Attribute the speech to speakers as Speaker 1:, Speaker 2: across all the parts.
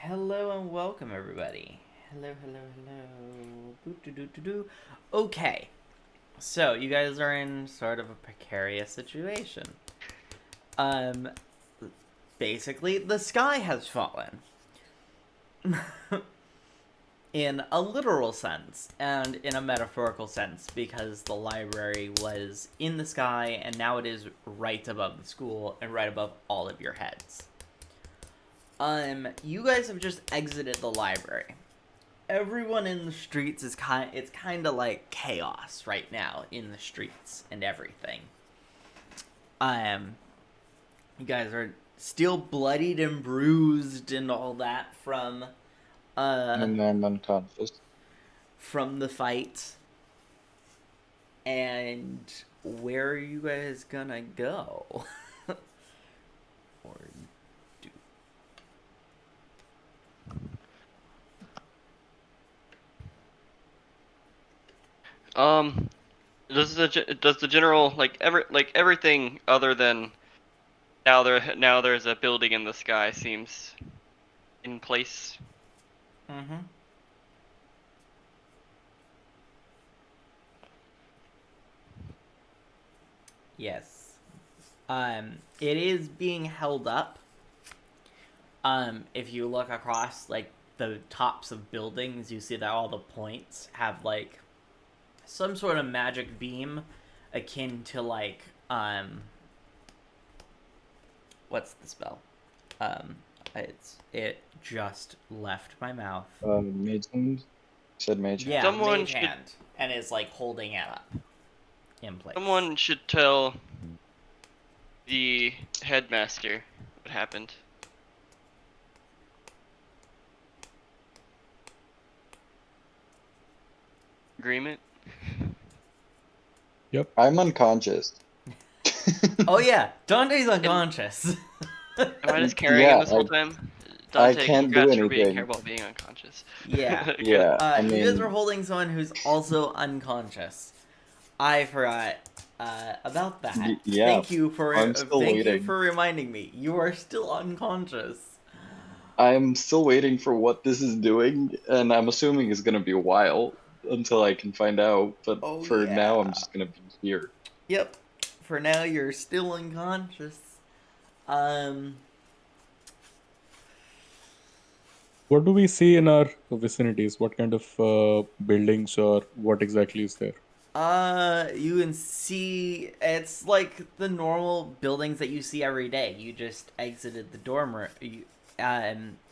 Speaker 1: Hello and welcome, everybody. Hello, hello, hello. Boo-doo-doo-doo-doo. Okay, so you guys are in sort of a precarious situation. Um, Basically, the sky has fallen. In a literal sense and in a metaphorical sense, because the library was in the sky and now it is right above the school and right above all of your heads. You guys have just exited the library. Everyone in the streets is it's kind of like chaos right now in the streets and everything. Um, you guys are still bloodied and bruised and all that
Speaker 2: And I'm unconscious.
Speaker 1: from the fight. And where are you guys gonna go? Or do
Speaker 3: Um, does the general everything other than now there's a building in the sky seems in place.
Speaker 1: Mm-hmm. Yes. It is being held up. If you look across like the tops of buildings, you see that all the points have like some sort of magic beam akin to like what's the spell? Um it just left my mouth.
Speaker 2: Mage hand? Said mage hand.
Speaker 1: Yeah,
Speaker 3: Someone
Speaker 1: mage
Speaker 3: should
Speaker 1: hand, and is like holding it up in place.
Speaker 3: someone should tell the headmaster what happened. Agreement?
Speaker 2: I'm unconscious.
Speaker 1: Oh yeah, Dante's unconscious.
Speaker 3: Am I just carrying him this whole time?
Speaker 2: I
Speaker 3: Dante,
Speaker 2: can't do
Speaker 3: congrats for being
Speaker 2: anything.
Speaker 3: terrible at being unconscious.
Speaker 1: Yeah.
Speaker 3: Good.
Speaker 2: Yeah, I
Speaker 1: You guys are
Speaker 2: mean,
Speaker 1: holding someone who's also unconscious. I forgot about that.
Speaker 2: yeah,
Speaker 1: Thank you for
Speaker 2: I'm still waiting.
Speaker 1: reminding me. You are still unconscious.
Speaker 2: I'm still waiting for what this is doing, and I'm assuming it's gonna be a while until I can find out, but
Speaker 1: Oh
Speaker 2: for now, I'm
Speaker 1: yeah.
Speaker 2: just gonna be here.
Speaker 1: Yep. For now, you're still unconscious. Um.
Speaker 4: What do we see in our vicinities? What kind of buildings or what exactly is there?
Speaker 1: You can see it's like the normal buildings that you see every day. You just exited the dorm room.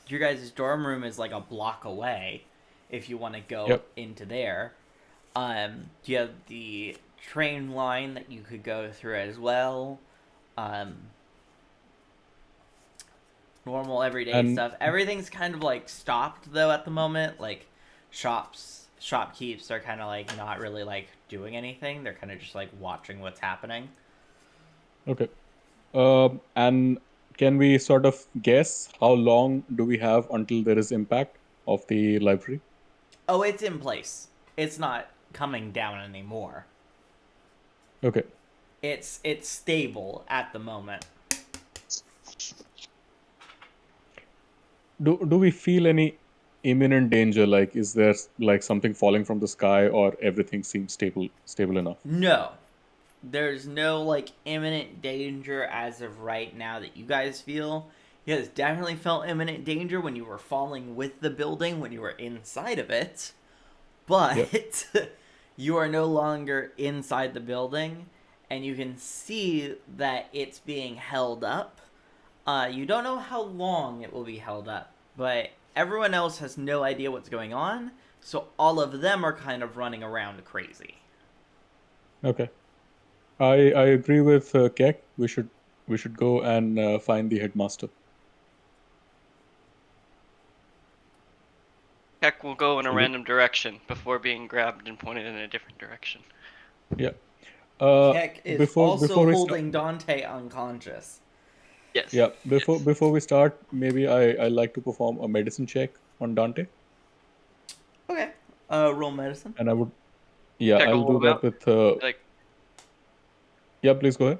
Speaker 1: Your guys' dorm room is like a block away. If you want to go
Speaker 4: Yep.
Speaker 1: into there, you have the train line that you could go through as well. Um, Normal everyday
Speaker 4: And
Speaker 1: stuff. Everything's kind of like stopped though at the moment. Like shopkeeps are kind of like not really like doing anything. They're kind of just like watching what's happening.
Speaker 4: okay. And can we sort of guess how long do we have until there is impact of the library?
Speaker 1: Oh, it's in place. It's not coming down anymore.
Speaker 4: Okay.
Speaker 1: It's stable at the moment.
Speaker 4: Do we feel any imminent danger? Like, is there like something falling from the sky, or everything seems stable enough?
Speaker 1: No. There's no like imminent danger as of right now that you guys feel. You guys definitely felt imminent danger when you were falling with the building when you were inside of it.
Speaker 4: Yep.
Speaker 1: But you are no longer inside the building, and you can see that it's being held up. You don't know how long it will be held up, but everyone else has no idea what's going on, so all of them are kind of running around crazy.
Speaker 4: Okay. I agree with Keck. We should go and find the headmaster.
Speaker 3: Heck will go in a
Speaker 4: Shall we?
Speaker 3: random direction before being grabbed and pointed in a different direction.
Speaker 4: Yeah. Uh,
Speaker 1: Keck is
Speaker 4: before
Speaker 1: also
Speaker 4: before we start.
Speaker 1: holding Dante unconscious.
Speaker 3: Yes.
Speaker 4: Yeah, before
Speaker 3: Yes.
Speaker 4: before we start, maybe I like to perform a medicine check on Dante,
Speaker 1: Okay. Roll medicine.
Speaker 4: and I would, yeah,
Speaker 3: Check a
Speaker 4: I'll
Speaker 3: hold
Speaker 4: do
Speaker 3: him
Speaker 4: that
Speaker 3: out.
Speaker 4: with
Speaker 3: Like,
Speaker 4: yeah, please go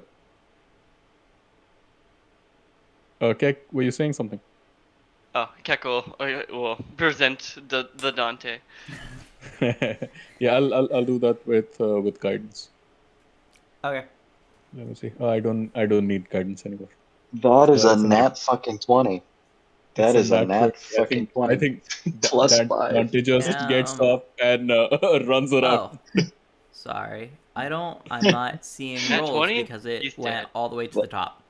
Speaker 4: ahead. Kek, were you saying something?
Speaker 3: Oh, Keko will present the Dante.
Speaker 4: Yeah, I'll do that with guidance.
Speaker 1: Okay.
Speaker 4: Let me see. Oh, I don't need guidance anymore.
Speaker 2: That is a
Speaker 4: It's a nat.
Speaker 2: nat fucking 20.
Speaker 4: It's
Speaker 2: That
Speaker 4: a
Speaker 2: is a
Speaker 4: nat 20.
Speaker 2: nat fucking
Speaker 4: I
Speaker 2: 20.
Speaker 4: think
Speaker 2: Plus
Speaker 4: that
Speaker 2: 5.
Speaker 4: Dante just gets up and runs around.
Speaker 1: Oh, sorry. I'm not seeing
Speaker 3: Nat
Speaker 1: rolls
Speaker 3: 20?
Speaker 1: because it
Speaker 3: He's
Speaker 1: went
Speaker 3: dead.
Speaker 1: all the way to the top.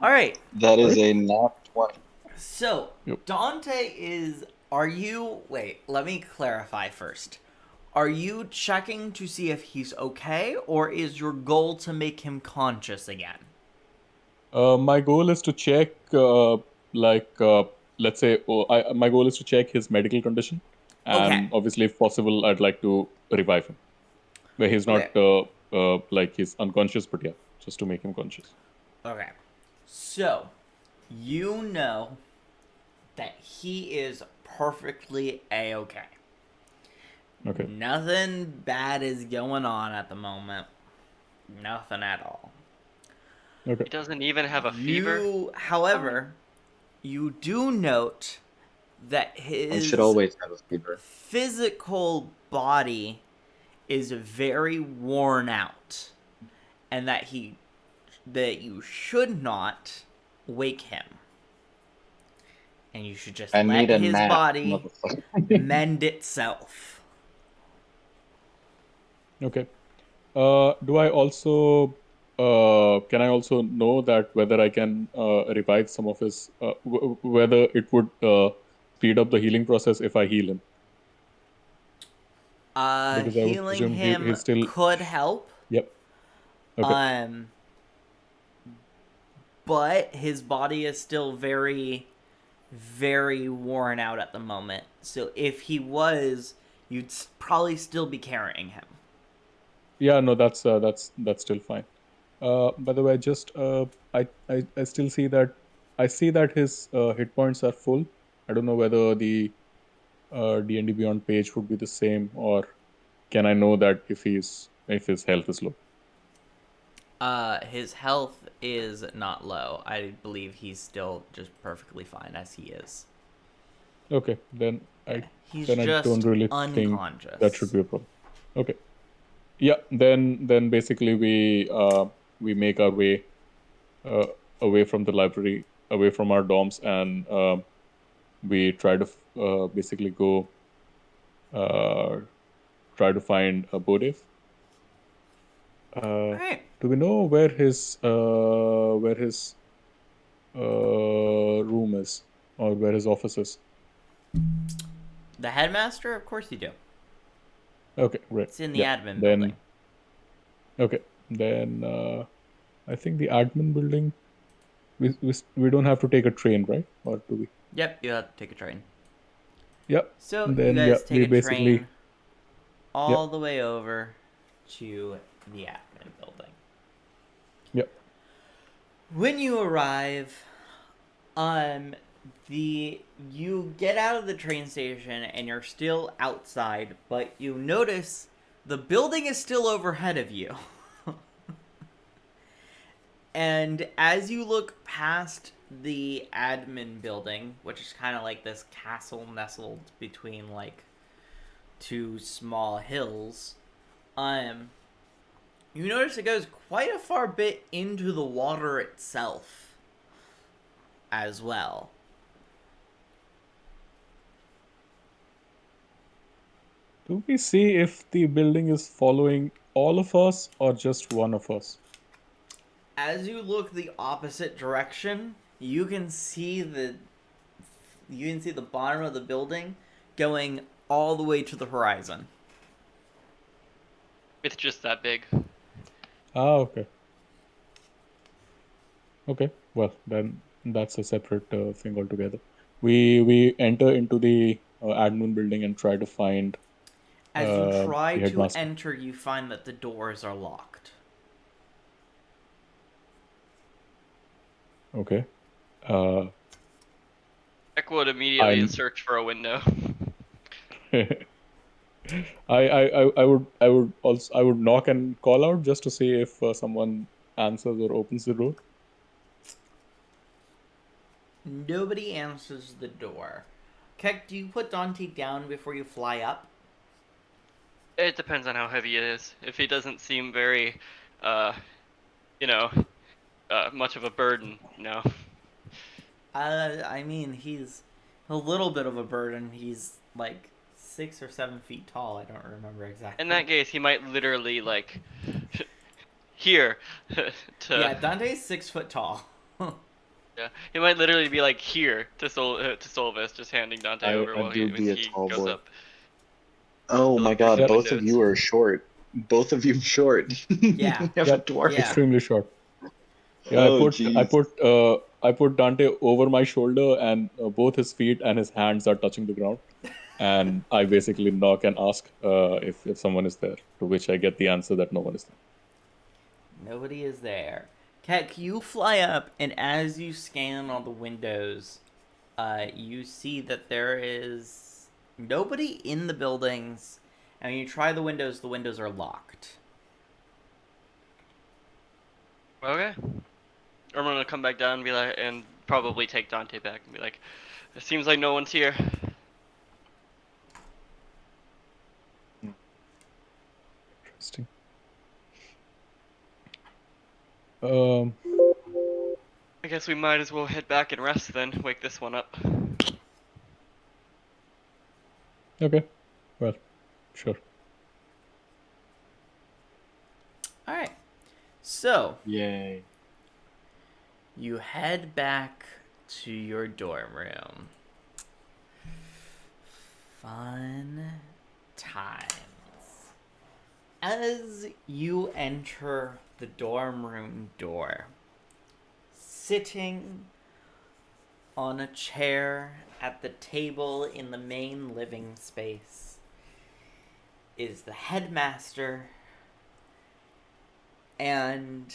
Speaker 1: All right.
Speaker 2: That is
Speaker 4: Right?
Speaker 2: a nat 20.
Speaker 1: So,
Speaker 4: Yep.
Speaker 1: Dante is. Are you. Wait, let me clarify first. Are you checking to see if he's okay, or is your goal to make him conscious again?
Speaker 4: My goal is to check, let's say, my goal is to check his medical condition,
Speaker 1: Okay.
Speaker 4: and obviously, if possible, I'd like to revive him, where he's
Speaker 1: Okay.
Speaker 4: not like he's unconscious, but yeah, just to make him conscious.
Speaker 1: Okay. So, you know that he is perfectly A-okay.
Speaker 4: Okay.
Speaker 1: Nothing bad is going on at the moment. Nothing at all.
Speaker 4: Okay.
Speaker 3: He doesn't even have a fever.
Speaker 1: However, you do note that
Speaker 2: I should
Speaker 1: his
Speaker 2: always have a fever.
Speaker 1: physical body is very worn out, and that you should not wake him, and you should just
Speaker 2: I
Speaker 1: let
Speaker 2: need a
Speaker 1: his
Speaker 2: nap,
Speaker 1: body
Speaker 2: motherfucker.
Speaker 1: mend itself.
Speaker 4: Okay. Do I also can I also know that whether I can revive some of his whether it would speed up the healing process if I heal him? Because I would
Speaker 1: Healing
Speaker 4: presume
Speaker 1: him
Speaker 4: he's still.
Speaker 1: could help.
Speaker 4: Yep. Okay.
Speaker 1: Um, but his body is still very, very worn out at the moment. So if he was, you'd probably still be carrying him.
Speaker 4: Yeah. No, that's still fine. By the way, just I still see that his hit points are full. I don't know whether the D&D Beyond page would be the same, or can I know that if his health is low?
Speaker 1: His health is not low. I believe he's still just perfectly fine as he is.
Speaker 4: Okay,
Speaker 1: Yeah, he's
Speaker 4: then I don't
Speaker 1: just
Speaker 4: really think that should
Speaker 1: unconscious.
Speaker 4: be a problem. Okay, yeah, then basically we make our way uh, away from the library, away from our dorms, and we try to basically go uh, try to find a Bodif.
Speaker 1: All right.
Speaker 4: Do we know where his room is, or where his office is?
Speaker 1: The headmaster, of course you do.
Speaker 4: Okay, right.
Speaker 1: It's in the
Speaker 4: Yeah.
Speaker 1: admin building.
Speaker 4: Then okay. Then I think the admin building. We don't have to take a train, right? Or do we?
Speaker 1: Yep, you have to take a train.
Speaker 4: Yep.
Speaker 1: So you
Speaker 4: Then yeah,
Speaker 1: guys take
Speaker 4: we
Speaker 1: a train
Speaker 4: basically
Speaker 1: all
Speaker 4: yep
Speaker 1: the way over to the admin building.
Speaker 4: yep.
Speaker 1: When you arrive, you get out of the train station and you're still outside, but you notice the building is still overhead of you. And as you look past the admin building, which is kind of like this castle nestled between like two small hills, you notice it goes quite a far bit into the water itself as well.
Speaker 4: Do we see if the building is following all of us or just one of us?
Speaker 1: As you look the opposite direction, you can see the bottom of the building going all the way to the horizon.
Speaker 3: It's just that big.
Speaker 4: Ah, okay. Okay. Well, then that's a separate thing altogether. We enter into the admin building and try to find
Speaker 1: As you try
Speaker 4: the
Speaker 1: to
Speaker 4: headmaster.
Speaker 1: enter, you find that the doors are locked.
Speaker 4: Okay. Uh,
Speaker 3: Ek would immediately
Speaker 4: I'm.
Speaker 3: search for a window.
Speaker 4: I would knock and call out just to see if someone answers or opens the door.
Speaker 1: Nobody answers the door. Keck, do you put Dante down before you fly up?
Speaker 3: It depends on how heavy it is. If he doesn't seem very, uh, you know, much of a burden, no.
Speaker 1: I mean, he's a little bit of a burden. He's like 6 or 7 feet tall. I don't remember exactly.
Speaker 3: In that case, he might literally like here to
Speaker 1: Yeah, Dante's 6 foot tall.
Speaker 3: yeah. He might literally be like here to Solvis, just handing Dante over
Speaker 2: I
Speaker 3: while
Speaker 2: do be a
Speaker 3: he
Speaker 2: tall
Speaker 3: goes
Speaker 2: boy.
Speaker 3: up.
Speaker 2: Oh my god,
Speaker 4: Yeah.
Speaker 2: both of you are short. Both of you short.
Speaker 1: Yeah.
Speaker 2: You have
Speaker 4: Yeah.
Speaker 2: a dwarf.
Speaker 1: Yeah.
Speaker 4: Extremely short. Yeah,
Speaker 2: Oh jeez.
Speaker 4: I put Dante over my shoulder, and both his feet and his hands are touching the ground. And I basically knock and ask if someone is there, to which I get the answer that no one is there.
Speaker 1: Nobody is there. Keck, you fly up, and as you scan all the windows, you see that there is nobody in the buildings. And when you try the windows are locked.
Speaker 3: Okay. I'm gonna come back down and be like, and probably take Dante back and be like, it seems like no one's here.
Speaker 4: Interesting. Um,
Speaker 3: I guess we might as well head back and rest then. Wake this one up.
Speaker 4: okay. Well, sure.
Speaker 1: Alright. So,
Speaker 2: Yay.
Speaker 1: you head back to your dorm room. Fun times. As you enter the dorm room door, sitting on a chair at the table in the main living space is the headmaster and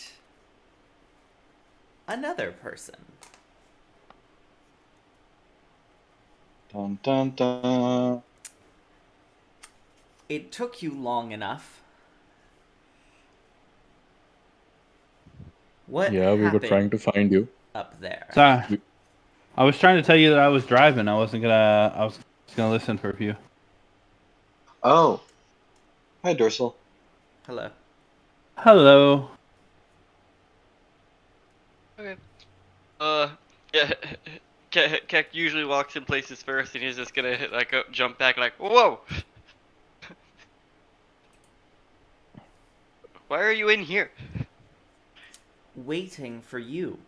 Speaker 1: another person.
Speaker 2: Dun dun dun.
Speaker 1: It took you long enough. What
Speaker 4: Yeah, we were
Speaker 1: happened
Speaker 4: trying to find you.
Speaker 1: up there?
Speaker 5: Sorry. I was trying to tell you that I was driving. I was just gonna listen for a few.
Speaker 2: Oh. Hi, Dorsal.
Speaker 1: Hello.
Speaker 5: Hello.
Speaker 3: Okay. Yeah. Keck usually walks in places first, and he's just gonna like jump back like, whoa. Why are you in here?
Speaker 1: Waiting for you.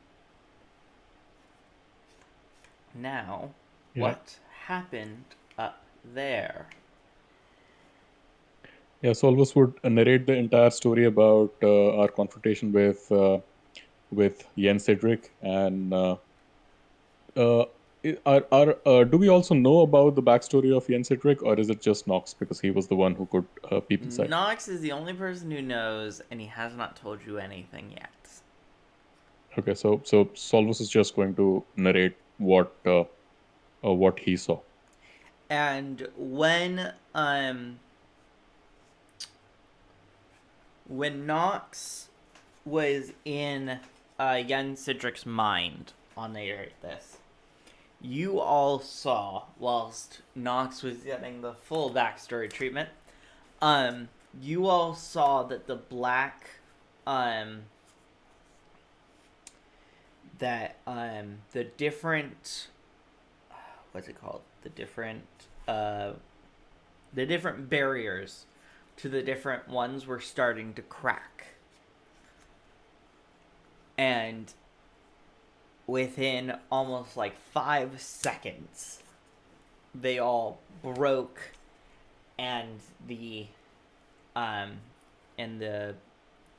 Speaker 1: Now,
Speaker 4: Yeah.
Speaker 1: what happened up there?
Speaker 4: Yeah, Solvus would narrate the entire story about our confrontation with Yen Cedric, and do we also know about the backstory of Yen Cedric, or is it just Nox because he was the one who could peep inside?
Speaker 1: Nox is the only person who knows, and he has not told you anything yet.
Speaker 4: Okay, so Solvus is just going to narrate what he saw.
Speaker 1: And when Nox was in Yen Cedric's mind on this, you all saw, whilst Nox was getting the full backstory treatment, you all saw that the black, the different, what's it called? The different barriers to the different ones were starting to crack. And within almost like 5 seconds, they all broke, and the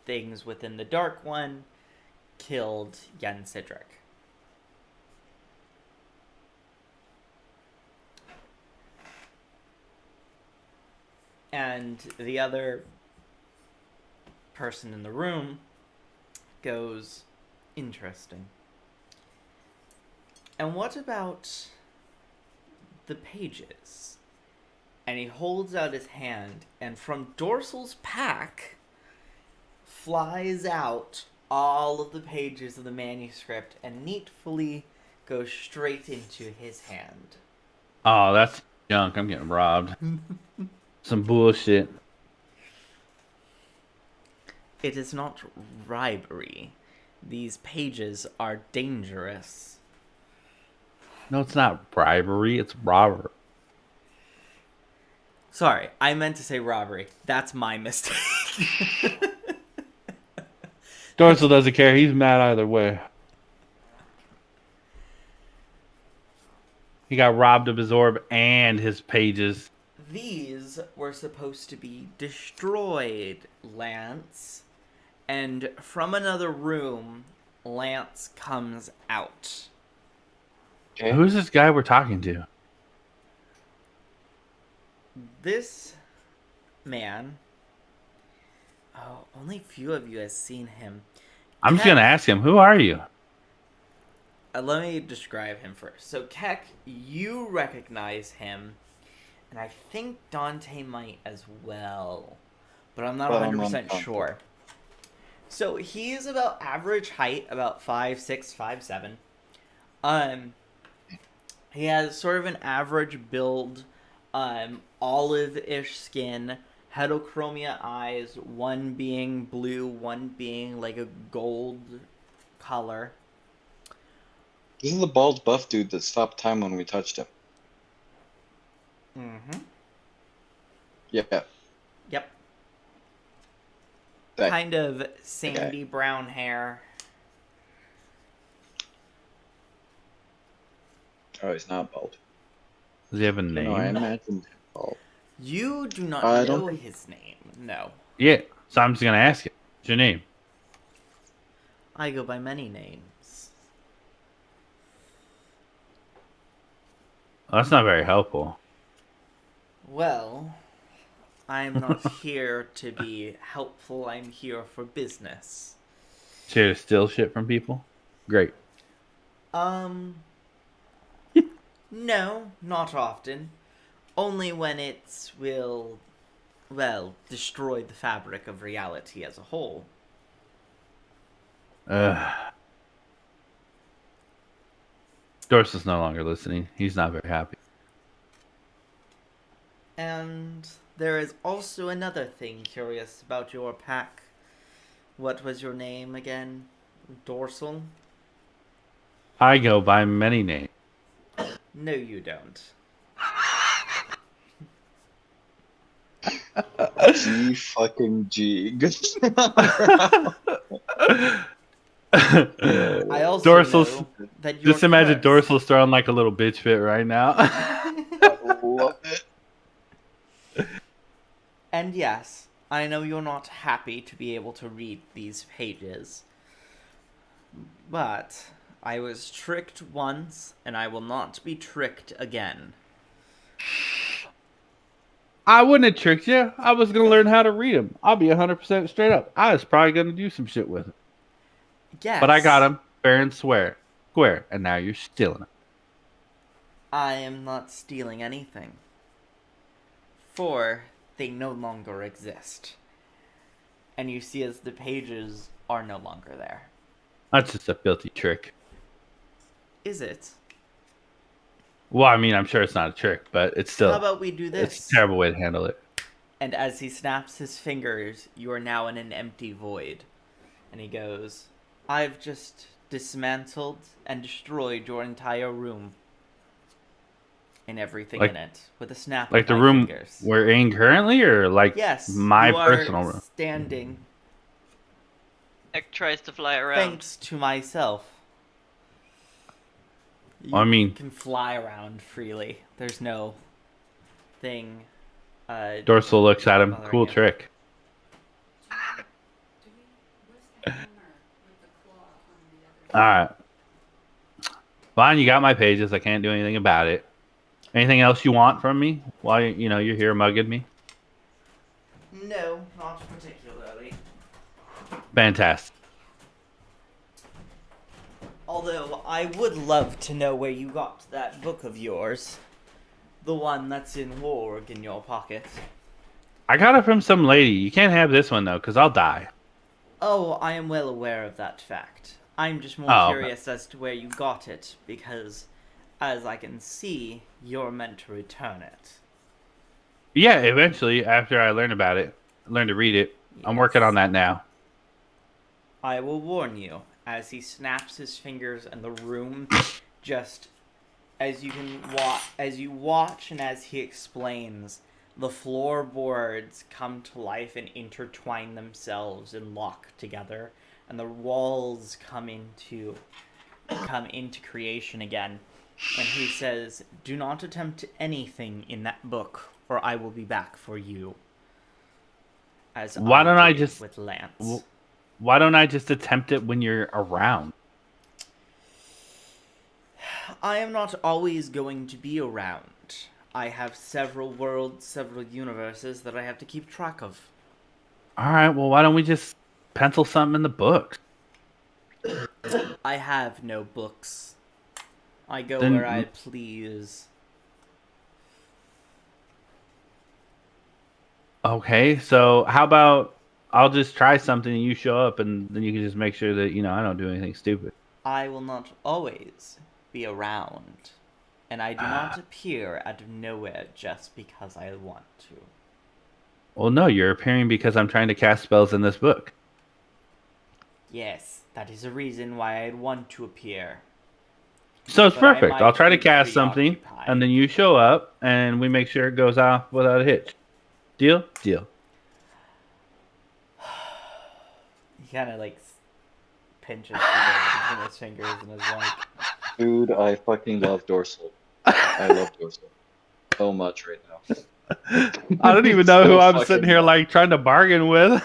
Speaker 1: things within the dark one killed Yen Cedric. And the other person in the room goes, interesting. And what about the pages? And he holds out his hand, and from Dorsal's pack flies out all of the pages of the manuscript and neatly goes straight into his hand.
Speaker 5: Oh, that's junk. I'm getting robbed. Some bullshit.
Speaker 1: It is not bribery. These pages are dangerous.
Speaker 5: No, it's not bribery. It's robbery.
Speaker 1: Sorry, I meant to say robbery. That's my mistake.
Speaker 5: Dorsal doesn't care. He's mad either way. He got robbed of his orb and his pages.
Speaker 1: These were supposed to be destroyed, Lance. And from another room, Lance comes out.
Speaker 2: Okay.
Speaker 5: Who's this guy we're talking to?
Speaker 1: This man... Oh, only few of you has seen him.
Speaker 5: I'm just
Speaker 1: Keck-
Speaker 5: gonna ask him. Who are you?
Speaker 1: Let me describe him first. So, Keck, you recognize him. And I think Dante might as well. But I'm not
Speaker 2: But I'm
Speaker 1: 100%
Speaker 2: not
Speaker 1: sure. So, he is about average height, about 5'6", 5'7". He has sort of an average build, olive-ish skin, heterochromia eyes, one being blue, one being like a gold color.
Speaker 2: This is the bald buff dude that stopped time when we touched him.
Speaker 1: Mm-hmm.
Speaker 2: Yeah.
Speaker 1: Yep.
Speaker 2: That,
Speaker 1: Kind of sandy brown hair.
Speaker 2: oh, he's not bald.
Speaker 5: Does he have a name?
Speaker 2: No, I imagined him bald.
Speaker 1: You do not
Speaker 2: I don't
Speaker 1: know
Speaker 2: think-
Speaker 1: his name. No.
Speaker 5: Yeah. So I'm just gonna ask you. What's your name?
Speaker 1: I go by many names.
Speaker 5: Oh, that's not very helpful.
Speaker 1: Well, I'm not here to be helpful. I'm here for business.
Speaker 5: Here to steal shit from people? Great.
Speaker 1: No, not often. Only when it will, well, destroy the fabric of reality as a whole.
Speaker 5: Dorsal's no longer listening. He's not very happy.
Speaker 1: And there is also another thing curious about your pack. What was your name again? Dorsal?
Speaker 5: I go by many names.
Speaker 1: No, you don't.
Speaker 2: G fucking G. Good.
Speaker 1: I also
Speaker 5: Dorsal's-
Speaker 1: know that you're
Speaker 5: Just imagine
Speaker 1: cursed.
Speaker 5: Dorsal's throwing like a little bitch fit right now.
Speaker 2: I love it.
Speaker 1: And yes, I know you're not happy to be able to read these pages. But I was tricked once, and I will not be tricked again.
Speaker 5: I wouldn't have tricked you. I was going to learn how to read them. I'll be 100% straight up. I was probably going to do some shit with them.
Speaker 1: Yes.
Speaker 5: But I got them fair and square. And now you're stealing them.
Speaker 1: I am not stealing anything. For they no longer exist. And you see as the pages are no longer there.
Speaker 5: That's just a filthy trick.
Speaker 1: Is it?
Speaker 5: Well, I mean, I'm sure it's not a trick, but it's still...
Speaker 1: How about we do this?
Speaker 5: It's a terrible way to handle it.
Speaker 1: And as he snaps his fingers, you are now in an empty void. And he goes, I've just dismantled and destroyed your entire room. And everything
Speaker 5: Like-
Speaker 1: in it. With a snap
Speaker 5: Like
Speaker 1: of
Speaker 5: the
Speaker 1: my
Speaker 5: room
Speaker 1: fingers.
Speaker 5: we're in currently, or like
Speaker 1: Yes,
Speaker 5: my
Speaker 1: you are
Speaker 5: personal room?
Speaker 1: standing
Speaker 3: Ek tries to fly around.
Speaker 1: thanks to myself. You
Speaker 5: I mean-
Speaker 1: can fly around freely. There's no thing.
Speaker 5: Dorsal looks at him.
Speaker 1: bothering
Speaker 5: Cool
Speaker 1: you.
Speaker 5: trick. Alright. Fine, you got my pages. I can't do anything about it. Anything else you want from me while you're here mugging me?
Speaker 1: No, not particularly.
Speaker 5: Fantastic.
Speaker 1: Although I would love to know where you got that book of yours. The one that's in Lorg in your pocket.
Speaker 5: I got it from some lady. You can't have this one though, because I'll die.
Speaker 1: Oh, I am well aware of that fact. I'm just more
Speaker 5: Oh, okay.
Speaker 1: curious as to where you got it, because, as I can see, you're meant to return it.
Speaker 5: Yeah, eventually, after I learn about it, learn to read it. I'm working
Speaker 1: Yes.
Speaker 5: on that now.
Speaker 1: I will warn you, as he snaps his fingers and the room just, as you watch and as he explains, the floorboards come to life and intertwine themselves and lock together, and the walls come into creation again. And he says, "Do not attempt anything in that book, or I will be back for you." As
Speaker 5: Why don't I
Speaker 1: did
Speaker 5: just-
Speaker 1: with Lance?
Speaker 5: Why don't I just attempt it when you're around?
Speaker 1: I am not always going to be around. I have several worlds, several universes that I have to keep track of.
Speaker 5: All right, well, why don't we just pencil something in the book?
Speaker 1: I have no books. I go
Speaker 5: Then-
Speaker 1: where I please.
Speaker 5: Okay, so how about I'll just try something and you show up, and then you can just make sure that, I don't do anything stupid.
Speaker 1: I will not always be around. And I do not appear out of nowhere just because I want to.
Speaker 5: Well, no, you're appearing because I'm trying to cast spells in this book.
Speaker 1: Yes, that is a reason why I'd want to appear.
Speaker 5: So it's
Speaker 1: But I
Speaker 5: perfect.
Speaker 1: might
Speaker 5: I'll try to
Speaker 1: be
Speaker 5: cast something,
Speaker 1: preoccupied.
Speaker 5: and then you show up, and we make sure it goes off without a hitch. Deal? Deal.
Speaker 1: He kind of like pinches between his fingers and is like,
Speaker 2: Dude, I fucking love Dorsal. I love Dorsal so much right now.
Speaker 5: I don't even know
Speaker 2: So
Speaker 5: who I'm
Speaker 2: fucking
Speaker 5: sitting here
Speaker 2: much.
Speaker 5: like trying to bargain with.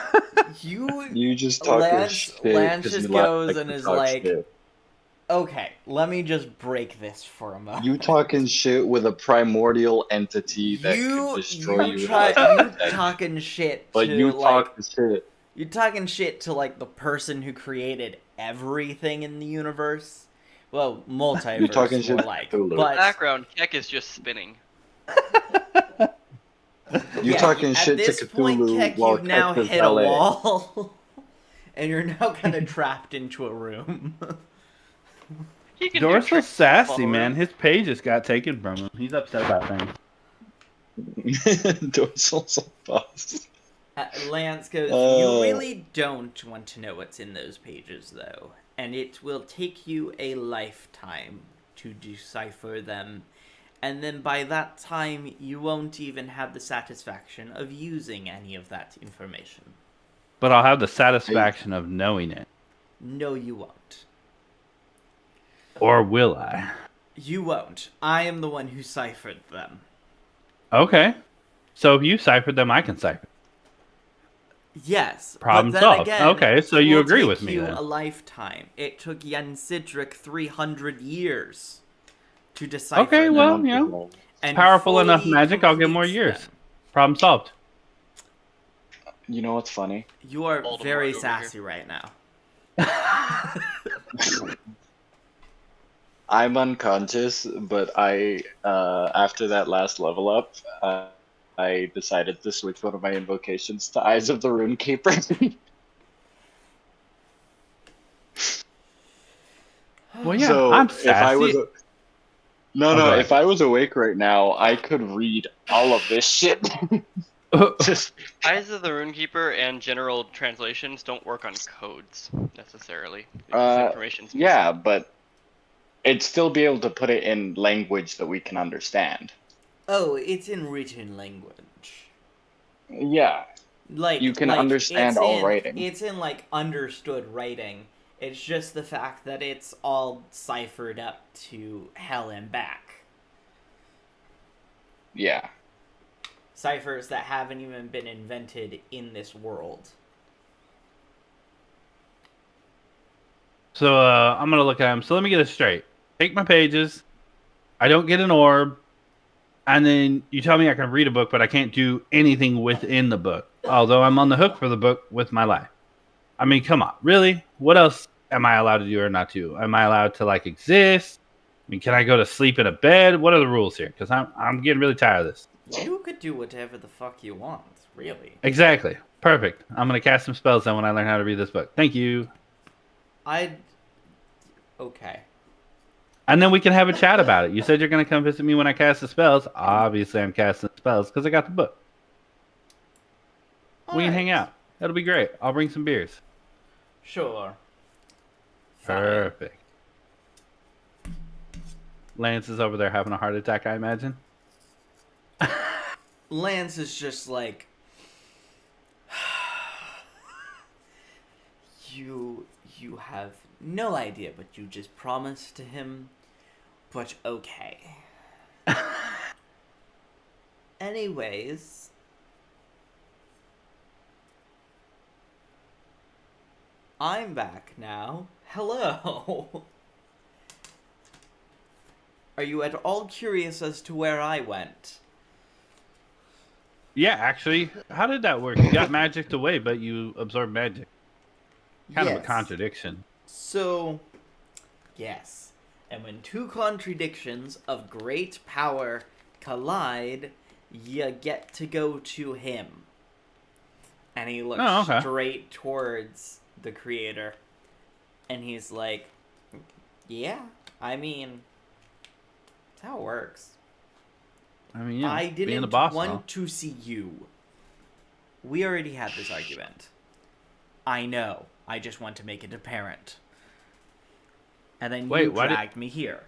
Speaker 2: You just talk your shit.
Speaker 1: Lance
Speaker 2: 'cause
Speaker 1: just
Speaker 2: you like
Speaker 1: goes
Speaker 2: to
Speaker 1: and is
Speaker 2: talk
Speaker 1: like,
Speaker 2: shit.
Speaker 1: okay, let me just break this for a moment.
Speaker 2: You talking shit with a primordial entity that could destroy you. in less than a second.
Speaker 1: talking shit
Speaker 2: But
Speaker 1: to
Speaker 2: you
Speaker 1: like
Speaker 2: talk the shit.
Speaker 1: you're talking shit to like the person who created everything in the universe. Well, multiverse
Speaker 2: You're talking
Speaker 1: more
Speaker 2: shit to
Speaker 1: like,
Speaker 2: Cthulhu.
Speaker 1: but
Speaker 3: Background, Keck is just spinning.
Speaker 2: You
Speaker 1: yeah,
Speaker 2: talking
Speaker 1: at
Speaker 2: shit to
Speaker 1: this point,
Speaker 2: Cthulhu
Speaker 1: Keck,
Speaker 2: while
Speaker 1: you've now
Speaker 2: Keck is
Speaker 1: hit a
Speaker 2: valet.
Speaker 1: wall, and you're now kind of trapped into a room.
Speaker 3: He can do
Speaker 5: Dorsal's
Speaker 3: tricks
Speaker 5: sassy,
Speaker 3: all
Speaker 5: man.
Speaker 3: around.
Speaker 5: His page just got taken from him. He's upset about things.
Speaker 2: Dorsal's a boss.
Speaker 1: Lance goes, you
Speaker 2: Oh.
Speaker 1: really don't want to know what's in those pages, though, and it will take you a lifetime to decipher them, and then by that time, you won't even have the satisfaction of using any of that information.
Speaker 5: But I'll have the satisfaction of knowing it.
Speaker 1: No, you won't.
Speaker 5: Or will I?
Speaker 1: You won't. I am the one who ciphered them.
Speaker 5: Okay. So if you ciphered them, I can cipher.
Speaker 1: Yes,
Speaker 5: Problem
Speaker 1: but then
Speaker 5: solved.
Speaker 1: again,
Speaker 5: Okay, so
Speaker 1: it
Speaker 5: you
Speaker 1: will
Speaker 5: agree
Speaker 1: take
Speaker 5: with me
Speaker 1: you
Speaker 5: then.
Speaker 1: a lifetime. It took Yen Sidric 300 years to decipher
Speaker 5: Okay,
Speaker 1: them.
Speaker 5: well, you know,
Speaker 1: and
Speaker 5: powerful enough
Speaker 1: fully
Speaker 5: magic, I'll get more
Speaker 1: completes
Speaker 5: years.
Speaker 1: them.
Speaker 5: Problem solved.
Speaker 2: You know what's funny?
Speaker 1: You are
Speaker 3: Voldemort
Speaker 1: very
Speaker 3: over
Speaker 1: sassy right now.
Speaker 2: I'm unconscious, but I after that last level up, I decided to switch one of my invocations to Eyes of the Rune Keeper.
Speaker 5: Well, yeah,
Speaker 2: So
Speaker 5: I'm
Speaker 2: if I was
Speaker 5: sassy.
Speaker 2: no,
Speaker 5: Oh,
Speaker 2: no,
Speaker 5: go
Speaker 2: if I was awake right now, I could read all of this shit. Just
Speaker 3: Eyes of the Runekeeper and general translations don't work on codes necessarily. Because information's
Speaker 2: yeah, but it'd still be able to put it in language that we can understand.
Speaker 1: Oh, it's in written language.
Speaker 2: Yeah,
Speaker 1: Like
Speaker 2: you can
Speaker 1: like,
Speaker 2: understand
Speaker 1: it's
Speaker 2: all
Speaker 1: in,
Speaker 2: writing.
Speaker 1: It's in like understood writing. It's just the fact that it's all ciphered up to hell and back.
Speaker 2: Yeah.
Speaker 1: Ciphers that haven't even been invented in this world.
Speaker 5: So I'm gonna look at him. So let me get this straight. Take my pages. I don't get an orb, and then you tell me I can read a book, but I can't do anything within the book. Although I'm on the hook for the book with my life. I mean, come on, really? What else am I allowed to do or not to? Am I allowed to like exist? I mean, can I go to sleep in a bed? What are the rules here? Because I'm getting really tired of this.
Speaker 1: You could do whatever the fuck you want, really.
Speaker 5: Exactly. Perfect. I'm gonna cast some spells then when I learn how to read this book. Thank you.
Speaker 1: I'd Okay.
Speaker 5: And then we can have a chat about it. You said you're going to come visit me when I cast the spells. Obviously, I'm casting spells because I got the book. We can hang
Speaker 1: Alright.
Speaker 5: out. That'll be great. I'll bring some beers.
Speaker 1: Sure. Fine.
Speaker 5: Perfect. Lance is over there having a heart attack, I imagine.
Speaker 1: Lance is just like, you have no idea, but you just promised to him. But okay. Anyways, I'm back now. Hello. Are you at all curious as to where I went?
Speaker 5: Yeah, actually, how did that work? You got magicked away, but you absorbed magic. Kind of a
Speaker 1: Yes.
Speaker 5: contradiction.
Speaker 1: So, yes. And when two contradictions of great power collide, you get to go to him. And he looks
Speaker 5: Oh, okay.
Speaker 1: straight towards the creator. And he's like, yeah, I mean, that's how it works.
Speaker 5: I mean, yeah,
Speaker 1: I
Speaker 5: being the
Speaker 1: didn't
Speaker 5: boss
Speaker 1: want
Speaker 5: now.
Speaker 1: to see you. We already had this argument. I know. I just want to make it apparent. And then
Speaker 5: Wait,
Speaker 1: you
Speaker 5: why did-
Speaker 1: dragged me here.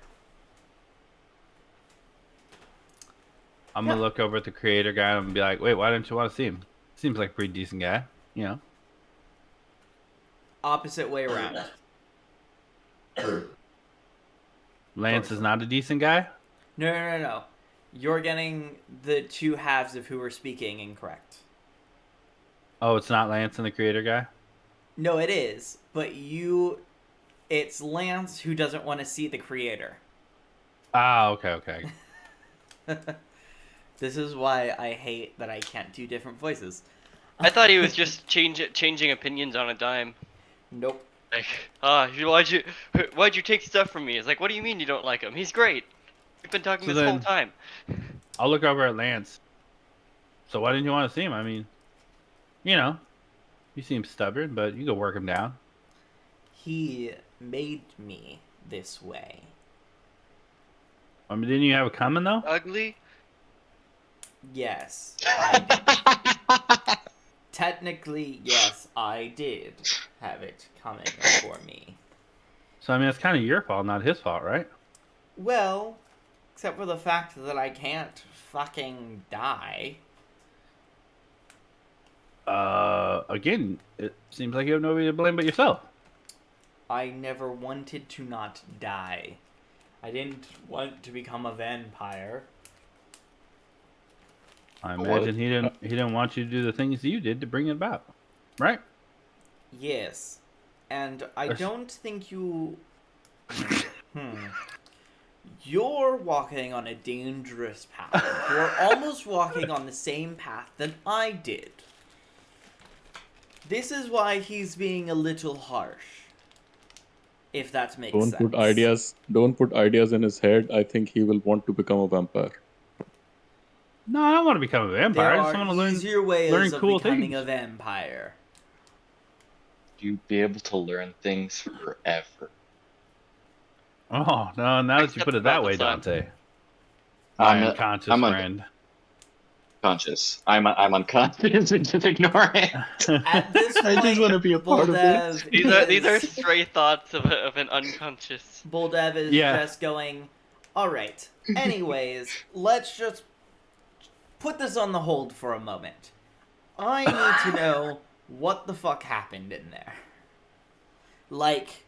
Speaker 5: I'm going to look over at the creator guy and be like, wait, why didn't you want to see him? Seems like a pretty decent guy, you know?
Speaker 1: Opposite way around.
Speaker 5: Lance is not a decent guy?
Speaker 1: No. You're getting the two halves of who are speaking incorrect.
Speaker 5: Oh, it's not Lance and the creator guy?
Speaker 1: No, it is. But it's Lance who doesn't want to see the creator.
Speaker 5: Ah, okay.
Speaker 1: This is why I hate that I can't do different voices.
Speaker 3: I thought he was just changing opinions on a dime.
Speaker 1: Nope.
Speaker 3: Like, why'd you take stuff from me? It's like, what do you mean you don't like him? He's great. We've been talking
Speaker 5: So
Speaker 3: this whole
Speaker 5: then-
Speaker 3: time.
Speaker 5: I'll look over at Lance. So why didn't you want to see him? I mean, you know, you seem stubborn, but you can work him down.
Speaker 1: He made me this way.
Speaker 5: I mean, didn't you have it coming, though?
Speaker 3: Ugly?
Speaker 1: Yes, I did. Technically, yes, I did have it coming for me.
Speaker 5: So, I mean, it's kind of your fault, not his fault, right?
Speaker 1: Well, except for the fact that I can't fucking die.
Speaker 5: Again, it seems like you have nobody to blame but yourself.
Speaker 1: I never wanted to not die. I didn't want to become a vampire.
Speaker 5: I
Speaker 2: What?
Speaker 5: imagine he didn't want you to do the things you did to bring it about, right?
Speaker 1: Yes. And I
Speaker 5: That's-
Speaker 1: don't think you... You're walking on a dangerous path. You're almost walking on the same path that I did. This is why he's being a little harsh. If that makes
Speaker 4: Don't
Speaker 1: sense.
Speaker 4: Don't put ideas in his head. I think he will want to become a vampire.
Speaker 5: No, I don't want to become a vampire.
Speaker 1: There
Speaker 5: I just want to
Speaker 1: are
Speaker 5: learn.
Speaker 1: easier ways
Speaker 5: learn
Speaker 1: of
Speaker 5: cool
Speaker 1: becoming
Speaker 5: things.
Speaker 1: a vampire.
Speaker 2: You'd be able to learn things forever.
Speaker 5: Oh no! Now that you
Speaker 3: Except
Speaker 5: put it
Speaker 3: about
Speaker 5: that
Speaker 3: the
Speaker 5: way,
Speaker 3: sun.
Speaker 5: Dante, my
Speaker 2: I'm
Speaker 5: unconscious
Speaker 2: I'm
Speaker 5: friend.
Speaker 2: unconscious. I'm unconscious and just ignore it.
Speaker 1: At this point,
Speaker 2: I just want to be a part of it.
Speaker 3: These are stray thoughts of an unconscious.
Speaker 1: Buldev is
Speaker 5: Yeah.
Speaker 1: just going, alright, anyways, let's just put this on the hold for a moment. I need to know what the fuck happened in there. Like,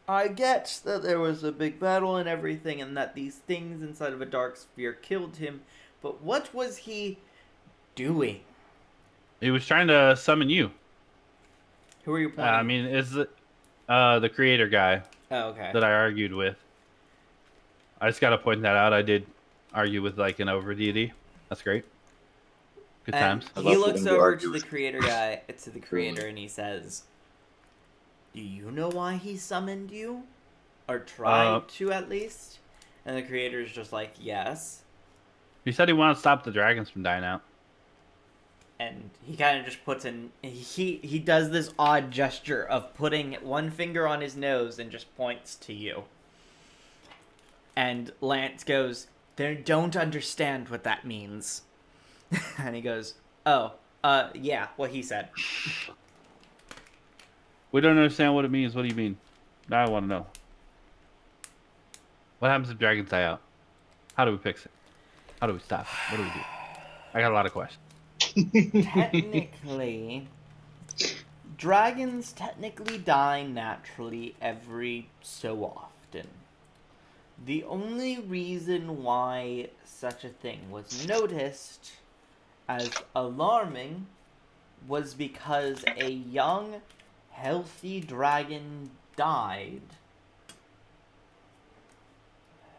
Speaker 1: I get that there was a big battle and everything, and that these things inside of a dark sphere killed him, but what was he doing?
Speaker 5: He was trying to summon you.
Speaker 1: Who are you pointing?
Speaker 5: I mean, is the creator guy
Speaker 1: oh, okay.
Speaker 5: that I argued with. I just gotta point that out. I did argue with like an over deity. That's great. Good
Speaker 1: And
Speaker 5: times.
Speaker 2: I
Speaker 1: he
Speaker 2: love
Speaker 1: looks
Speaker 2: getting to
Speaker 1: over
Speaker 2: argue
Speaker 1: to the
Speaker 2: with
Speaker 1: creator guy, to the creator, and he says, "Do you know why he summoned you, or tried to at least?" And the creator's just like, "Yes."
Speaker 5: He said he wanted to stop the dragons from dying out.
Speaker 1: And he kind of just puts in. He does this odd gesture of putting one finger on his nose and just points to you. And Lance goes, "They don't understand what that means." And he goes, "Oh, yeah, what he said."
Speaker 5: We don't understand what it means. What do you mean? Now I want to know. What happens if dragons die out? How do we fix it? How do we stop it? What do we do? I got a lot of questions.
Speaker 1: Technically, dragons technically die naturally every so often. The only reason why such a thing was noticed as alarming was because a young, healthy dragon died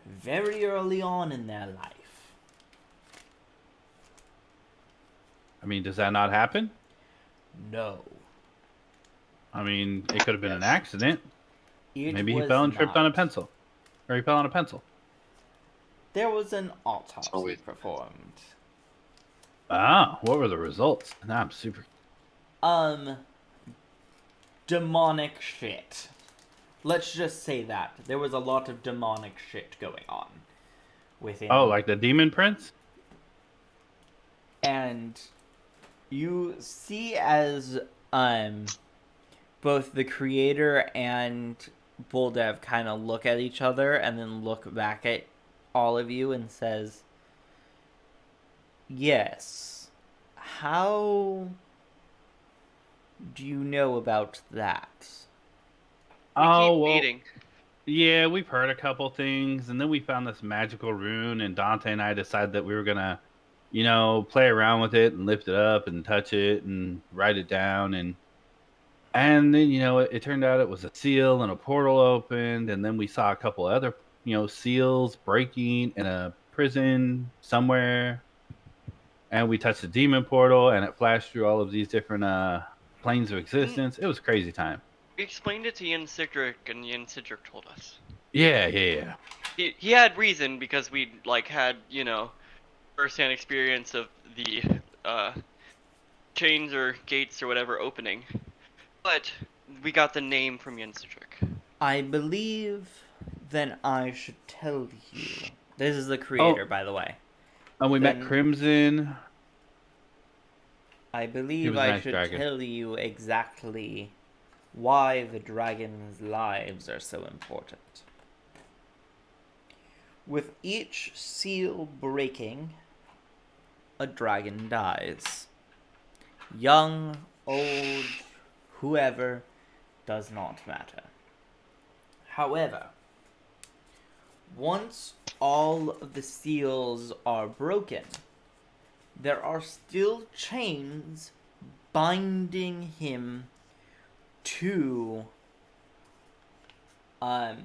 Speaker 1: very early on in their life.
Speaker 5: I mean, does that not happen?
Speaker 1: No.
Speaker 5: I mean, it could have been an
Speaker 2: Yes.
Speaker 5: accident.
Speaker 1: It
Speaker 5: Maybe he
Speaker 1: was
Speaker 5: fell and tripped on a
Speaker 1: not.
Speaker 5: pencil. Or he fell on a pencil.
Speaker 1: There was an autopsy
Speaker 2: always-
Speaker 1: performed.
Speaker 5: Ah, what were the results? Now I'm super...
Speaker 1: Demonic shit. Let's just say that. There was a lot of demonic shit going on within.
Speaker 5: Oh, like the Demon Prince?
Speaker 1: And you see as both the creator and Bulldev kind of look at each other and then look back at all of you and says, "Yes. How do you know about that?"
Speaker 3: We
Speaker 5: Oh,
Speaker 3: keep
Speaker 5: well,
Speaker 3: meeting.
Speaker 5: yeah, we've heard a couple things, and then we found this magical rune, and Dante and I decided that we were gonna, play around with it and lift it up and touch it and write it down, and then it turned out it was a seal and a portal opened, and then we saw a couple other seals breaking in a prison somewhere, and we touched the demon portal, and it flashed through all of these different planes of existence. It was a crazy time.
Speaker 3: We explained it to Yen Sidric, and Yen Sidric told us.
Speaker 5: Yeah.
Speaker 3: He had reason because we had first-hand experience of the chains or gates or whatever opening. But we got the name from Yen Sidric.
Speaker 1: I believe then I should tell you. This is the creator, by the way.
Speaker 5: And we met
Speaker 1: Then-
Speaker 5: Crimson.
Speaker 1: I
Speaker 5: He
Speaker 1: believe
Speaker 5: was a
Speaker 1: I
Speaker 5: nice
Speaker 1: should
Speaker 5: dragon.
Speaker 1: tell you exactly why the dragon's lives are so important. With each seal breaking, a dragon dies. Young, old, whoever, does not matter. However, once all of the seals are broken, there are still chains binding him to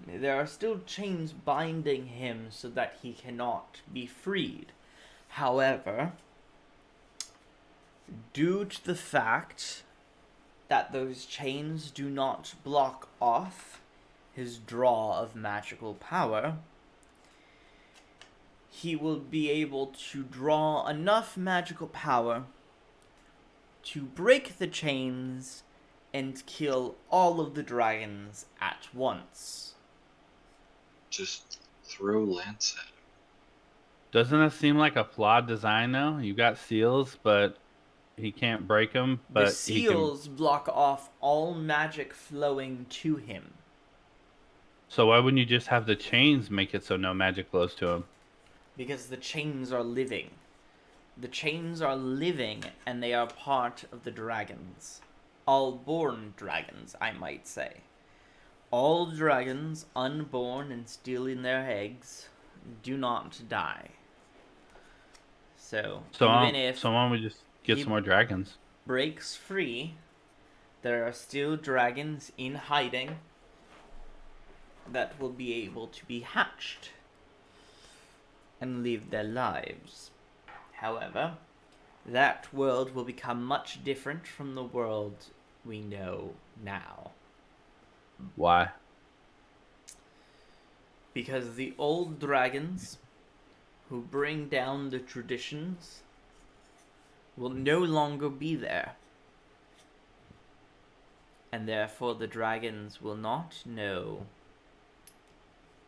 Speaker 1: there are still chains binding him so that he cannot be freed. However, due to the fact that those chains do not block off his draw of magical power, he will be able to draw enough magical power to break the chains and kill all of the dragons at once.
Speaker 2: Just throw Lance at him.
Speaker 5: Doesn't that seem like a flawed design, though? You got seals, but he can't break them.
Speaker 1: The
Speaker 5: But he can.
Speaker 1: seals block off all magic flowing to him.
Speaker 5: So why wouldn't you just have the chains make it so no magic flows to him?
Speaker 1: Because the chains are living. The chains are living and they are part of the dragons. All born dragons, I might say. All dragons, unborn and still in their eggs, do not die. So even if
Speaker 5: why don't we just get
Speaker 1: he-
Speaker 5: some more dragons?
Speaker 1: breaks free, there are still dragons in hiding that will be able to be hatched and live their lives. However, that world will become much different from the world we know now.
Speaker 5: Why?
Speaker 1: Because the old dragons who bring down the traditions will no longer be there. And therefore the dragons will not know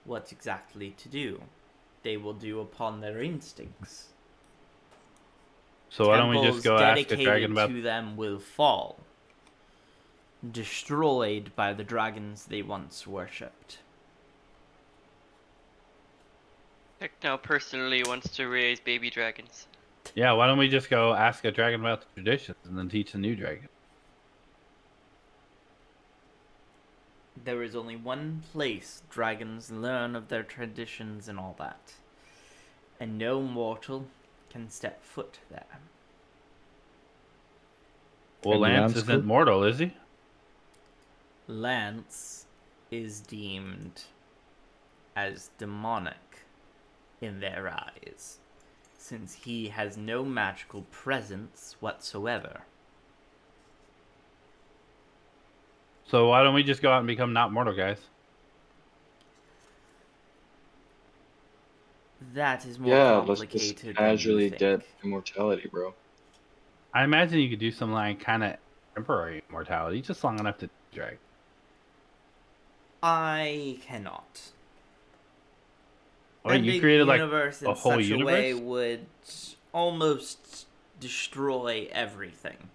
Speaker 1: what exactly to do. They will do upon their instincts.
Speaker 5: So why don't we just go ask a
Speaker 1: Dedicated
Speaker 5: dragon about?
Speaker 1: to them will fall, destroyed by the dragons they once worshipped.
Speaker 3: Heck now personally wants to raise baby dragons.
Speaker 5: Yeah, why don't we just go ask a dragon about the traditions and then teach a new dragon?
Speaker 1: There is only one place dragons learn of their traditions and all that, and no mortal can step foot there.
Speaker 5: Well,
Speaker 4: And
Speaker 5: Lance
Speaker 4: Lance
Speaker 5: isn't
Speaker 4: could?
Speaker 5: mortal, is he?
Speaker 1: Lance is deemed as demonic in their eyes, since he has no magical presence whatsoever.
Speaker 5: So why don't we just go out and become not mortal guys?
Speaker 1: That is more
Speaker 2: Yeah, let's
Speaker 1: complicated
Speaker 2: just
Speaker 1: than you
Speaker 2: casually
Speaker 1: think.
Speaker 2: get immortality, bro.
Speaker 5: I imagine you could do some like kind of temporary immortality, just long enough to drag.
Speaker 1: I cannot.
Speaker 5: Well, you
Speaker 1: Bending
Speaker 5: created
Speaker 1: the
Speaker 5: like
Speaker 1: universe in
Speaker 5: a whole
Speaker 1: such a way
Speaker 5: universe?
Speaker 1: would almost destroy everything.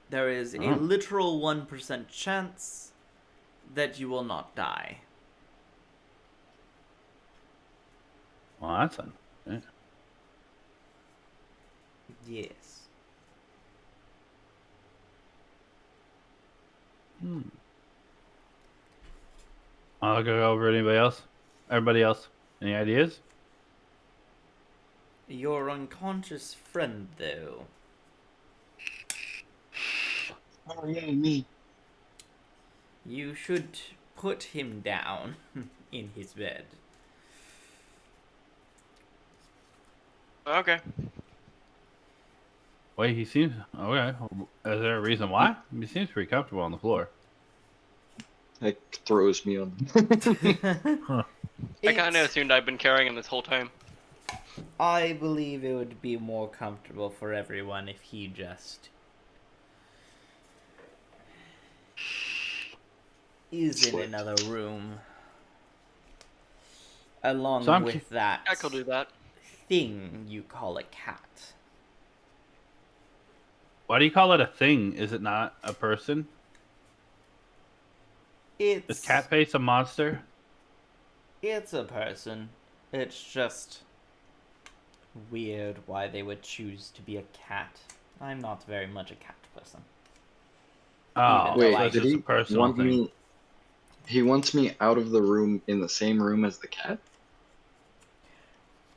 Speaker 1: There is a
Speaker 5: Oh.
Speaker 1: literal 1% chance that you will not die.
Speaker 5: Well, that's fun. Yeah.
Speaker 1: Yes.
Speaker 5: I'll go over anybody else. Everybody else. Any ideas?
Speaker 1: Your unconscious friend, though.
Speaker 2: Oh yeah, me.
Speaker 1: You should put him down in his bed.
Speaker 3: Okay.
Speaker 5: Wait, he seems okay. Is there a reason why? He seems pretty comfortable on the floor.
Speaker 2: It throws me on.
Speaker 3: I kind of assumed I'd been carrying him this whole time.
Speaker 1: I believe it would be more comfortable for everyone if he just is in
Speaker 2: Slept.
Speaker 1: another room. Along
Speaker 5: So I'm
Speaker 1: with that
Speaker 3: I could do that.
Speaker 1: thing you call a cat.
Speaker 5: Why do you call it a thing? Is it not a person?
Speaker 1: It's
Speaker 5: Is Catface a monster?
Speaker 1: It's a person. It's just weird why they would choose to be a cat. I'm not very much a cat person.
Speaker 5: Oh,
Speaker 1: Even
Speaker 2: Wait,
Speaker 1: though I-
Speaker 5: that's
Speaker 2: did
Speaker 5: just
Speaker 2: he
Speaker 5: a personal
Speaker 2: want
Speaker 5: thing.
Speaker 2: me? He wants me out of the room in the same room as the cat.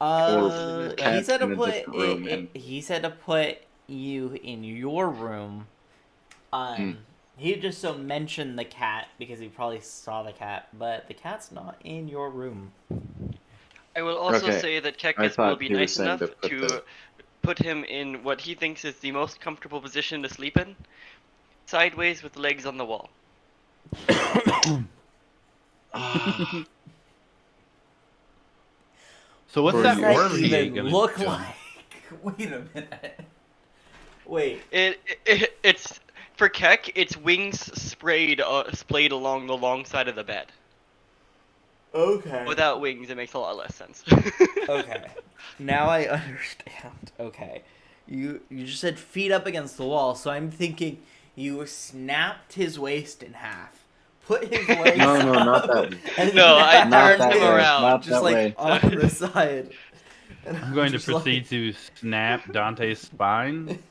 Speaker 1: He
Speaker 2: cat
Speaker 1: said to
Speaker 2: in a
Speaker 1: put
Speaker 2: different room and-
Speaker 1: he said to put you in your room. He just so mentioned the cat because he probably saw the cat, but the cat's not in your room.
Speaker 3: I will also
Speaker 2: Okay,
Speaker 3: say that
Speaker 2: I
Speaker 3: Kekis will
Speaker 2: thought
Speaker 3: be
Speaker 2: he was
Speaker 3: nice
Speaker 2: saying
Speaker 3: enough
Speaker 2: to put
Speaker 3: to
Speaker 2: the-
Speaker 3: put him in what he thinks is the most comfortable position to sleep in, sideways with legs on the wall.
Speaker 5: So what's
Speaker 2: For
Speaker 5: that
Speaker 2: you.
Speaker 5: orb
Speaker 1: That
Speaker 5: he ate
Speaker 1: even
Speaker 5: gonna
Speaker 1: look
Speaker 5: do?
Speaker 1: like? Wait a minute. Wait.
Speaker 3: It's for Kek. It's wings splayed along the long side of the bed.
Speaker 1: Okay.
Speaker 3: Without wings, it makes a lot less sense.
Speaker 1: Okay. Now I understand. Okay. You just said feet up against the wall, so I'm thinking you snapped his waist in half, put his legs
Speaker 2: No, no, not
Speaker 1: up,
Speaker 2: that way.
Speaker 1: and
Speaker 3: No, I
Speaker 1: then
Speaker 2: Not
Speaker 3: turned
Speaker 2: that
Speaker 3: him
Speaker 2: way.
Speaker 3: around.
Speaker 2: Not
Speaker 1: just
Speaker 2: that
Speaker 1: like
Speaker 2: way.
Speaker 1: on the side. And
Speaker 5: I'm going to
Speaker 1: just like-
Speaker 5: proceed to snap Dante's spine.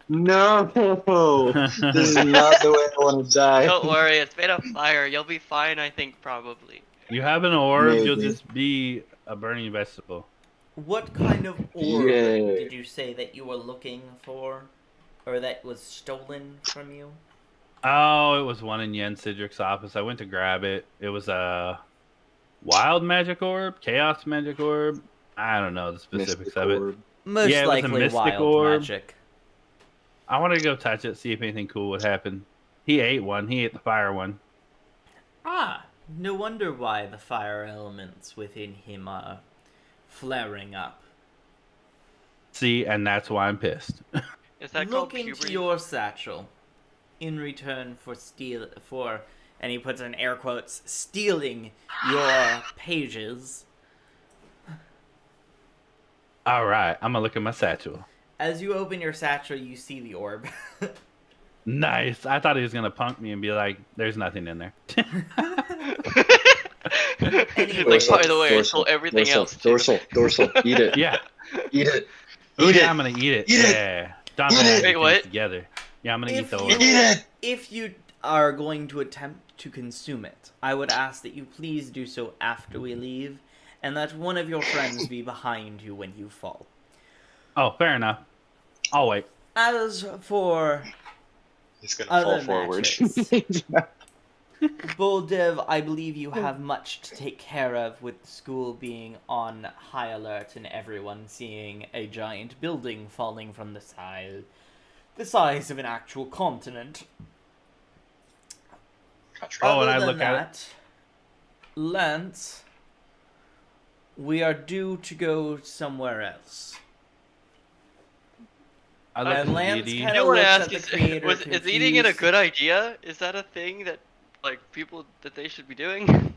Speaker 2: No, this is not the way I want to die.
Speaker 3: Don't worry, it's made of fire. You'll be fine, I think, probably.
Speaker 5: You have an orb, you'll
Speaker 2: Maybe.
Speaker 5: just be a burning vegetable.
Speaker 1: What kind of orb
Speaker 2: Yay.
Speaker 1: did you say that you were looking for, or that was stolen from you?
Speaker 5: Oh, it was one in Yen Sidric's office. I went to grab it. It was a wild magic orb, chaos magic orb. I don't know the specifics
Speaker 2: Mystic
Speaker 5: of it.
Speaker 2: orb.
Speaker 1: Most
Speaker 5: Yeah, it was a
Speaker 1: likely
Speaker 5: mystic
Speaker 1: wild
Speaker 5: orb.
Speaker 1: magic.
Speaker 5: I wanted to go touch it, see if anything cool would happen. He ate one. He ate the fire one.
Speaker 1: Ah, no wonder why the fire elements within him are flaring up.
Speaker 5: See, and that's why I'm pissed.
Speaker 3: Is that
Speaker 1: Look
Speaker 3: called
Speaker 1: into
Speaker 3: puberty?
Speaker 1: your satchel. In return for and he puts in air quotes, stealing your pages.
Speaker 5: All right, I'm gonna look at my satchel.
Speaker 1: As you open your satchel, you see the orb.
Speaker 5: Nice. I thought he was gonna punk me and be like, "There's nothing in there."
Speaker 1: Anyways.
Speaker 3: Like, by the way, I stole everything else too.
Speaker 2: Dorsal. Eat it.
Speaker 5: Yeah.
Speaker 2: Eat it.
Speaker 5: Oh
Speaker 2: Eat
Speaker 5: yeah,
Speaker 2: it.
Speaker 5: I'm gonna eat it.
Speaker 2: Eat it.
Speaker 5: Yeah. Dante
Speaker 2: Eat
Speaker 5: and I
Speaker 2: it.
Speaker 5: eat
Speaker 3: Wait,
Speaker 5: things
Speaker 3: what?
Speaker 5: together. Yeah, I'm gonna eat
Speaker 1: If
Speaker 5: the
Speaker 1: you,
Speaker 5: orb.
Speaker 2: Eat it.
Speaker 1: if you are going to attempt to consume it, I would ask that you please do so after we leave, and that one of your friends be behind you when you fall.
Speaker 5: Oh, fair enough. I'll wait.
Speaker 1: As for
Speaker 2: He's gonna
Speaker 1: other
Speaker 2: fall forward.
Speaker 1: matches, Buldiv, I believe you have much to take care of with the school being on high alert and everyone seeing a giant building falling from the size of an actual continent.
Speaker 5: Oh, and I
Speaker 1: Other
Speaker 5: look
Speaker 1: than
Speaker 5: at it.
Speaker 1: Lance, we are due to go somewhere else.
Speaker 5: I look
Speaker 1: And
Speaker 5: at
Speaker 1: Lance
Speaker 5: Edie.
Speaker 1: kinda
Speaker 3: I want to
Speaker 1: looks
Speaker 3: ask,
Speaker 1: at the creator
Speaker 3: is eating it a
Speaker 1: confused.
Speaker 3: good idea? Is that a thing that, like, people, that they should be doing?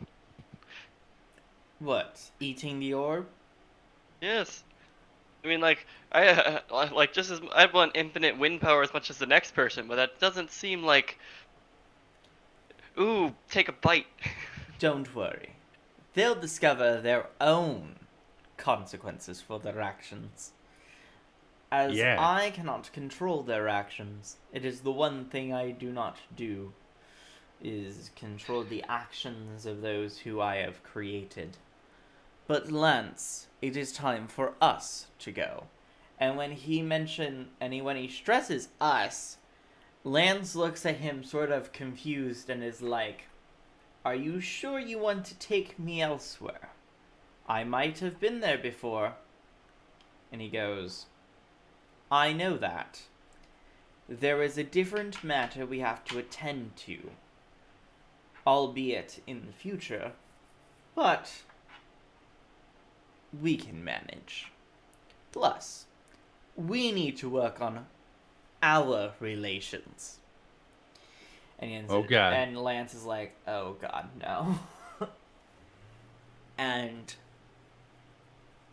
Speaker 1: What? Eating the orb?
Speaker 3: Yes. I mean, like, like, just as, I want infinite wind power as much as the next person, but that doesn't seem like, ooh, take a bite.
Speaker 1: Don't worry. They'll discover their own consequences for their actions. As
Speaker 5: Yeah.
Speaker 1: I cannot control their actions, it is the one thing I do not do, is control the actions of those who I have created. But Lance, it is time for us to go. And when he stresses us, Lance looks at him sort of confused and is like, "Are you sure you want to take me elsewhere? I might have been there before." And he goes, "I know that. There is a different matter we have to attend to, albeit in the future, but we can manage. Plus, we need to work on our relations." And
Speaker 5: Oh, God.
Speaker 1: And Lance is like, "Oh God, no." And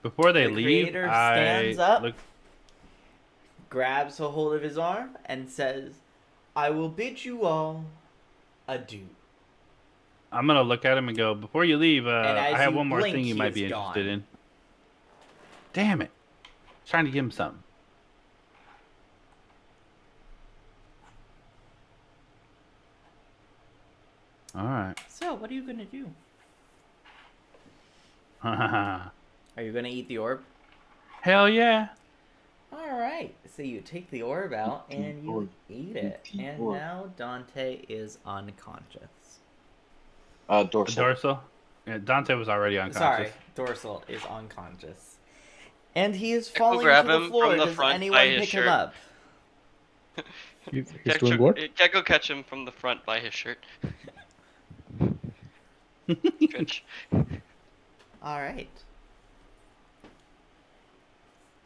Speaker 5: Before they
Speaker 1: the
Speaker 5: leave,
Speaker 1: creator
Speaker 5: I
Speaker 1: stands up.
Speaker 5: look.
Speaker 1: grabs a hold of his arm and says, "I will bid you all adieu."
Speaker 5: I'm gonna look at him and go, "Before you leave,
Speaker 1: And
Speaker 5: I
Speaker 1: as
Speaker 5: have
Speaker 1: you
Speaker 5: one more
Speaker 1: blink,
Speaker 5: thing you
Speaker 1: he
Speaker 5: might
Speaker 1: is
Speaker 5: be
Speaker 1: gone.
Speaker 5: interested in." Damn it! Trying to give him something. All right.
Speaker 1: So, what are you gonna do?
Speaker 5: Hell
Speaker 1: Are you gonna eat the orb?
Speaker 5: yeah!
Speaker 1: Alright, so you take the orb out and you
Speaker 2: orb.
Speaker 1: eat it.
Speaker 2: Eat the
Speaker 1: And
Speaker 2: orb.
Speaker 1: now Dante is unconscious.
Speaker 2: Dorsal.
Speaker 5: Dorsal. Yeah, Dante was already
Speaker 1: Sorry,
Speaker 5: unconscious.
Speaker 1: Dorsal is unconscious. And he is
Speaker 3: Go
Speaker 1: falling
Speaker 3: grab
Speaker 1: to the
Speaker 3: him
Speaker 1: floor.
Speaker 3: from the
Speaker 1: Does
Speaker 3: front by
Speaker 1: anyone
Speaker 3: his
Speaker 1: pick him
Speaker 3: shirt.
Speaker 1: up?
Speaker 4: He's doing what?
Speaker 3: Gecko catch him from the front by his shirt. Stretch.
Speaker 1: Alright.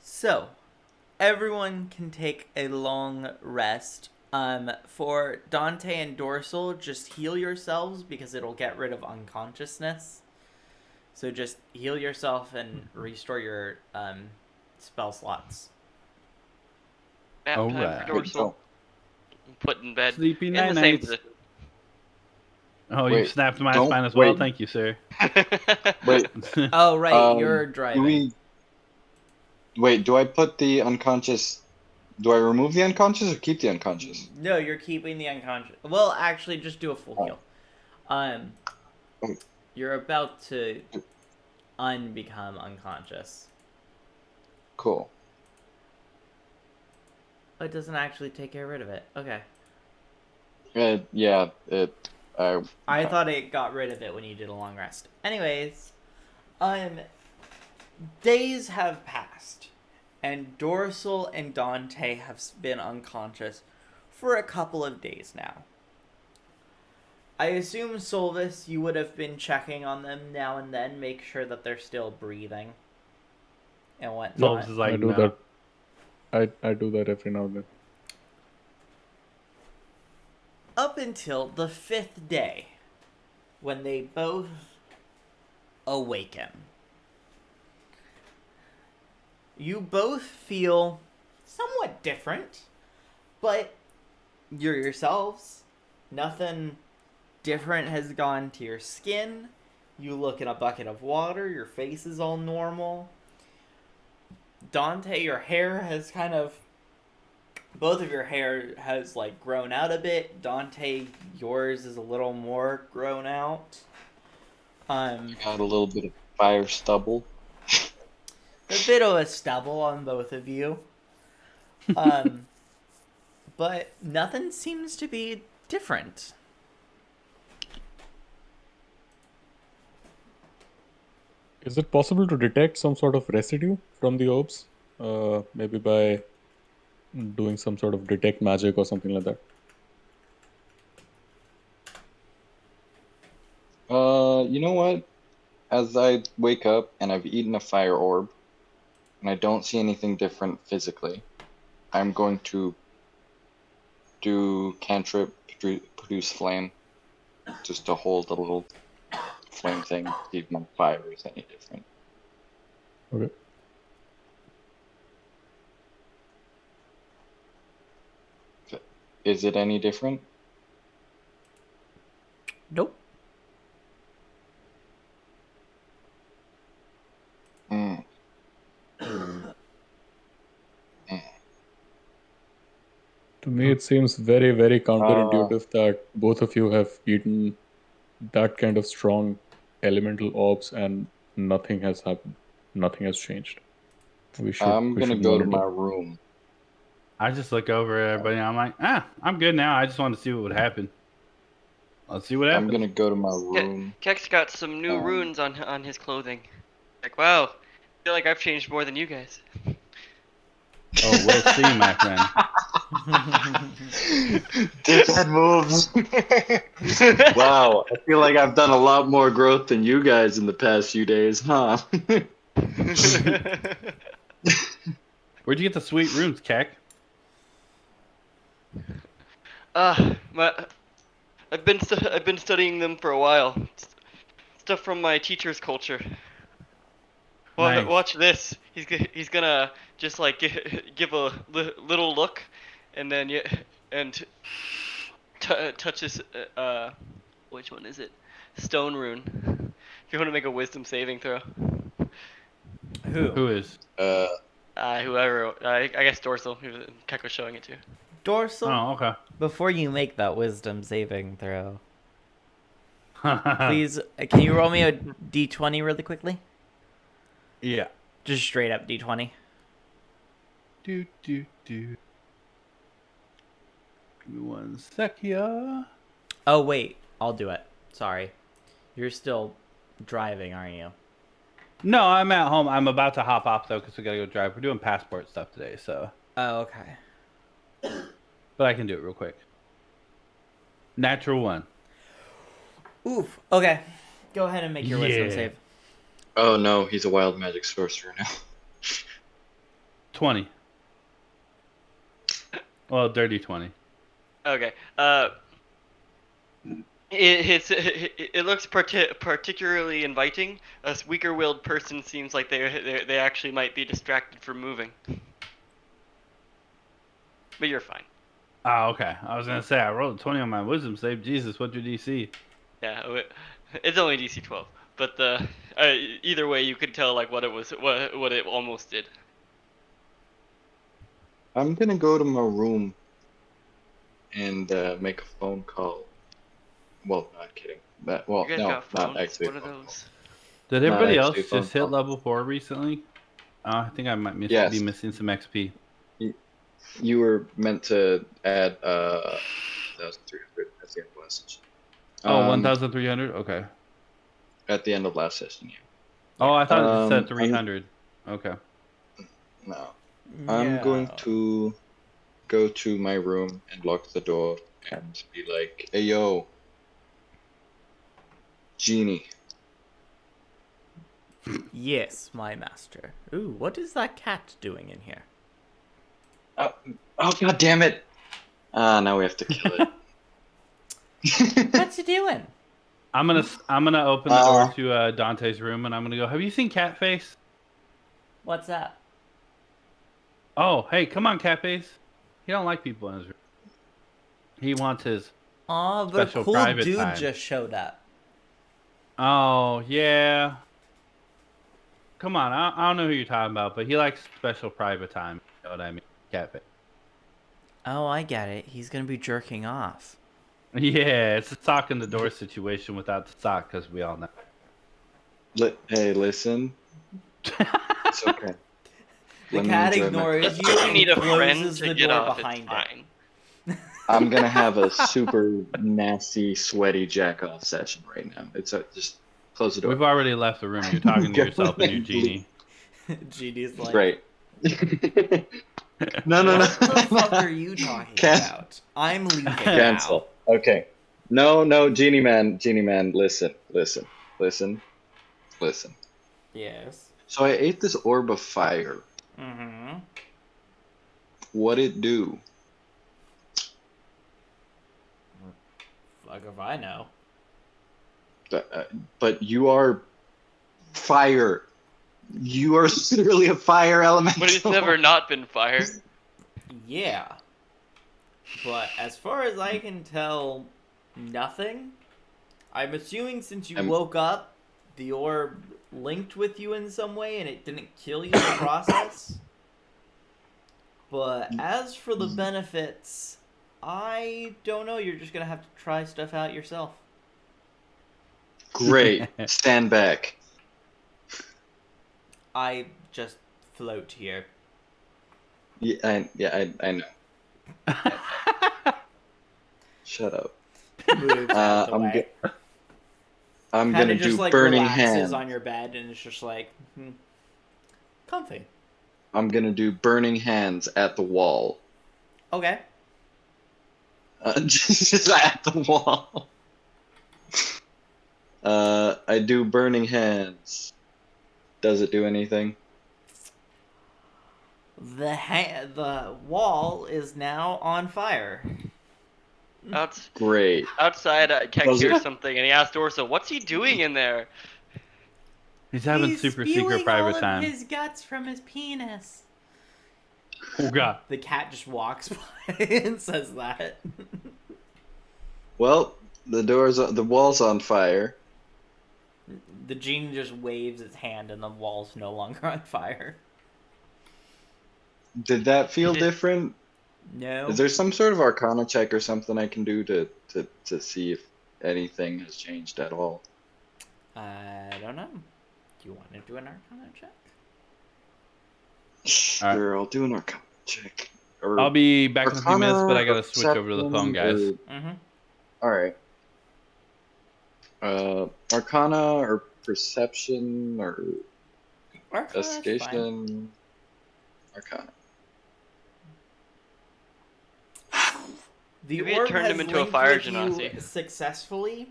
Speaker 1: So, everyone can take a long rest. For Dante and Dorsal, just heal yourselves because it'll get rid of unconsciousness. So just heal yourself and restore your spell slots.
Speaker 3: Nap time for
Speaker 5: Alright.
Speaker 3: Dorsal. Put in bed.
Speaker 5: Sleepy
Speaker 3: In the
Speaker 5: night
Speaker 3: same
Speaker 5: nights.
Speaker 3: position.
Speaker 5: Oh, you
Speaker 2: Wait,
Speaker 5: snapped my
Speaker 2: don't-
Speaker 5: spine as well.
Speaker 2: wait.
Speaker 5: Thank you, sir.
Speaker 2: Wait,
Speaker 1: Oh, right, you're
Speaker 2: do
Speaker 1: driving.
Speaker 2: do I put the unconscious? Do I remove the unconscious or keep the unconscious?
Speaker 1: No, you're keeping the unconscious. Well, actually, just do a full
Speaker 2: Oh.
Speaker 1: heal. You're about to unbecome unconscious.
Speaker 2: Cool.
Speaker 1: Oh, it doesn't actually take rid of it. Okay.
Speaker 2: Yeah.
Speaker 1: I thought it got rid of it when you did a long rest. Anyways, days have passed, and Dorsal and Dante have been unconscious for a couple of days now. I assume, Solvis, you would have been checking on them now and then, make sure that they're still breathing and whatnot.
Speaker 5: Solves is like,
Speaker 4: I do
Speaker 5: no.
Speaker 4: that. I do that every now and then.
Speaker 1: Up until the 5th day, when they both awaken. You both feel somewhat different, but you're yourselves. Nothing different has gone to your skin. You look in a bucket of water, your face is all normal. Dante, your hair has kind of... Both of your hair has, like, grown out a bit. Dante, yours is a little more grown out.
Speaker 2: Got a little bit of fire stubble.
Speaker 1: A bit of a stubble on both of you. But nothing seems to be different.
Speaker 4: Is it possible to detect some sort of residue from the orbs? Maybe by doing some sort of detect magic or something like that.
Speaker 2: You know what? As I wake up and I've eaten a fire orb, and I don't see anything different physically, I'm going to do cantrip produce flame, just to hold a little flame thing, see if my fire is any different.
Speaker 4: Okay.
Speaker 2: Is it any different?
Speaker 1: Nope.
Speaker 2: Mm.
Speaker 4: To me, it seems very, very
Speaker 2: Uh,
Speaker 4: counterintuitive that both of you have eaten that kind of strong elemental orbs and nothing has happened. Nothing has changed. We
Speaker 2: I'm gonna
Speaker 4: should
Speaker 2: go to
Speaker 4: monitor.
Speaker 2: my room.
Speaker 5: I just look over at everybody and I'm like, I'm good now. I just wanted to see what would happen. Let's see what
Speaker 2: I'm
Speaker 5: happens.
Speaker 2: gonna go to my room.
Speaker 3: Keck's got some new runes on his clothing. Like, wow, I feel like I've changed more than you guys.
Speaker 5: Oh, we'll see, my friend.
Speaker 2: Dickhead moves. Wow, I feel like I've done a lot more growth than you guys in the past few days, huh?
Speaker 5: Where'd you get the sweet runes, Keck?
Speaker 3: I've been studying them for a while. Stuff from my teacher's culture.
Speaker 5: Nice.
Speaker 3: Watch this. He's gonna just like give a little look, and then and touch his which one is it? Stone rune. If you want to make a wisdom saving throw.
Speaker 1: Who?
Speaker 5: Who is?
Speaker 3: Whoever. I guess Dorsal, who Keck was showing it to.
Speaker 1: Dorsal,
Speaker 5: Oh, okay.
Speaker 1: before you make that wisdom saving throw, please, can you roll me a d20 really quickly?
Speaker 5: Yeah.
Speaker 1: Just straight up d20.
Speaker 5: Do. Give me one sec here.
Speaker 1: Oh, wait. I'll do it. Sorry. You're still driving, aren't you?
Speaker 5: No, I'm at home. I'm about to hop off though because we gotta go drive. We're doing passport stuff today, so.
Speaker 1: Oh, okay.
Speaker 5: But I can do it real quick. Natural 1.
Speaker 1: Oof. Okay. Go ahead and make your wisdom
Speaker 5: Yeah.
Speaker 1: save.
Speaker 2: Oh no, he's a wild magic sorcerer now.
Speaker 5: 20. Well, dirty 20.
Speaker 3: Okay. It looks particularly inviting. A weaker-willed person seems like they actually might be distracted from moving. But you're fine.
Speaker 5: Oh, okay. I was gonna say I rolled a 20 on my wisdom save. Jesus, what's your DC?
Speaker 3: Yeah, it's only DC 12. But either way, you could tell like what it was, what it almost did.
Speaker 2: I'm gonna go to my room and make a phone call. Well, not kidding.
Speaker 3: You guys
Speaker 2: No,
Speaker 3: got phones?
Speaker 2: not actually.
Speaker 3: What are
Speaker 2: a phone
Speaker 3: those?
Speaker 5: Did
Speaker 2: Not
Speaker 5: everybody else
Speaker 2: actually a phone
Speaker 5: just hit
Speaker 2: call.
Speaker 5: level 4 recently? I think I might
Speaker 2: Yes.
Speaker 5: be missing some XP.
Speaker 2: You were meant to add 1,300 at the end of last session.
Speaker 5: Oh, 1,300? Okay.
Speaker 2: At the end of last session, yeah.
Speaker 5: Oh, I thought it just said
Speaker 2: I'm-
Speaker 5: 300. Okay.
Speaker 2: No. I'm going to go to my room and lock the door and be like, "Hey, yo, Genie,
Speaker 1: Yes, my master. Ooh, what is that cat doing in here?
Speaker 2: Oh, god damn it! Now we have to kill it.
Speaker 1: What's he doing?
Speaker 5: I'm gonna open the door to Dante's room, and I'm gonna go. Have you seen Catface?
Speaker 1: What's that?
Speaker 5: Oh, hey, come on, Catface. He don't like people in his room. He wants his.
Speaker 1: Aw, the
Speaker 5: Special
Speaker 1: cool
Speaker 5: private
Speaker 1: dude
Speaker 5: time.
Speaker 1: just showed up.
Speaker 5: Oh yeah. Come on, I don't know who you're talking about, but he likes special private time. You know what I mean? Catface.
Speaker 1: Oh, I get it. He's gonna be jerking off.
Speaker 5: Yeah, it's a sock in the door situation without the sock, because we all know.
Speaker 2: Hey, listen. It's okay.
Speaker 1: The
Speaker 2: Let me
Speaker 1: cat
Speaker 2: enjoy my
Speaker 1: ignores
Speaker 2: present.
Speaker 1: you
Speaker 3: You
Speaker 1: and
Speaker 3: need a friend
Speaker 1: closes
Speaker 3: to
Speaker 1: the
Speaker 3: get
Speaker 1: door
Speaker 3: off.
Speaker 1: behind
Speaker 3: It's
Speaker 1: it.
Speaker 3: fine.
Speaker 2: I'm gonna have a super nasty, sweaty jack-off session right now. It's just close the door.
Speaker 5: We've already left the room. You're talking to yourself and your genie.
Speaker 1: Genie's like,
Speaker 2: Right. No.
Speaker 1: what the fuck are you talking about? I'm leaving
Speaker 2: Cancel. Okay. No, Genie Man, listen.
Speaker 1: now. Yes.
Speaker 2: So I ate this orb of fire.
Speaker 1: Mm-hmm.
Speaker 2: What'd it do?
Speaker 1: Fuck if I know.
Speaker 2: But you are fire. You are literally a fire elemental.
Speaker 3: But he's never not been fire.
Speaker 1: Yeah. But as far as I can tell, nothing. I'm assuming since you woke up, the orb linked with you in some way and it didn't kill you in the process. But as for the benefits, I don't know. You're just going to have to try stuff out yourself.
Speaker 2: Great. Stand back.
Speaker 1: I just float here.
Speaker 2: I know. Shut up.
Speaker 1: Moves out the way.
Speaker 2: I'm
Speaker 1: Kinda
Speaker 2: gonna
Speaker 1: just,
Speaker 2: do
Speaker 1: like,
Speaker 2: burning
Speaker 1: relaxes
Speaker 2: hands.
Speaker 1: on your bed and it's just like, comfy.
Speaker 2: I'm gonna do burning hands at the wall.
Speaker 1: Okay.
Speaker 2: Just at the wall. I do burning hands. Does it do anything?
Speaker 1: The wall is now on fire.
Speaker 2: Great.
Speaker 3: Outside, Keck
Speaker 2: Those
Speaker 3: hears
Speaker 2: are-
Speaker 3: something and he asks Dorsa, "What's he doing in there?"
Speaker 5: He's having super secret private time.
Speaker 1: His guts from his penis.
Speaker 5: Oh god.
Speaker 1: The cat just walks by and says that.
Speaker 2: Well, the wall's on fire.
Speaker 1: The genie just waves its hand and the wall's no longer on fire.
Speaker 2: Did that feel different?
Speaker 1: No.
Speaker 2: Is there some sort of Arcana check or something I can do to see if anything has changed at all?
Speaker 1: I don't know. Do you want to do an Arcana check?
Speaker 2: Sure, I'll do an Arcana check. Or
Speaker 5: I'll be back in a few minutes, but I gotta
Speaker 2: Arcana,
Speaker 5: switch over to the phone, guys.
Speaker 1: Mm-hmm.
Speaker 2: Alright. Arcana or Perception or Investigation? Arcana.
Speaker 1: The
Speaker 3: Maybe it
Speaker 1: orb
Speaker 3: turned
Speaker 1: has
Speaker 3: him into a
Speaker 1: linked
Speaker 3: fire
Speaker 1: with you
Speaker 3: genasi.
Speaker 1: successfully.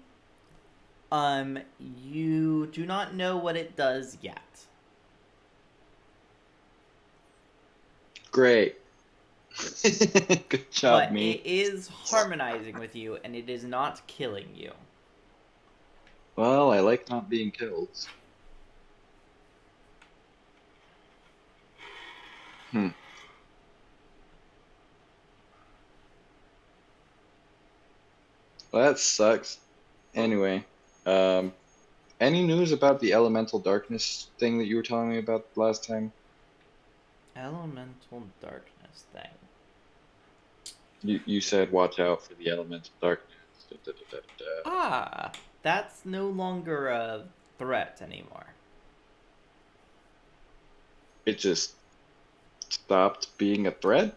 Speaker 1: You do not know what it does yet.
Speaker 2: Great. Good job,
Speaker 1: But
Speaker 2: me.
Speaker 1: it is harmonizing with you, and it is not killing you.
Speaker 2: Well, I like not being killed. Well, that sucks. Anyway, any news about the elemental darkness thing that you were telling me about last time?
Speaker 1: Elemental darkness thing.
Speaker 2: You said watch out for the elemental darkness.
Speaker 1: Ah, that's no longer a threat anymore.
Speaker 2: It just stopped being a threat?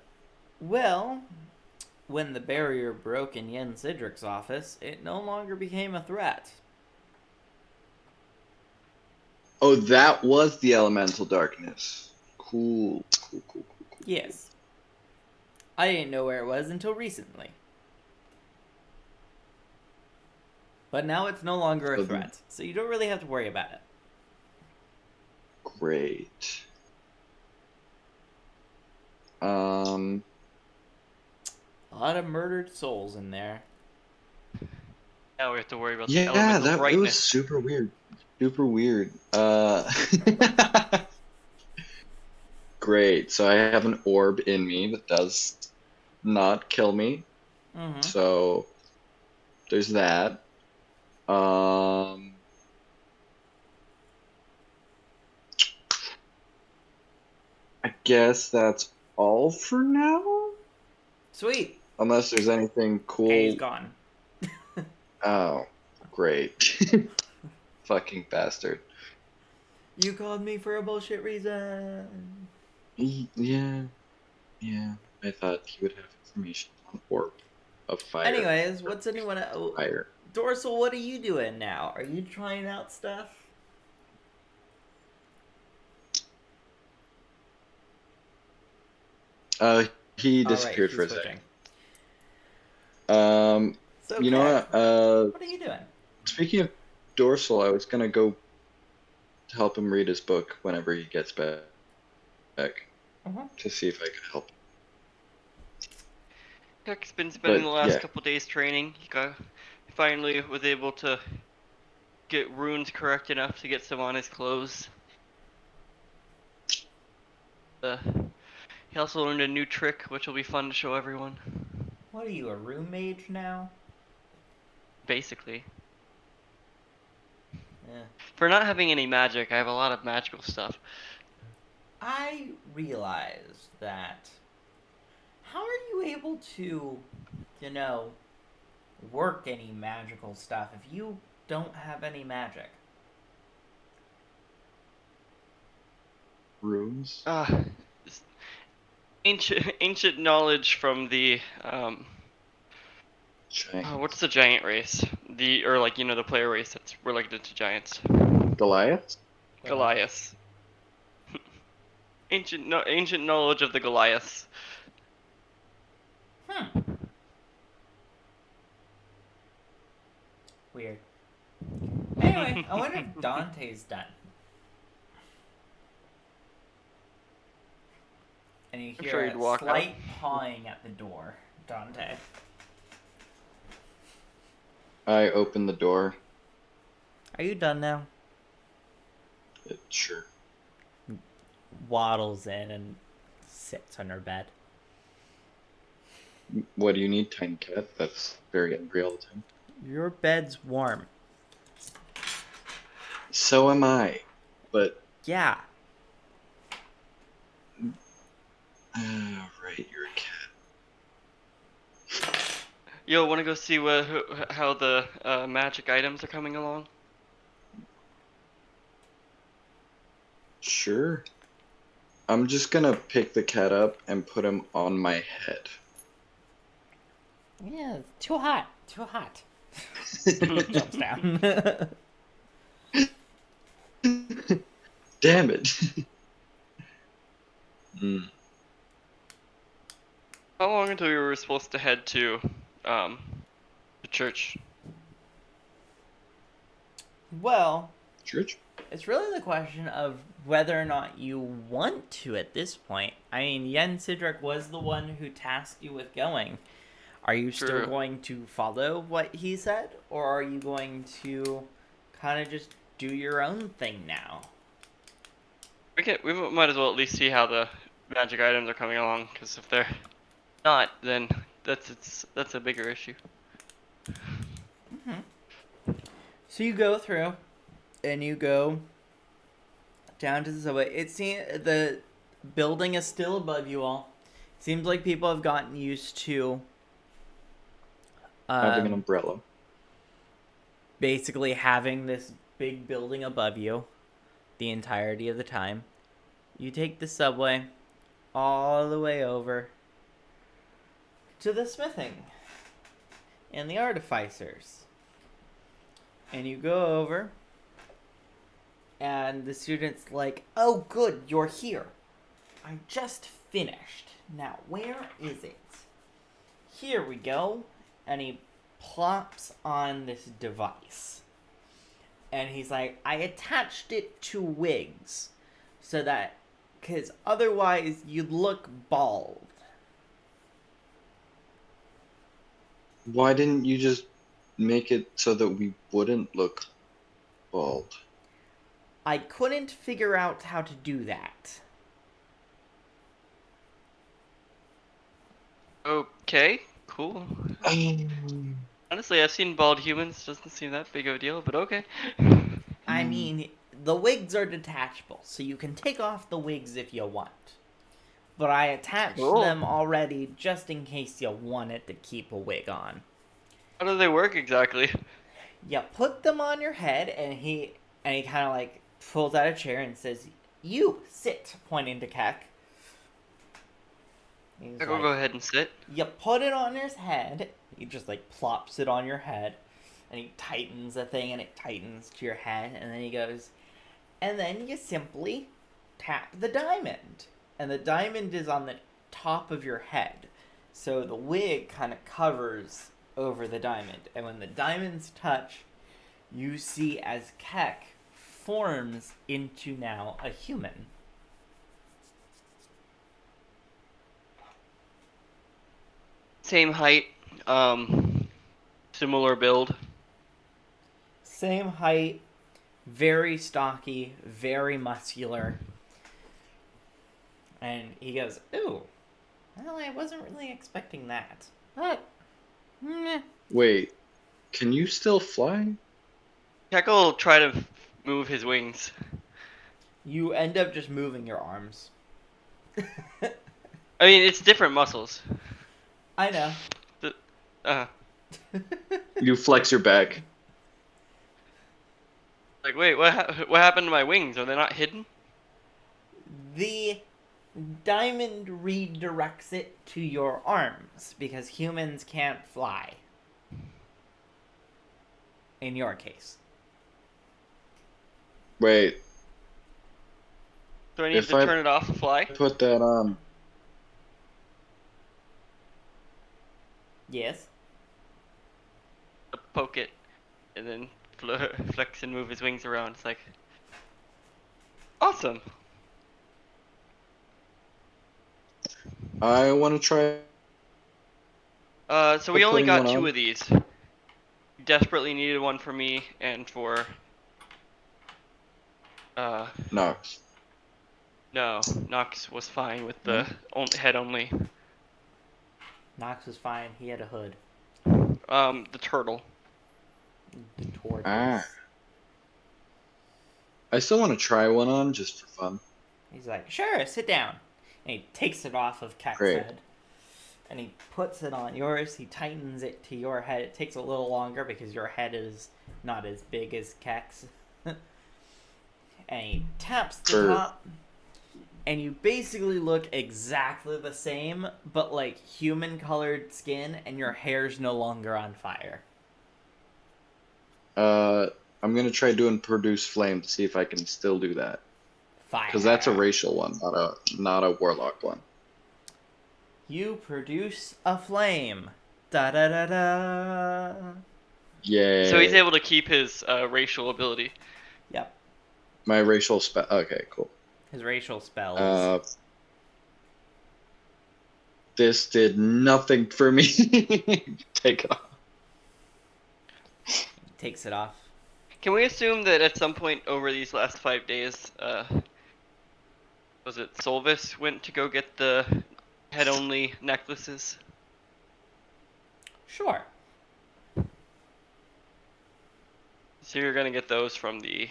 Speaker 1: Well, when the barrier broke in Yen Sidric's office, it no longer became a threat.
Speaker 2: Oh, that was the elemental darkness. Cool.
Speaker 1: Yes. I didn't know where it was until recently. But now it's no longer a threat, so you don't really have to worry about it.
Speaker 2: Great. Um,
Speaker 1: A lot of murdered souls in there.
Speaker 3: Now we have to worry about the
Speaker 2: yeah,
Speaker 3: elemental
Speaker 2: it was
Speaker 3: brightness.
Speaker 2: super weird. Super weird. Great. So I have an orb in me that does not kill me.
Speaker 1: Mm-hmm.
Speaker 2: So there's that. I guess that's all for now.
Speaker 1: Sweet.
Speaker 2: Unless there's anything
Speaker 1: And
Speaker 2: cool.
Speaker 1: he's gone.
Speaker 2: Oh, great. Fucking bastard.
Speaker 1: You called me for a bullshit reason.
Speaker 2: Yeah. I thought he would have information on orb of fire.
Speaker 1: Anyways, what's anyone else?
Speaker 2: Fire.
Speaker 1: Dorsal, what are you doing now? Are you trying out stuff?
Speaker 2: He
Speaker 1: All right,
Speaker 2: disappeared
Speaker 1: he's
Speaker 2: for a
Speaker 1: switching.
Speaker 2: second.
Speaker 1: So,
Speaker 2: You know
Speaker 1: Kev,
Speaker 2: what?
Speaker 1: what are you doing?
Speaker 2: Speaking of Dorsal, I was gonna go help him read his book whenever he gets back
Speaker 1: Uh-huh.
Speaker 2: to see if I could help.
Speaker 3: Heck's been spending
Speaker 2: But,
Speaker 3: the last
Speaker 2: yeah.
Speaker 3: couple days training. He finally was able to get runes correct enough to get some on his clothes. He also learned a new trick, which will be fun to show everyone.
Speaker 1: What are you, a room mage now?
Speaker 3: Basically.
Speaker 1: Yeah.
Speaker 3: For not having any magic, I have a lot of magical stuff.
Speaker 1: I realized that. How are you able to, work any magical stuff if you don't have any magic?
Speaker 2: Runes?
Speaker 3: Ancient knowledge from the
Speaker 2: Giant.
Speaker 3: what's the giant race? The player race that's related to giants.
Speaker 2: Goliath?
Speaker 3: Goliaths. Ancient knowledge of the Goliaths.
Speaker 1: Weird. Anyway, I wonder if Dante's done. And you
Speaker 3: I'm
Speaker 1: hear
Speaker 3: sure he'd
Speaker 1: a
Speaker 3: walk
Speaker 1: slight pawing at the door. Dante.
Speaker 2: I opened the door.
Speaker 1: Are you done now?
Speaker 2: Sure.
Speaker 1: Waddles in and sits on her bed.
Speaker 2: What do you need, Tiny Cat? That's very angry all the time.
Speaker 1: Your bed's warm.
Speaker 2: So am I. But,
Speaker 1: Yeah.
Speaker 2: right, you're a cat.
Speaker 3: Yo, wanna go see how the magic items are coming along?
Speaker 2: Sure. I'm just gonna pick the cat up and put him on my head.
Speaker 1: Yeah, too hot. Too hot. Jumps down.
Speaker 2: Damn it.
Speaker 3: How long until we were supposed to head to the church?
Speaker 1: Well,
Speaker 2: Church?
Speaker 1: it's really the question of whether or not you want to at this point. I mean, Yen Sidric was the one who tasked you with going. Are you still
Speaker 3: True.
Speaker 1: going to follow what he said? Or are you going to kind of just do your own thing now?
Speaker 3: We might as well at least see how the magic items are coming along, because if they're not, then that's a bigger issue.
Speaker 1: So you go through, and you go down to the subway. It seems the building is still above you all. Seems like people have gotten used to
Speaker 2: Having an umbrella.
Speaker 1: basically having this big building above you the entirety of the time. You take the subway all the way over to the smithing and the artificers. And you go over, and the student's like, "Oh, good, you're here. I just finished. Now, where is it? Here we go." And he plops on this device. And he's like, "I attached it to Wiggs so that Because otherwise, you'd look bald.
Speaker 2: Why didn't you just make it so that we wouldn't look bald?
Speaker 1: I couldn't figure out how to do that.
Speaker 3: Okay, cool. Honestly, I've seen bald humans. Doesn't seem that big of a deal, but okay.
Speaker 1: I mean, the wigs are detachable, so you can take off the wigs if you want. But I attached
Speaker 3: Cool.
Speaker 1: them already just in case you wanted to keep a wig on.
Speaker 3: How do they work exactly?
Speaker 1: You put them on your head, and he kind of like pulls out a chair and says, "You sit," pointing to Keck. He's
Speaker 3: I will
Speaker 1: like,
Speaker 3: go ahead and sit.
Speaker 1: you put it on his head. He just like plops it on your head, and he tightens the thing, and it tightens to your head, and then he goes, and then you simply tap the diamond, and the diamond is on the top of your head, so the wig kind of covers over the diamond, and when the diamonds touch, you see as Keck forms into now a human.
Speaker 3: Same height, similar build.
Speaker 1: Same height, very stocky, very muscular. And he goes, "Ooh, well, I wasn't really expecting that. But, meh."
Speaker 2: Wait, can you still fly?
Speaker 3: Keck will try to move his wings.
Speaker 1: You end up just moving your arms.
Speaker 3: I mean, it's different muscles.
Speaker 1: I know.
Speaker 2: You flex your back.
Speaker 3: Like, wait, what happened to my wings? Are they not hidden?
Speaker 1: The diamond redirects it to your arms because humans can't fly. In your case.
Speaker 2: Wait,
Speaker 3: Do I need
Speaker 2: If
Speaker 3: to
Speaker 2: I-
Speaker 3: turn it off to fly?
Speaker 2: put that on.
Speaker 1: Yes.
Speaker 3: Poke it, and then flex and move his wings around. It's like, awesome.
Speaker 2: I want to try.
Speaker 3: So we
Speaker 2: Or
Speaker 3: only
Speaker 2: putting
Speaker 3: got
Speaker 2: one
Speaker 3: 2
Speaker 2: on.
Speaker 3: of these. Desperately needed one for me and for.
Speaker 2: Nox.
Speaker 3: No, Nox was fine with the head only.
Speaker 1: Knox was fine. He had a hood.
Speaker 3: The turtle.
Speaker 1: The tortoise.
Speaker 2: Ah. I still want to try one on just for fun.
Speaker 1: He's like, "Sure, sit down." And he takes it off of Keck's
Speaker 2: Great.
Speaker 1: head. And he puts it on yours. He tightens it to your head. It takes a little longer because your head is not as big as Keck's. And he taps the
Speaker 2: Sure.
Speaker 1: top. And you basically look exactly the same, but like human colored skin, and your hair's no longer on fire.
Speaker 2: I'm gonna try doing produce flame to see if I can still do that.
Speaker 1: Fire.
Speaker 2: Because that's a racial one, not a warlock one.
Speaker 1: You produce a flame. Da da da da.
Speaker 2: Yay.
Speaker 3: So he's able to keep his racial ability.
Speaker 1: Yep.
Speaker 2: My racial spell. Okay, cool.
Speaker 1: His racial spells.
Speaker 2: This did nothing for me. Take it off.
Speaker 1: Takes it off.
Speaker 3: Can we assume that at some point over these last 5 days, was it Solvis went to go get the head-only necklaces?
Speaker 1: Sure.
Speaker 3: So you're gonna get those from the,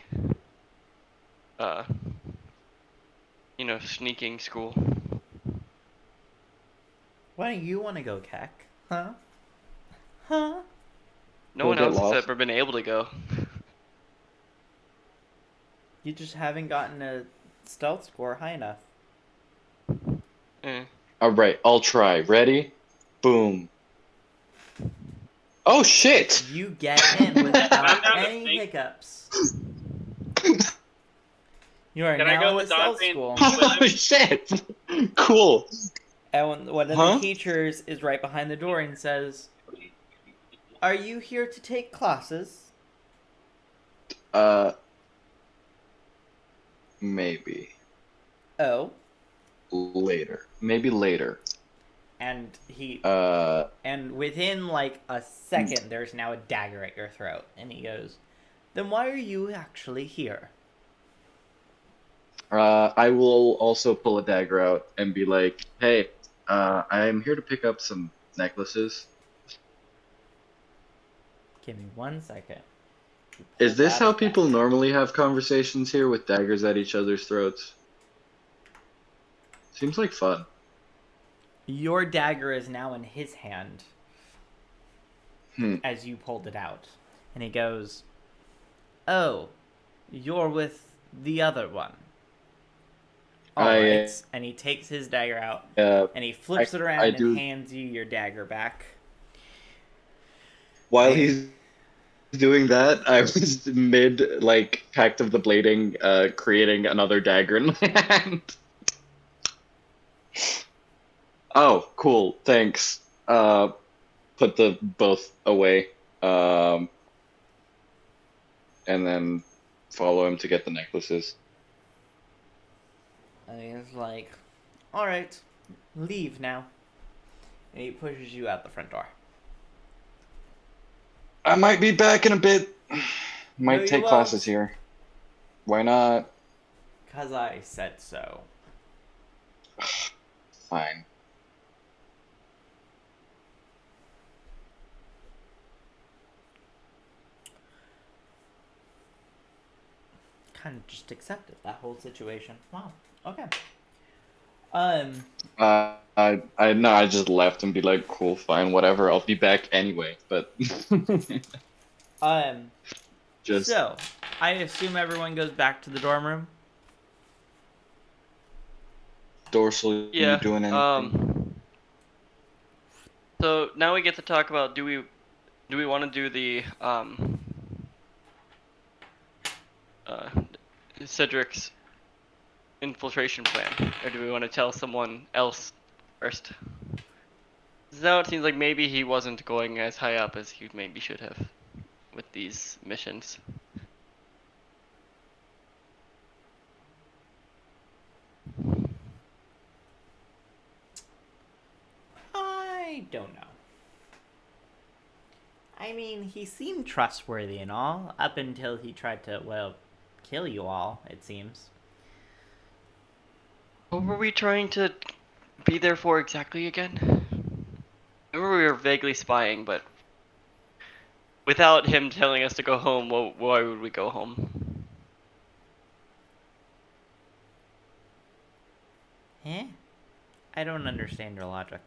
Speaker 3: sneaking school.
Speaker 1: Why don't you want to go, Keck? Huh? Huh?
Speaker 3: No
Speaker 2: Go
Speaker 3: one
Speaker 2: get
Speaker 3: else has
Speaker 2: lost.
Speaker 3: ever been able to go.
Speaker 1: You just haven't gotten a stealth score high enough.
Speaker 2: Alright, I'll try. Ready? Boom. Oh shit!
Speaker 1: You get in without
Speaker 5: down to
Speaker 1: any
Speaker 5: snake.
Speaker 1: hiccups. You are
Speaker 5: Can I
Speaker 1: now
Speaker 5: go
Speaker 1: in the
Speaker 5: with dog
Speaker 1: stealth
Speaker 5: paint?
Speaker 1: school.
Speaker 2: Oh shit! Cool.
Speaker 1: And one of
Speaker 2: Huh?
Speaker 1: the teachers is right behind the door and says, "Are you here to take classes?"
Speaker 2: Maybe.
Speaker 1: Oh,
Speaker 2: later. Maybe later.
Speaker 1: And he
Speaker 2: Uh,
Speaker 1: and within like a second, there's now a dagger at your throat, and he goes, "Then why are you actually here?"
Speaker 2: I will also pull a dagger out and be like, "Hey, I'm here to pick up some necklaces.
Speaker 1: Give me 1 second. You
Speaker 2: Is
Speaker 1: pull
Speaker 2: this
Speaker 1: out a
Speaker 2: how people
Speaker 1: dagger.
Speaker 2: normally have conversations here with daggers at each other's throats? Seems like fun."
Speaker 1: Your dagger is now in his hand
Speaker 2: Hmm.
Speaker 1: as you pulled it out, and he goes, "Oh, you're with the other one." All
Speaker 2: I,
Speaker 1: right, and he takes his dagger out
Speaker 2: uh,
Speaker 1: and he flips it
Speaker 2: I
Speaker 1: around and
Speaker 2: do.
Speaker 1: hands you your dagger back.
Speaker 2: While
Speaker 1: I-
Speaker 2: he's doing that, I was mid like Pact of the Blading, creating another dagger in my hand. Oh, cool. Thanks. Put the both away. Um, and then follow him to get the necklaces.
Speaker 1: And he's like, "All right, leave now." And he pushes you out the front door.
Speaker 2: I might be back in a bit.
Speaker 1: No,
Speaker 2: Might
Speaker 1: you
Speaker 2: take
Speaker 1: won't.
Speaker 2: classes here. Why not?
Speaker 1: 'Cause I said so.
Speaker 2: Fine.
Speaker 1: Kind of just accepted that whole situation. Wow. Okay.
Speaker 2: I just left and be like, cool, fine, whatever. I'll be back anyway. But just
Speaker 1: So, I assume everyone goes back to the dorm room.
Speaker 2: Dorsal,
Speaker 3: Yeah.
Speaker 2: you doing anything?
Speaker 3: So now we get to talk about do we want to do the Cedric's infiltration plan, or do we want to tell someone else first? 'Cause now it seems like maybe he wasn't going as high up as he maybe should have with these missions.
Speaker 1: I don't know. I mean, he seemed trustworthy and all, up until he tried to, well, kill you all, it seems.
Speaker 3: What were we trying to be there for exactly again? I remember we were vaguely spying, but without him telling us to go home, why would we go home?
Speaker 1: Eh? I don't understand your logic.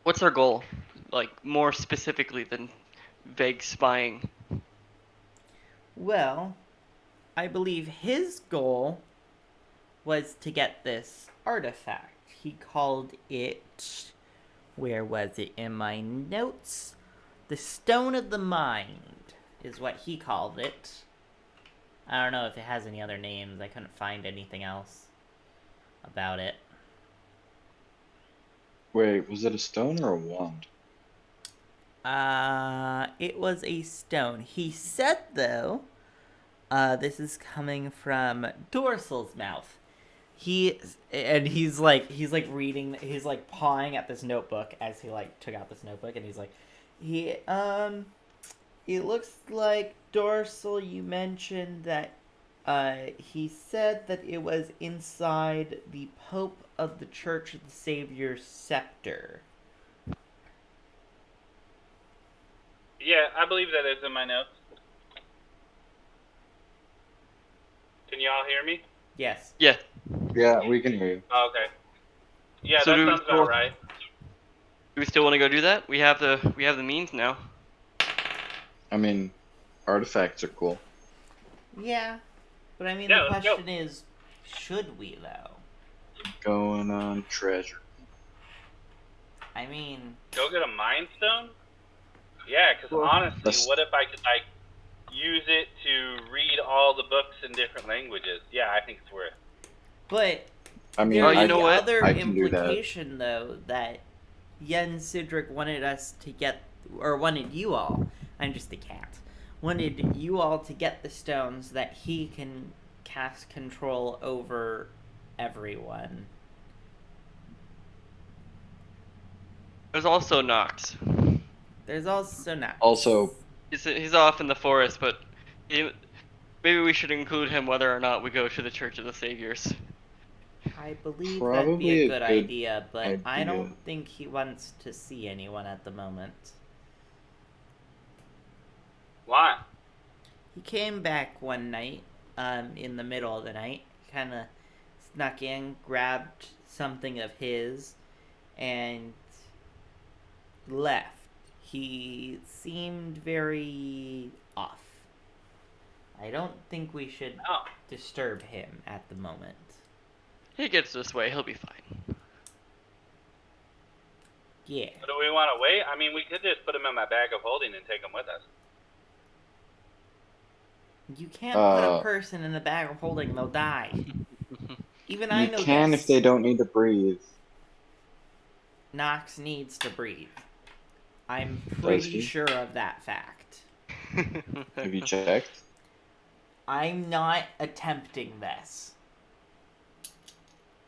Speaker 3: What's our goal? Like, more specifically than vague spying.
Speaker 1: Well, I believe his goal was to get this artifact. He called it... Where was it in my notes? The Stone of the Mind is what he called it. I don't know if it has any other names. I couldn't find anything else about it.
Speaker 2: Wait, was it a stone or a wand?
Speaker 1: It was a stone. He said, though, this is coming from Dorsal's mouth. He's reading, he's like pawing at this notebook as he like took out this notebook, and he's like, it looks like Dorsal, you mentioned that, he said that it was inside the Pope of the Church of the Savior's scepter.
Speaker 6: Yeah, I believe that is in my notes. Can you all hear me?
Speaker 1: Yes.
Speaker 3: Yeah.
Speaker 2: Yeah, we can hear you.
Speaker 6: Oh, okay. Yeah,
Speaker 3: So do
Speaker 6: that
Speaker 3: we
Speaker 6: sounds
Speaker 3: still-
Speaker 6: about right.
Speaker 3: Do we still want to go do that? We have the means now.
Speaker 2: I mean, artifacts are cool.
Speaker 1: Yeah. But I mean,
Speaker 6: Yeah,
Speaker 1: the
Speaker 6: let's go.
Speaker 1: question is, should we, though?
Speaker 2: Going on treasure.
Speaker 1: I mean,
Speaker 6: Go get a Mind Stone? Yeah, because honestly,
Speaker 2: That's-
Speaker 6: what if I could, like, use it to read all the books in different languages? Yeah, I think it's worth it.
Speaker 1: but
Speaker 2: I mean,
Speaker 1: there's
Speaker 3: you
Speaker 1: the
Speaker 3: know what?
Speaker 1: other
Speaker 2: I can do that.
Speaker 1: implication, though, that Jens Sidric wanted us to get, or wanted you all, I'm just a cat, wanted you all to get the stones that he can cast control over everyone.
Speaker 3: There's also Nox.
Speaker 1: There's also Nox.
Speaker 2: Also,
Speaker 3: He's off in the forest, but maybe we should include him whether or not we go to the Church of the Saviors.
Speaker 1: I believe that'd be
Speaker 2: probably
Speaker 1: a
Speaker 2: a
Speaker 1: good
Speaker 2: good
Speaker 1: idea, but I
Speaker 2: idea.
Speaker 1: don't think he wants to see anyone at the moment.
Speaker 6: Why?
Speaker 1: He came back one night, in the middle of the night, kind of snuck in, grabbed something of his, and left. He seemed very off. I don't think we should
Speaker 6: Oh.
Speaker 1: disturb him at the moment.
Speaker 3: He gets this way, he'll be fine.
Speaker 1: Yeah.
Speaker 6: So do we want to wait? I mean, we could just put him in my bag of holding and take him with us.
Speaker 1: You can't put a person in the bag of holding, they'll die. Even I know
Speaker 2: you can
Speaker 1: this.
Speaker 2: if they don't need to breathe.
Speaker 1: Nox needs to breathe. I'm
Speaker 2: Does
Speaker 1: pretty
Speaker 2: he?
Speaker 1: sure of that fact.
Speaker 2: Have you checked?
Speaker 1: I'm not attempting this.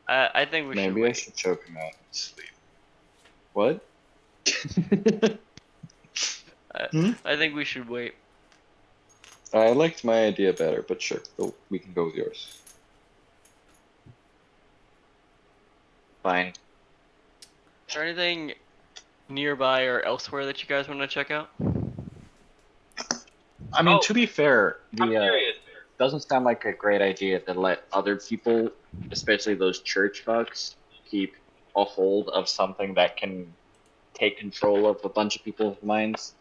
Speaker 3: I think we should
Speaker 2: Maybe I
Speaker 3: wait.
Speaker 2: should choke him out and sleep. What?
Speaker 3: I think we should wait.
Speaker 2: I liked my idea better, but sure, we can go with yours. Fine.
Speaker 3: Is there anything nearby or elsewhere that you guys want to check out?
Speaker 2: I mean,
Speaker 6: Oh,
Speaker 2: to be fair,
Speaker 6: I'm
Speaker 2: the
Speaker 6: curious.
Speaker 2: doesn't sound like a great idea to let other people, especially those church bucks, keep a hold of something that can take control of a bunch of people's minds.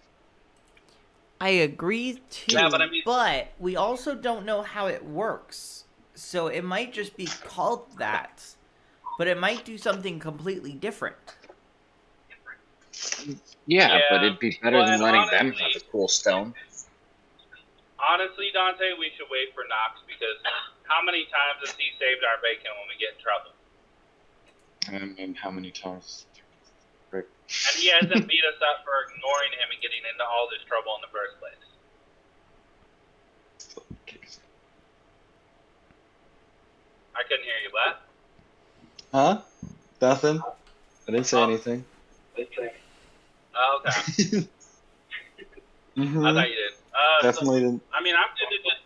Speaker 1: I agree too,
Speaker 6: Yeah, but I mean-
Speaker 1: but we also don't know how it works. So it might just be called that, but it might do something completely different.
Speaker 2: Yeah, but
Speaker 6: Yeah,
Speaker 2: it'd be better than
Speaker 6: but
Speaker 2: letting them
Speaker 6: honestly-
Speaker 2: have a cool stone.
Speaker 6: Honestly, Dante, we should wait for Knox because how many times has he saved our bacon when we get in trouble?
Speaker 2: And how many times? Frick.
Speaker 6: And he hasn't beat us up for ignoring him and getting into all this trouble in the first place. I couldn't hear you. What?
Speaker 2: Huh? Nothing. I didn't say anything.
Speaker 6: Oh, okay.
Speaker 2: Mhm.
Speaker 6: I thought you did.
Speaker 2: Definitely didn't.
Speaker 6: I mean, I'm good to just.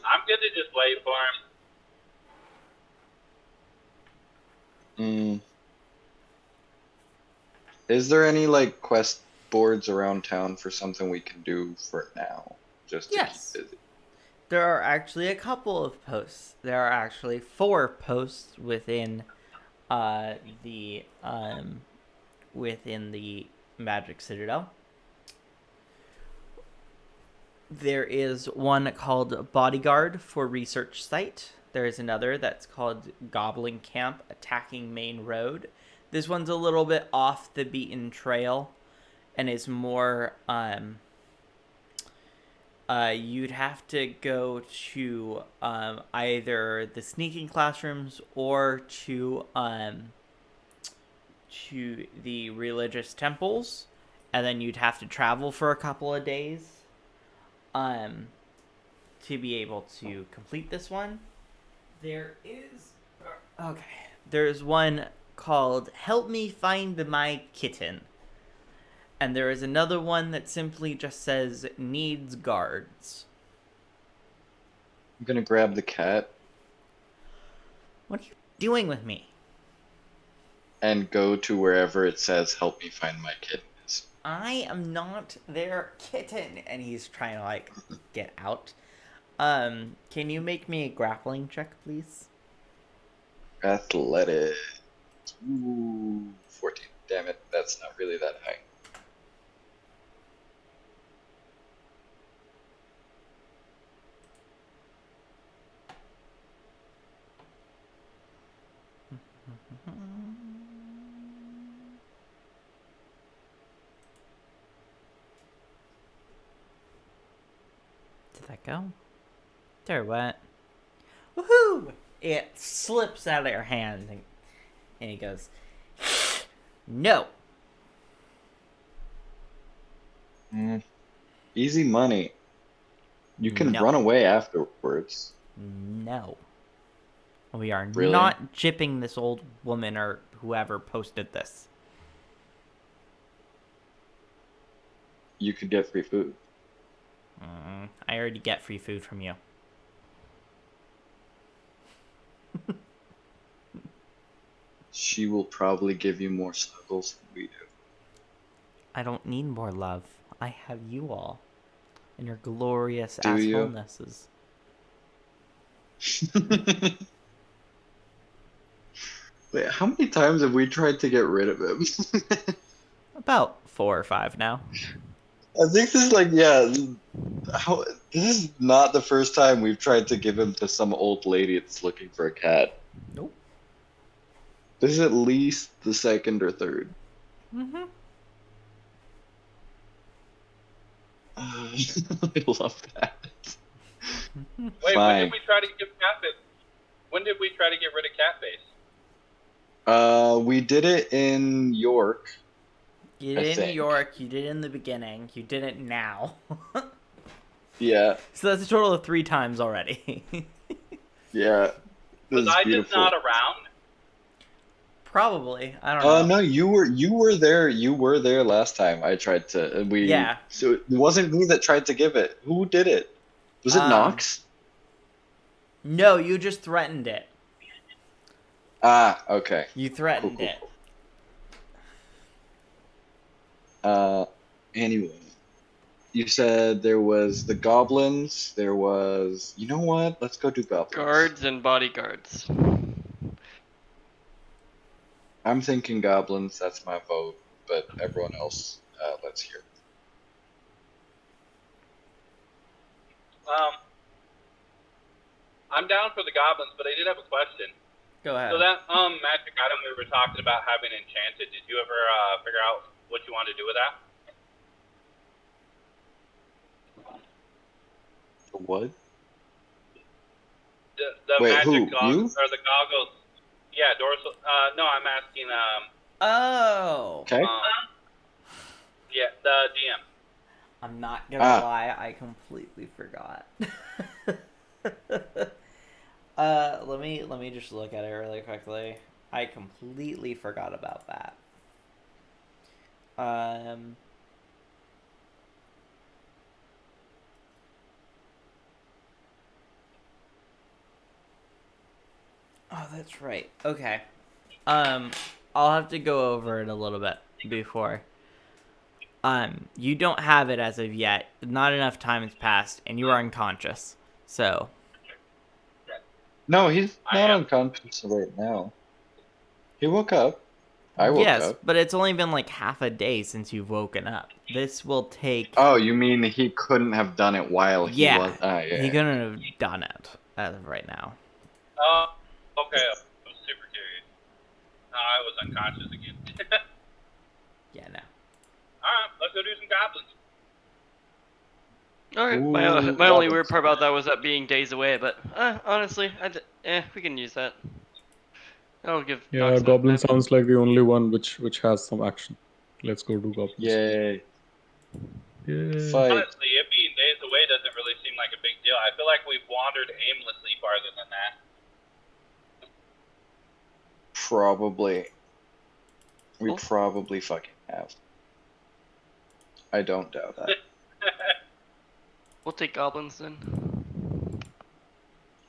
Speaker 6: I'm good to just wait for him.
Speaker 2: Mm. Is there any like quest boards around town for something we can do for now? Just to
Speaker 1: Yes.
Speaker 2: keep busy.
Speaker 1: There are actually a couple of posts. There are actually 4 posts within within the Magic Citadel. There is one called Bodyguard for Research Site. There is another that's called Goblin Camp Attacking Main Road. This one's a little bit off the beaten trail and is more you'd have to go to either the sneaking classrooms or to the religious temples, and then you'd have to travel for a couple of days to be able to complete this one. There's one called Help Me Find My Kitten. And there is another one that simply just says needs guards.
Speaker 2: I'm gonna grab the cat
Speaker 1: What are you doing with me?
Speaker 2: and go to wherever it says "Help me find my kittens."
Speaker 1: I am not their kitten. And he's trying to like get out. Can you make me a grappling check, please?
Speaker 2: Athletic. Ooh, 14. Damn it, that's not really that high.
Speaker 1: Did that go? There, what? Woohoo! It slips out of your hand and he goes, no.
Speaker 2: Easy money. You can
Speaker 1: No.
Speaker 2: run away afterwards.
Speaker 1: No. We are
Speaker 2: Really?
Speaker 1: not gypping this old woman or whoever posted this.
Speaker 2: You could get free food.
Speaker 1: I already get free food from you.
Speaker 2: She will probably give you more snuggles than we do.
Speaker 1: I don't need more love. I have you all. And your glorious
Speaker 2: Do you?
Speaker 1: assholenesses.
Speaker 2: Wait, how many times have we tried to get rid of him?
Speaker 1: About 4 or 5 now.
Speaker 2: I think this is like, yeah, this is not the first time we've tried to give him to some old lady that's looking for a cat.
Speaker 1: Nope.
Speaker 2: This is at least the second or third.
Speaker 1: Mm-hmm.
Speaker 2: I love that.
Speaker 6: Wait, when
Speaker 2: Fine.
Speaker 6: did we try to give Catface? When did we try to get rid of Catface?
Speaker 2: We did it in York.
Speaker 1: You did
Speaker 2: I
Speaker 1: it in New
Speaker 2: think.
Speaker 1: York, you did it in the beginning, you did it now.
Speaker 2: Yeah,
Speaker 1: So that's a total of 3 times already.
Speaker 2: yeah. This
Speaker 6: Was
Speaker 2: is
Speaker 6: I
Speaker 2: beautiful.
Speaker 6: just not around?
Speaker 1: Probably. I don't know.
Speaker 2: No, you were there. You were there last time. I tried to.
Speaker 1: Yeah.
Speaker 2: So it wasn't me that tried to give it. Who did it? Was it Nox?
Speaker 1: No, you just threatened it.
Speaker 2: Ah, okay.
Speaker 1: You threatened
Speaker 2: Cool.
Speaker 1: it.
Speaker 2: Anyway, you said there was the goblins. There was. You know what? Let's go do goblins.
Speaker 3: Guards and bodyguards.
Speaker 2: I'm thinking goblins. That's my vote. But everyone else, let's hear.
Speaker 6: I'm down for the goblins, but I did have a question.
Speaker 1: Go ahead.
Speaker 6: So that magic item we were talking about having enchanted, did you ever figure out what you wanted to do with that?
Speaker 2: What?
Speaker 6: The
Speaker 2: Wait,
Speaker 6: magic
Speaker 2: who?
Speaker 6: goggles
Speaker 2: You?
Speaker 6: or the goggles? Yeah, dorsal. No, I'm asking.
Speaker 1: Oh.
Speaker 2: Okay.
Speaker 6: Yeah, the DM.
Speaker 1: I'm not gonna lie, I completely forgot. Let me just look at it really quickly. I completely forgot about that. Oh, that's right. Okay. I'll have to go over it a little bit before. You don't have it as of yet. Not enough time has passed, and you are unconscious. So.
Speaker 2: No, he's
Speaker 6: I
Speaker 2: not
Speaker 6: am.
Speaker 2: unconscious right now. He woke up. I woke
Speaker 1: Yes,
Speaker 2: up.
Speaker 1: but it's only been like half a day since you've woken up. This will take.
Speaker 2: Oh, you mean he couldn't have done it while he
Speaker 1: Yeah,
Speaker 2: was? Yeah.
Speaker 1: he couldn't have done it as of right now.
Speaker 6: Oh, okay. I was super curious. I was unconscious again.
Speaker 1: Yeah, no.
Speaker 6: Alright, let's go do some goblins.
Speaker 3: Alright,
Speaker 2: Ooh,
Speaker 3: my only
Speaker 2: goblins.
Speaker 3: weird part about that was that being days away, but honestly, we can use that. I'll give
Speaker 4: Yeah,
Speaker 3: Nox a
Speaker 4: goblin
Speaker 3: nap.
Speaker 4: sounds like the only one which has some action. Let's go do goblins.
Speaker 2: Yay.
Speaker 4: Yay.
Speaker 2: Fight.
Speaker 6: Honestly, it being days away doesn't really seem like a big deal. I feel like we've wandered aimlessly farther than that.
Speaker 2: Probably. We
Speaker 3: Oh.
Speaker 2: probably fucking have. I don't doubt that.
Speaker 3: We'll take goblins then.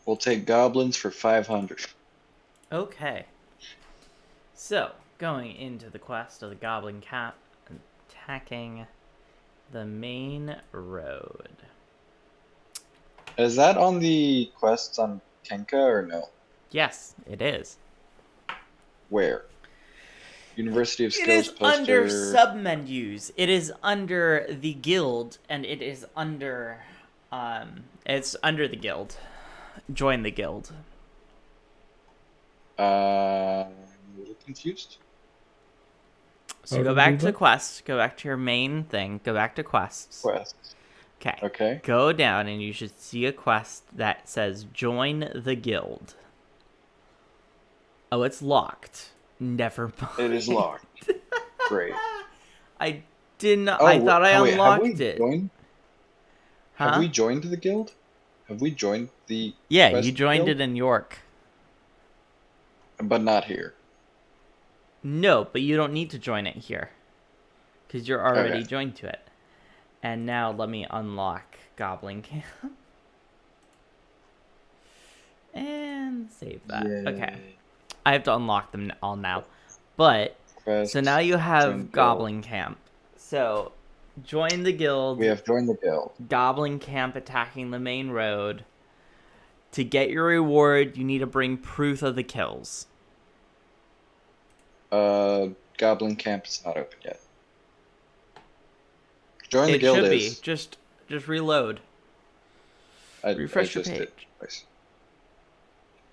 Speaker 2: We'll take goblins for 500.
Speaker 1: Okay. So, going into the quest of the Goblin Camp, attacking the main road.
Speaker 2: Is that on the quests on Kenka or no?
Speaker 1: Yes, it is.
Speaker 2: Where? University of
Speaker 1: It
Speaker 2: Skills
Speaker 1: is
Speaker 2: poster.
Speaker 1: under submenus. It is under the guild, and it is under, it's under the guild. Join the guild.
Speaker 2: I'm a little confused.
Speaker 1: So
Speaker 4: How
Speaker 1: go
Speaker 4: to
Speaker 1: back
Speaker 4: do
Speaker 1: to
Speaker 4: that?
Speaker 1: quests. Go back to your main thing. Go back to quests.
Speaker 2: Quests.
Speaker 1: Okay.
Speaker 2: Okay.
Speaker 1: Go down, and you should see a quest that says "Join the guild." Oh, it's locked. Never mind.
Speaker 2: It is locked. Great.
Speaker 1: I didn't.
Speaker 2: Oh,
Speaker 1: I thought I
Speaker 2: wait,
Speaker 1: unlocked
Speaker 2: have we
Speaker 1: it.
Speaker 2: Joined?
Speaker 1: Huh?
Speaker 2: Have we joined the guild? Have we joined the
Speaker 1: Yeah,
Speaker 2: quest
Speaker 1: you joined
Speaker 2: guild?
Speaker 1: it in York.
Speaker 2: But not here.
Speaker 1: No, but you don't need to join it here. Because you're already
Speaker 2: Okay.
Speaker 1: joined to it. And now let me unlock Goblin Camp. And save that. Okay.
Speaker 2: Yay.
Speaker 1: I have to unlock them all now. But,
Speaker 2: Quest,
Speaker 1: so now you
Speaker 2: join
Speaker 1: have
Speaker 2: guild.
Speaker 1: Goblin Camp. So, join the guild.
Speaker 2: We have joined the guild.
Speaker 1: Goblin Camp attacking the main road. To get your reward, you need to bring proof of the kills.
Speaker 2: Goblin Camp is not open yet. Join the
Speaker 1: It
Speaker 2: guild
Speaker 1: should be.
Speaker 2: is.
Speaker 1: Just reload. Refresh your
Speaker 2: just did
Speaker 1: page.
Speaker 2: twice.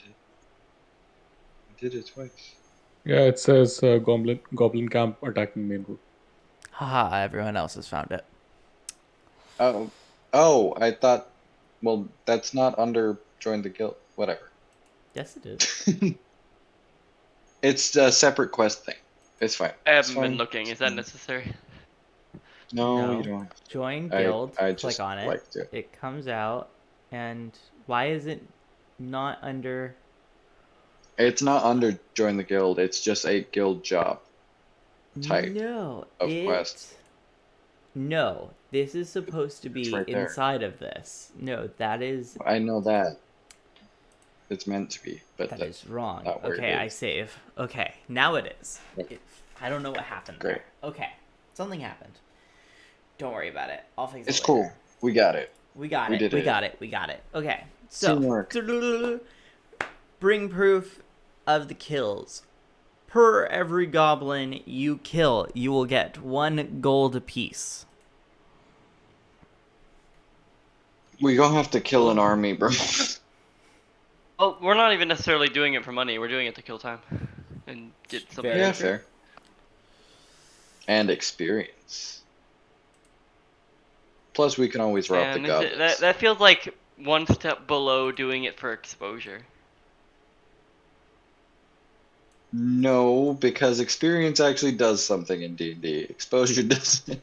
Speaker 2: I did it twice.
Speaker 4: Yeah, it says Goblin Camp attacking main road.
Speaker 1: Haha, everyone else has found it.
Speaker 2: Oh, I thought. Well, that's not under join the guild. Whatever.
Speaker 1: Yes, it is.
Speaker 2: It's a separate quest thing. It's fine.
Speaker 3: I
Speaker 2: It's
Speaker 3: haven't been
Speaker 2: fine.
Speaker 3: looking. Is that necessary?
Speaker 2: No,
Speaker 1: No.
Speaker 2: you don't.
Speaker 1: Join
Speaker 2: I-
Speaker 1: guild.
Speaker 2: I
Speaker 1: Click
Speaker 2: just
Speaker 1: on it.
Speaker 2: like to.
Speaker 1: It comes out. And why is it not under...
Speaker 2: It's not under join the guild. It's just a guild job. Type
Speaker 1: No,
Speaker 2: of quest.
Speaker 1: No, this is supposed to
Speaker 2: It's
Speaker 1: be
Speaker 2: right there.
Speaker 1: inside of this. No, that is
Speaker 2: I know that. It's meant to be, but
Speaker 1: that
Speaker 2: that's
Speaker 1: is wrong.
Speaker 2: not where it
Speaker 1: Okay, I
Speaker 2: is.
Speaker 1: save. Okay, now it is.
Speaker 2: Yep.
Speaker 1: I don't know what happened
Speaker 2: Great.
Speaker 1: there. Okay, something happened. Don't worry about it. I'll fix it
Speaker 2: It's
Speaker 1: later.
Speaker 2: cool. We got it.
Speaker 1: We got
Speaker 2: We
Speaker 1: it.
Speaker 2: did
Speaker 1: We
Speaker 2: it.
Speaker 1: got it. We got it. Okay, so
Speaker 2: Teamwork.
Speaker 1: bring proof of the kills. Per every goblin you kill, you will get 1 gold apiece.
Speaker 2: We gonna have to kill an army, bro.
Speaker 3: Oh, we're not even necessarily doing it for money. We're doing it to kill time and get something.
Speaker 1: Very
Speaker 2: Yeah,
Speaker 1: true.
Speaker 2: fair. And experience. Plus, we can always rob the
Speaker 3: And
Speaker 2: goblins.
Speaker 3: that feels like one step below doing it for exposure.
Speaker 2: No, because experience actually does something in D&D. Exposure doesn't.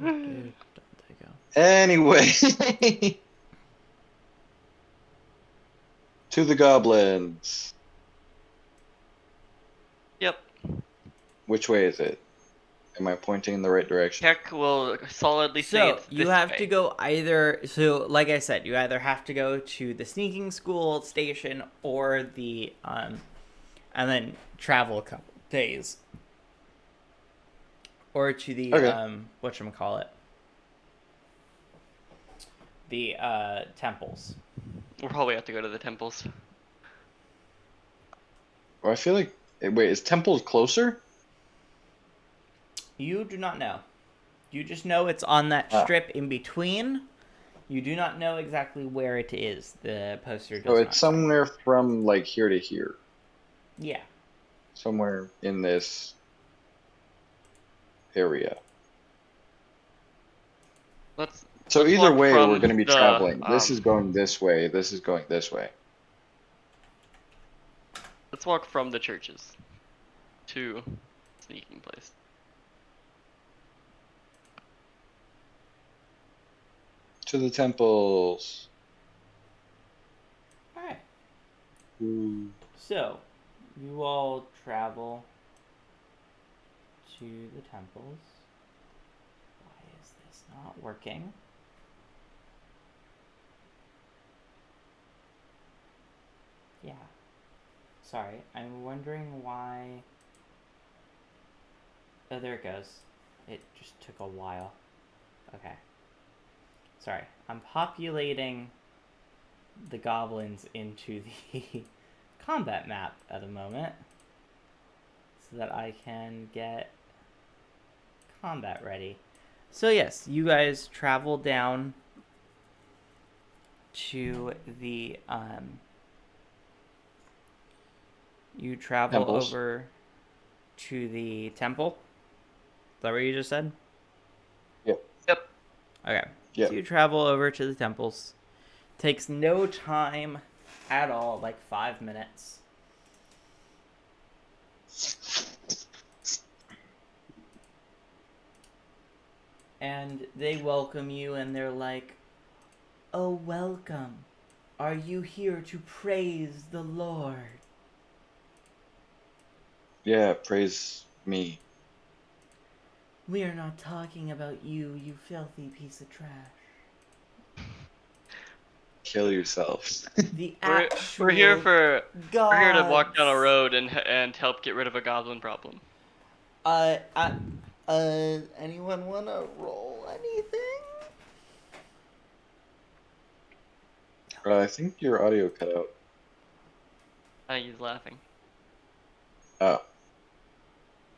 Speaker 1: Don't they go?
Speaker 2: Anyway. To the goblins.
Speaker 3: Yep.
Speaker 2: Which way is it? Am I pointing in the right direction?
Speaker 3: Check will solidly say
Speaker 1: So
Speaker 3: it's
Speaker 1: you
Speaker 3: this
Speaker 1: have
Speaker 3: way.
Speaker 1: to go either. So like I said, you either have to go to the sneaking school station or the and then travel a couple days, or to the
Speaker 2: Okay.
Speaker 1: whatchamacallit, the temples.
Speaker 3: We'll probably have to go to the temples.
Speaker 2: Well, I feel like. Wait, is Temple closer?
Speaker 1: You do not know. You just know it's on that
Speaker 2: Ah.
Speaker 1: strip in between. You do not know exactly where it is. The poster does
Speaker 2: So
Speaker 1: not
Speaker 2: it's
Speaker 1: say.
Speaker 2: somewhere from like here to here.
Speaker 1: Yeah.
Speaker 2: Somewhere in this area.
Speaker 3: Let's
Speaker 2: So
Speaker 3: Let's
Speaker 2: either
Speaker 3: walk
Speaker 2: way,
Speaker 3: from
Speaker 2: we're going to be
Speaker 3: the,
Speaker 2: traveling. This is
Speaker 3: um,
Speaker 2: going this way. This is going this way.
Speaker 3: let's walk from the churches to sneaking place.
Speaker 2: To the temples.
Speaker 1: Alright.
Speaker 2: Ooh.
Speaker 1: So, you all travel to the temples. Why is this not working? Yeah. Sorry, I'm wondering why... Oh, there it goes. It just took a while. Okay. Sorry, I'm populating the goblins into the combat map at the moment so that I can get combat ready. So yes, you guys travel down to the you travel
Speaker 2: Temples.
Speaker 1: over to the temple. Is that what you just said?
Speaker 2: Yep.
Speaker 3: Yep.
Speaker 1: Okay.
Speaker 2: Yep.
Speaker 1: So you travel over to the temples. Takes no time at all, like 5 minutes. And they welcome you, and they're like, "Oh, welcome. Are you here to praise the Lord?"
Speaker 2: Yeah, praise me.
Speaker 1: "We are not talking about you, you filthy piece of trash.
Speaker 2: Kill yourselves.
Speaker 1: The actual
Speaker 3: We're here for
Speaker 1: gods."
Speaker 3: we're here to walk down a road and help get rid of a goblin problem.
Speaker 1: Anyone wanna roll anything?
Speaker 2: I think your audio cut out.
Speaker 3: I think he's laughing.
Speaker 2: Oh.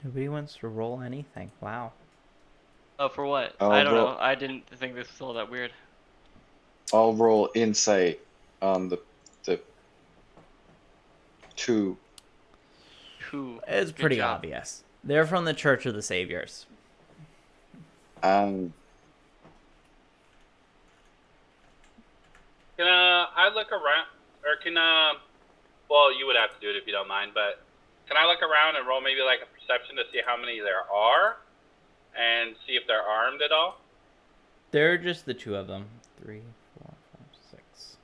Speaker 1: Nobody wants to roll anything. Wow.
Speaker 3: Oh, for what?
Speaker 2: I'll
Speaker 3: I don't
Speaker 2: roll-
Speaker 3: know. I didn't think this was all that weird.
Speaker 2: I'll roll insight on the 2.
Speaker 3: Who?
Speaker 1: It's
Speaker 3: Good
Speaker 1: pretty
Speaker 3: job.
Speaker 1: obvious. They're from the Church of the Saviors.
Speaker 2: Um,
Speaker 6: Can I look around, or can well, you would have to do it if you don't mind, but can I look around and roll maybe like a perception to see how many there are, and see if they're armed at all?
Speaker 1: There are just the two of them. 3, 4, 5, 6.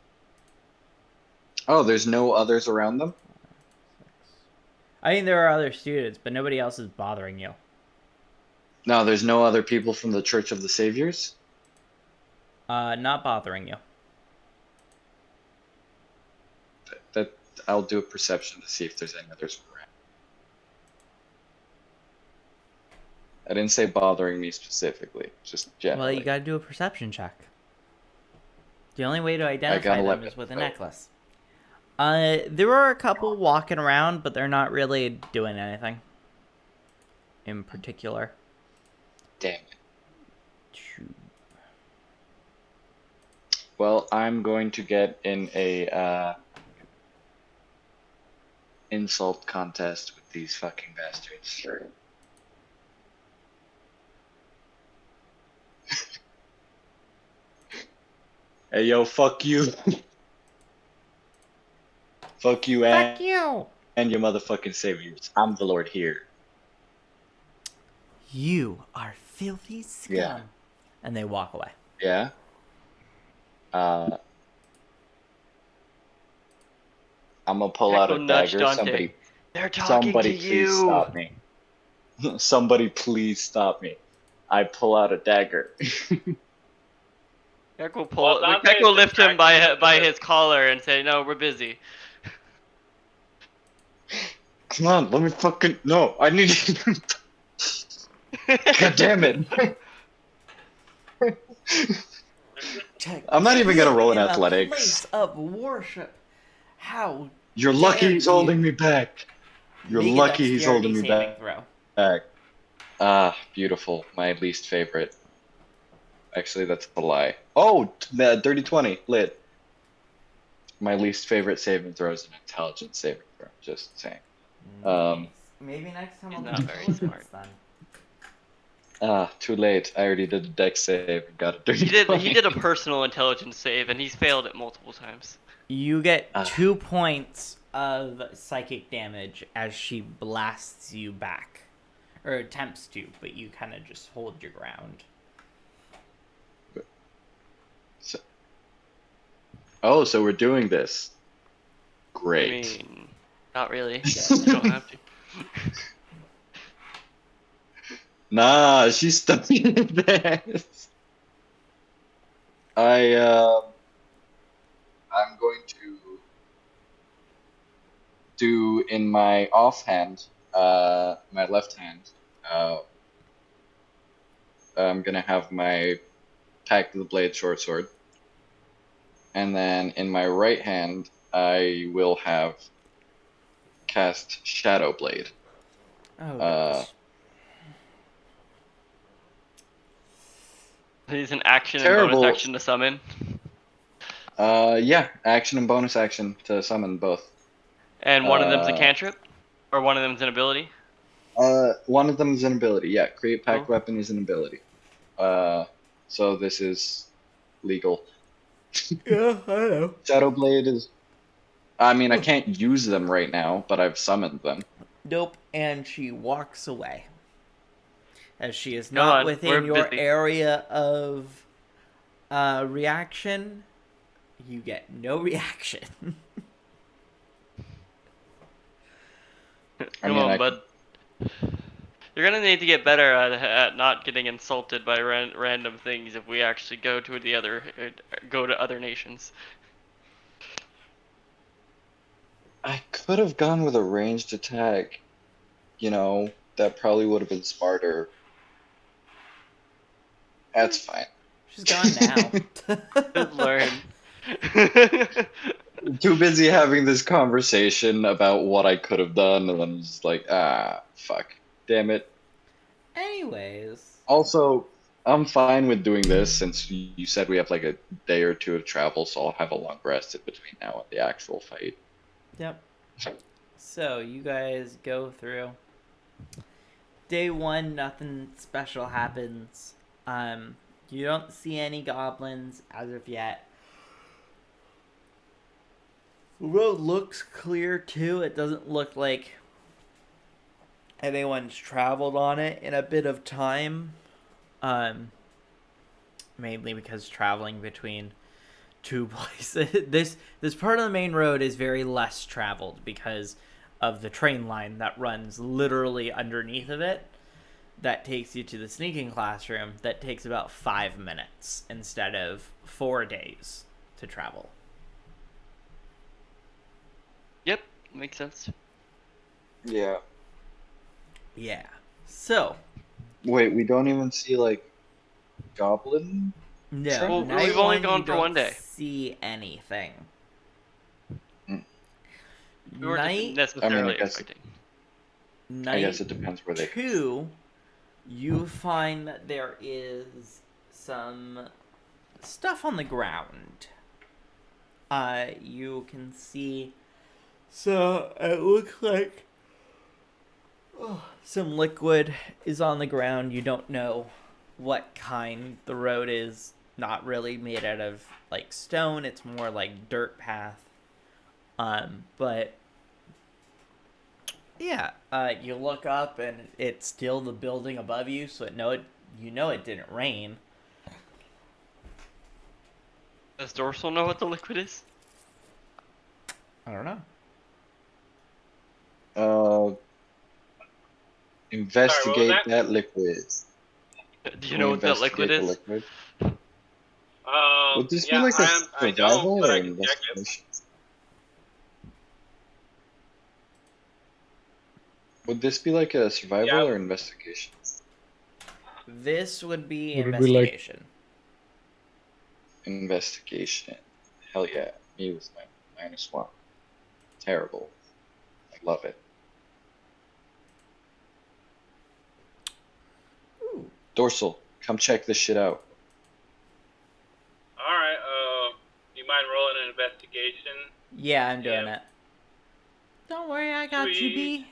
Speaker 2: oh, there's no others around them?
Speaker 1: I mean, there are other students, but nobody else is bothering you.
Speaker 2: No, there's no other people from the Church of the Saviors?
Speaker 1: Not bothering you.
Speaker 2: That I'll do a perception to see if there's any others around. I didn't say bothering me specifically, just generally.
Speaker 1: Well, you gotta do a perception check. The only way to identify
Speaker 2: gotta let
Speaker 1: them is with a
Speaker 2: know.
Speaker 1: necklace. There are a couple walking around, but they're not really doing anything in particular.
Speaker 2: Damn it. Well, I'm going to get in a insult contest with these fucking bastards. Sure. Hey, yo, fuck you. Fuck you,
Speaker 1: Fuck you!
Speaker 2: and your motherfucking saviors. I'm the Lord here.
Speaker 1: You are filthy scum.
Speaker 2: Yeah.
Speaker 1: And they walk away.
Speaker 2: Yeah? I'm gonna pull out a
Speaker 3: Echo nudged
Speaker 2: dagger.
Speaker 3: Dante. They're talking
Speaker 2: Somebody
Speaker 3: to
Speaker 2: please
Speaker 3: you.
Speaker 2: stop me. Somebody please stop me. I pull out a dagger.
Speaker 3: Heck will
Speaker 6: Well, Dante
Speaker 3: Heck will
Speaker 6: is
Speaker 3: lift him
Speaker 6: distracted
Speaker 3: by
Speaker 6: with
Speaker 3: his collar and say, "No, we're busy."
Speaker 2: Come on, let me fucking... No, I need... God damn it. I'm not even gonna roll in athletics.
Speaker 1: Place of worship. How
Speaker 2: You're lucky
Speaker 1: dare
Speaker 2: he's holding
Speaker 1: you.
Speaker 2: me back. You're
Speaker 1: Make a
Speaker 2: lucky he's
Speaker 1: dexterity
Speaker 2: holding me
Speaker 1: saving
Speaker 2: back.
Speaker 1: throw.
Speaker 2: Ah, beautiful. My least favorite. Actually, that's a lie. Oh, dirty 20. Lit. My least favorite saving throw is an intelligence saving throw. Just saying.
Speaker 1: Nice. Maybe next time
Speaker 3: He's
Speaker 1: I'll
Speaker 3: not
Speaker 1: do
Speaker 3: very
Speaker 1: intelligence
Speaker 3: smart.
Speaker 1: then.
Speaker 2: Too late. I already did a dex save and got a dirty
Speaker 3: He
Speaker 2: 20.
Speaker 3: did a personal intelligence save and he's failed it multiple times.
Speaker 1: You get
Speaker 2: Ah.
Speaker 1: 2 points of psychic damage as she blasts you back. Or attempts to, but you kind of just hold your ground.
Speaker 2: Oh, so we're doing this.
Speaker 3: I
Speaker 2: Great.
Speaker 3: mean, not really. You don't have to.
Speaker 2: Nah, she's studying this. I'm going to do in my offhand, my left hand. I'm gonna have my Pact of the Blade short sword, and then in my right hand, I will have cast Shadow Blade.
Speaker 1: Oh,
Speaker 2: gosh.
Speaker 3: He's an action and
Speaker 2: Terrible.
Speaker 3: bonus action to summon.
Speaker 2: Yeah, action and bonus action to summon both.
Speaker 3: And one of them's a cantrip? Or one of them's an ability?
Speaker 2: One of them is an ability. Yeah, create pact
Speaker 3: Cool.
Speaker 2: weapon is an ability. So this is legal.
Speaker 1: yeah, I know.
Speaker 2: Shadow Blade is. I mean, I can't use them right now, but I've summoned them.
Speaker 1: Nope, and she walks away. as she is
Speaker 3: Come
Speaker 1: not
Speaker 3: on,
Speaker 1: within
Speaker 3: we're
Speaker 1: your
Speaker 3: busy.
Speaker 1: area of reaction. You get no reaction.
Speaker 3: Come on, bud. You're gonna need to get better at not getting insulted by random things if we actually go to other nations.
Speaker 2: I could have gone with a ranged attack. You know, that probably would have been smarter. That's fine.
Speaker 1: She's gone now.
Speaker 3: Good learn.
Speaker 2: Too busy having this conversation about what I could have done, and then just like, fuck. Damn it.
Speaker 1: Anyways.
Speaker 2: Also, I'm fine with doing this since you said we have like a day or two of travel, so I'll have a long rest in between now and the actual fight.
Speaker 1: Yep. So you guys go through. Day 1, nothing special happens. You don't see any goblins as of yet. The road looks clear too. It doesn't look like anyone's traveled on it in a bit of time. Mainly because traveling between two places. This part of the main road is very less traveled because of the train line that runs literally underneath of it. That takes you to the sneaking classroom. That takes about 5 minutes instead of 4 days to travel.
Speaker 3: Yep, makes sense.
Speaker 2: Yeah.
Speaker 1: Yeah. So.
Speaker 2: Wait, we don't even see like goblin?
Speaker 1: No.
Speaker 3: Well,
Speaker 1: Night
Speaker 3: we've only
Speaker 1: 1,
Speaker 3: gone
Speaker 1: you
Speaker 3: for
Speaker 1: don't
Speaker 3: 1 day.
Speaker 1: see anything.
Speaker 3: We weren't
Speaker 1: Night
Speaker 3: necessarily
Speaker 2: I guess-
Speaker 3: expecting.
Speaker 1: Night
Speaker 2: guess it depends where they-
Speaker 1: 2, you find that there is some stuff on the ground. You can see. So it looks like some liquid is on the ground. You don't know what kind. The road is not really made out of like stone. It's more like dirt path. But yeah, you look up and it's still the building above you, so you know it didn't rain.
Speaker 3: Does Dorsal know what the liquid is?
Speaker 1: I don't know.
Speaker 2: Investigate
Speaker 6: that?
Speaker 2: that liquid.
Speaker 3: Do you know what that liquid is?
Speaker 2: Would this be
Speaker 6: Yeah,
Speaker 2: like a
Speaker 6: I don't,
Speaker 2: survival
Speaker 6: but
Speaker 2: or
Speaker 6: I can check it.
Speaker 2: investigation? Would this be like a survival
Speaker 6: Yeah.
Speaker 2: or investigation?
Speaker 1: This would be
Speaker 4: Would it be like-
Speaker 1: investigation.
Speaker 2: Investigation. Hell yeah. Me with my -1. Terrible. I love it.
Speaker 1: Ooh.
Speaker 2: Dorsal, come check this shit out.
Speaker 6: All right. You mind rolling an investigation?
Speaker 1: Yeah, I'm doing
Speaker 6: Yeah.
Speaker 1: it. Don't worry, I got you,
Speaker 6: Sweet.
Speaker 1: B.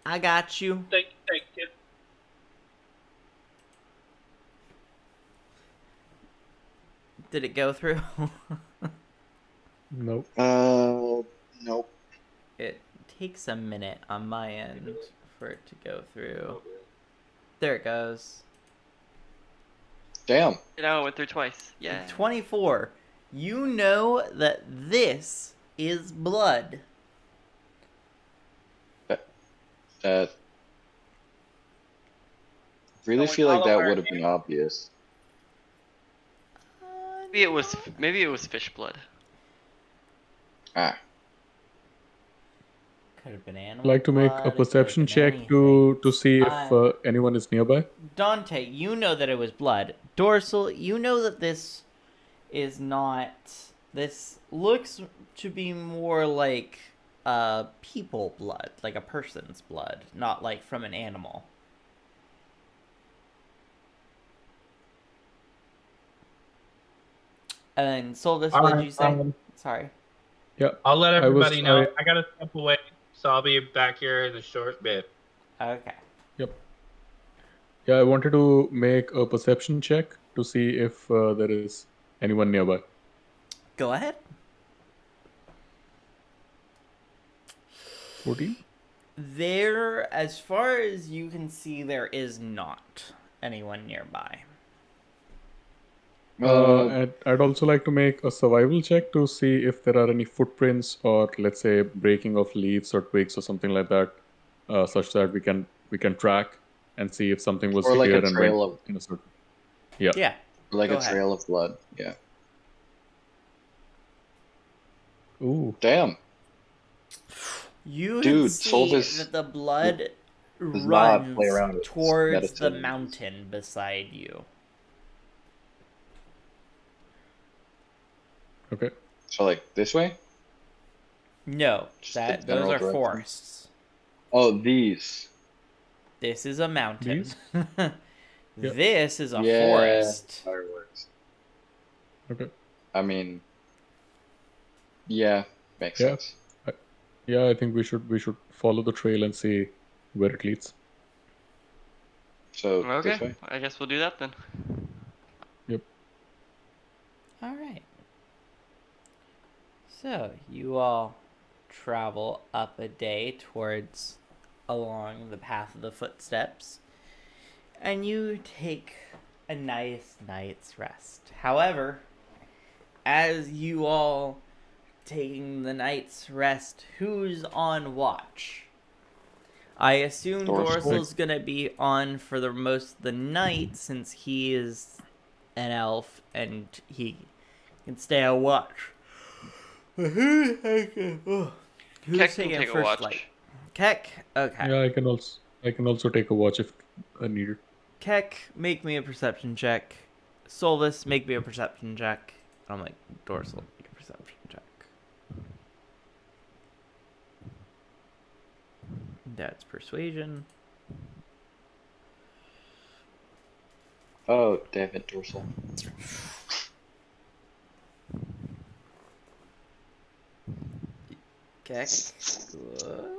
Speaker 1: I got you.
Speaker 6: Thank you.
Speaker 1: Did it go through?
Speaker 4: Nope.
Speaker 2: Nope.
Speaker 1: It takes a minute on my end for it to go through. There it goes.
Speaker 2: Damn.
Speaker 3: You know, it went through twice. Yeah.
Speaker 1: 24. You know that this is blood.
Speaker 2: That. Really
Speaker 6: Can we
Speaker 2: feel like
Speaker 6: follow
Speaker 2: that
Speaker 6: our
Speaker 2: would have been obvious.
Speaker 3: Maybe it was fish blood.
Speaker 2: Ah.
Speaker 1: Could have been animal.
Speaker 4: I'd like to make
Speaker 1: blood,
Speaker 4: a
Speaker 1: it could have
Speaker 4: perception
Speaker 1: been
Speaker 4: check
Speaker 1: anything.
Speaker 4: to see if anyone is nearby.
Speaker 1: Dante, you know that it was blood. Dorsal, you know that this is not. This looks to be more like people blood, like a person's blood, not like from an animal. And Solvis, what did you say? Sorry.
Speaker 4: Yeah.
Speaker 6: I'll let everybody
Speaker 4: was-
Speaker 6: know.
Speaker 4: I-
Speaker 6: I gotta step away, so I'll be back here in a short bit.
Speaker 1: Okay.
Speaker 4: Yep. Yeah, I wanted to make a perception check to see if there is anyone nearby.
Speaker 1: Go ahead.
Speaker 4: 14?
Speaker 1: There, as far as you can see, there is not anyone nearby.
Speaker 4: And I'd also like to make a survival check to see if there are any footprints or, let's say, breaking of leaves or twigs or something like that, such that we can track and see if something was
Speaker 2: Or like
Speaker 4: here
Speaker 2: a
Speaker 4: and went
Speaker 2: trail of
Speaker 4: in a certain. Yeah.
Speaker 1: Yeah.
Speaker 2: like
Speaker 1: Go
Speaker 2: a
Speaker 1: ahead.
Speaker 2: trail of blood. Yeah.
Speaker 4: Ooh.
Speaker 2: Damn.
Speaker 1: You
Speaker 2: Dude,
Speaker 1: can see
Speaker 2: Solvis
Speaker 1: that the blood
Speaker 2: does not play
Speaker 1: runs
Speaker 2: around with
Speaker 1: towards the
Speaker 2: medicine.
Speaker 1: mountain beside you.
Speaker 4: Okay.
Speaker 2: So like this way?
Speaker 1: No,
Speaker 2: Just the
Speaker 1: those
Speaker 2: general
Speaker 1: are
Speaker 2: direction?
Speaker 1: forests.
Speaker 2: Oh, these.
Speaker 1: This is a mountain.
Speaker 4: These? Yeah.
Speaker 1: This is a
Speaker 2: Yeah.
Speaker 1: forest.
Speaker 2: Fireworks.
Speaker 4: Okay.
Speaker 2: I mean, yeah, makes
Speaker 4: Yeah.
Speaker 2: sense.
Speaker 4: Yeah, I think we should follow the trail and see where it leads.
Speaker 2: So
Speaker 3: Okay,
Speaker 2: this way?
Speaker 3: I guess we'll do that then.
Speaker 4: Yep.
Speaker 1: All right. So you all travel up a day towards along the path of the footsteps, and you take a nice night's rest. However, as you all taking the night's rest, who's on watch? I assume
Speaker 2: Dorsal.
Speaker 1: Dorsal's gonna be on for the most of the night since he is an elf and he can stay on watch. Who's
Speaker 3: Keck can
Speaker 1: taking
Speaker 3: take a
Speaker 1: first
Speaker 3: watch.
Speaker 1: light? Keck? Okay.
Speaker 4: Yeah, I can also take a watch if needed.
Speaker 1: Keck, make me a perception check. Solvis, make me a perception check. I'm like, Dorsal, make a perception check. That's persuasion.
Speaker 2: Oh, damn it, Dorsal.
Speaker 1: Keck. Whoa.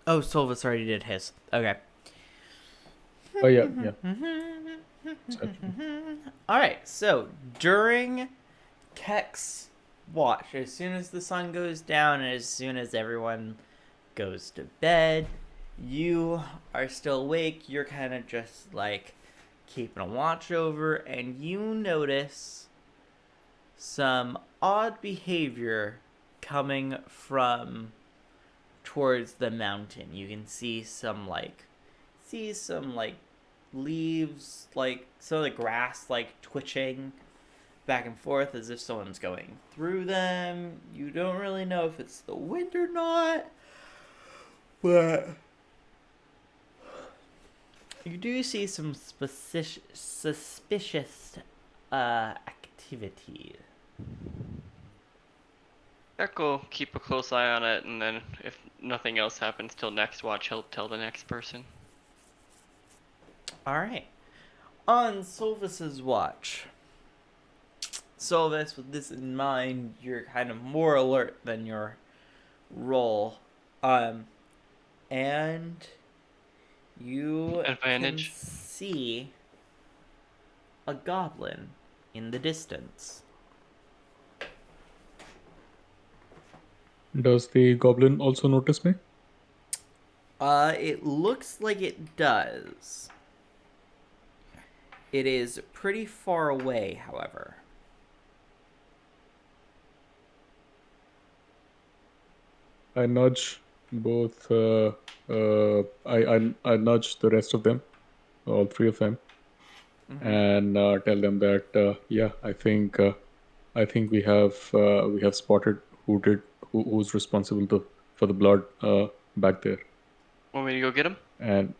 Speaker 1: Oh, Solvis already did his. Okay.
Speaker 4: Oh yeah, yeah.
Speaker 1: All right. So during Keck's watch, as soon as the sun goes down and as soon as everyone goes to bed, you are still awake. You're kind of just like keeping a watch over, and you notice some odd behavior coming from towards the mountain. You can see some leaves, like some of the grass like twitching back and forth as if someone's going through them. You don't really know if it's the wind or not, but you do see some suspicious activity.
Speaker 3: Keck will keep a close eye on it, and then if nothing else happens till next watch, he'll tell the next person.
Speaker 1: All right. On Solvis's watch. Solvis, with this in mind, you're kind of more alert than your role. And you
Speaker 3: Advantage.
Speaker 1: can see a goblin in the distance.
Speaker 4: Does the goblin also notice me?
Speaker 1: It looks like it does. It is pretty far away, however.
Speaker 4: I nudge both. I nudge the rest of them, all three of them, and tell them that yeah, I think we have spotted who's responsible for the blood back there.
Speaker 3: Want me to go get him?
Speaker 4: And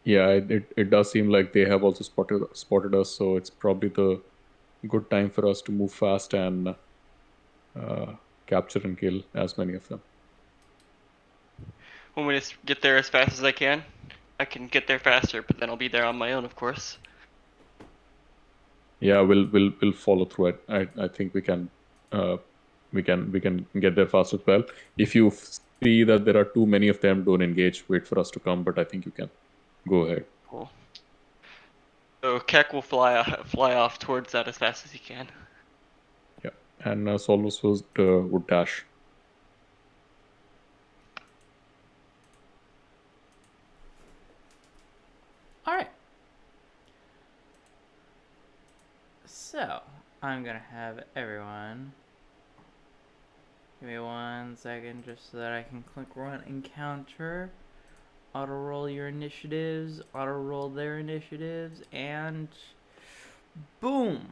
Speaker 4: yeah, it does seem like they have also spotted us, so it's probably the good time for us to move fast and capture and kill as many of them.
Speaker 3: Want me to get there as fast as I can? I can get there faster, but then I'll be there on my own, of course.
Speaker 4: Yeah, we'll follow through it. I think we can get there fast as well. If you see that there are too many of them, don't engage. Wait for us to come. But I think you can go ahead.
Speaker 3: Cool. So Keck will fly off towards that as fast as he can.
Speaker 4: Yeah, and Solus would dash.
Speaker 1: All right. So I'm gonna have everyone. Give me 1 second just so that I can click run encounter. Auto roll your initiatives. Auto roll their initiatives, and boom.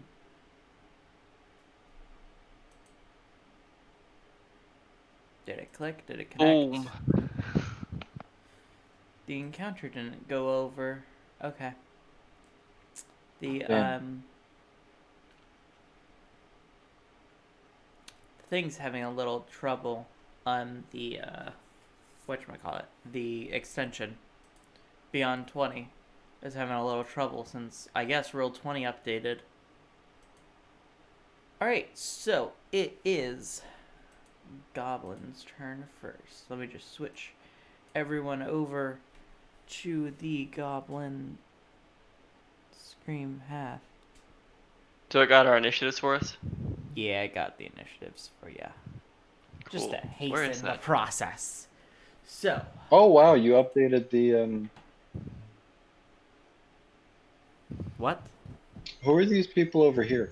Speaker 1: Did it click? Did it connect?
Speaker 3: Boom.
Speaker 1: The encounter didn't go over. Okay. The
Speaker 2: Damn.
Speaker 1: the thing's having a little trouble on the whatchamacallit, the extension Beyond 20 is having a little trouble since I guess Roll 20 updated. Alright, so it is Goblin's turn first. Let me just switch everyone over to the Goblin Scream Path.
Speaker 3: So it got our initiatives for us?
Speaker 1: Yeah, I got the initiatives for ya. Just to
Speaker 3: Cool. Where is
Speaker 1: hasten the
Speaker 3: that?
Speaker 1: process. So,
Speaker 2: Oh wow, you updated the
Speaker 1: what?
Speaker 2: Who are these people over here?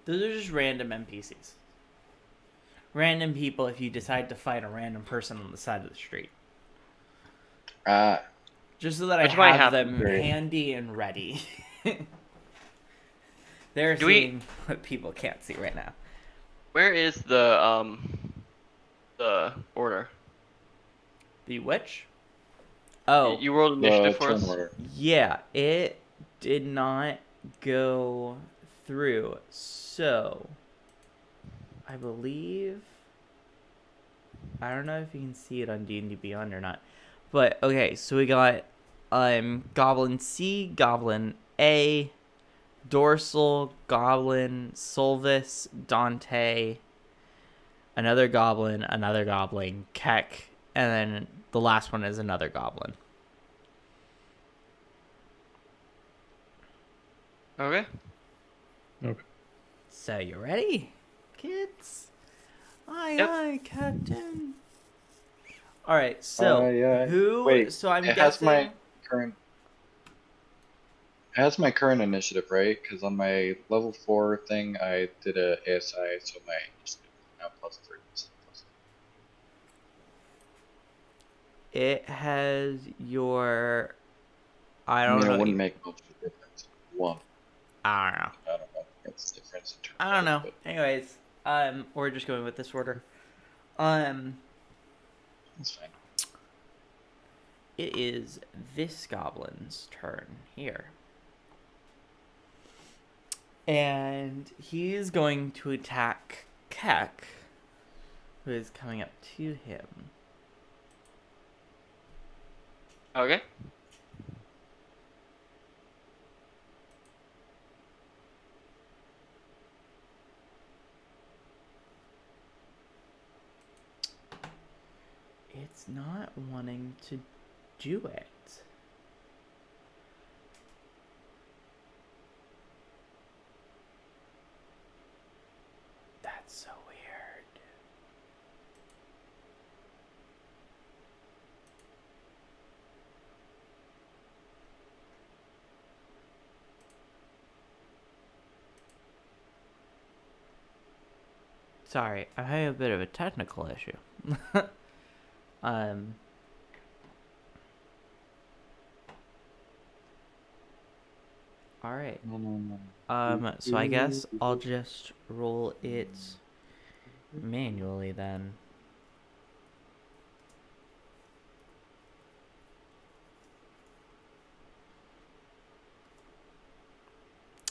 Speaker 1: Those are just random NPCs. Random people if you decide to fight a random person on the side of the street. Just so that
Speaker 3: Which
Speaker 1: I
Speaker 3: might
Speaker 1: have
Speaker 3: happen.
Speaker 1: them
Speaker 2: Great.
Speaker 1: handy and ready. They're
Speaker 3: Do we-
Speaker 1: seeing what people can't see right now.
Speaker 3: Where is the order?
Speaker 1: The witch? Oh,
Speaker 3: You rolled
Speaker 2: The
Speaker 3: initiative for
Speaker 2: turn
Speaker 3: us?
Speaker 2: order.
Speaker 1: yeah, it did not go through. So, I believe, I don't know if you can see it on D&D Beyond or not. But okay, so we got Goblin C, Goblin A, Dorsal, Goblin, Solvis, Dante, another Goblin, Keck, and then the last one is another Goblin.
Speaker 3: Okay.
Speaker 4: Okay.
Speaker 1: So you ready, kids? Aye,
Speaker 3: Yep.
Speaker 1: aye, Captain. All right. So
Speaker 2: Aye, aye.
Speaker 1: who?
Speaker 2: Wait,
Speaker 1: so I'm
Speaker 2: it
Speaker 1: guessing.
Speaker 2: has my current initiative, right? Because on my level 4 thing, I did a ASI, so my initiative is now +3.
Speaker 1: It has your. I
Speaker 2: I
Speaker 1: don't
Speaker 2: mean,
Speaker 1: know.
Speaker 2: it wouldn't make much of a difference. One,
Speaker 1: I don't know.
Speaker 2: I don't know. It's difference in terms
Speaker 1: I don't know.
Speaker 2: of it,
Speaker 1: Anyways, we're just going with this order.
Speaker 2: but it's fine.
Speaker 1: It is this goblin's turn here. And he is going to attack Keck, who is coming up to him.
Speaker 3: Okay.
Speaker 1: It's not wanting to do it. That's so weird. Sorry, I have a bit of a technical issue. Alright. So I guess I'll just roll it manually then.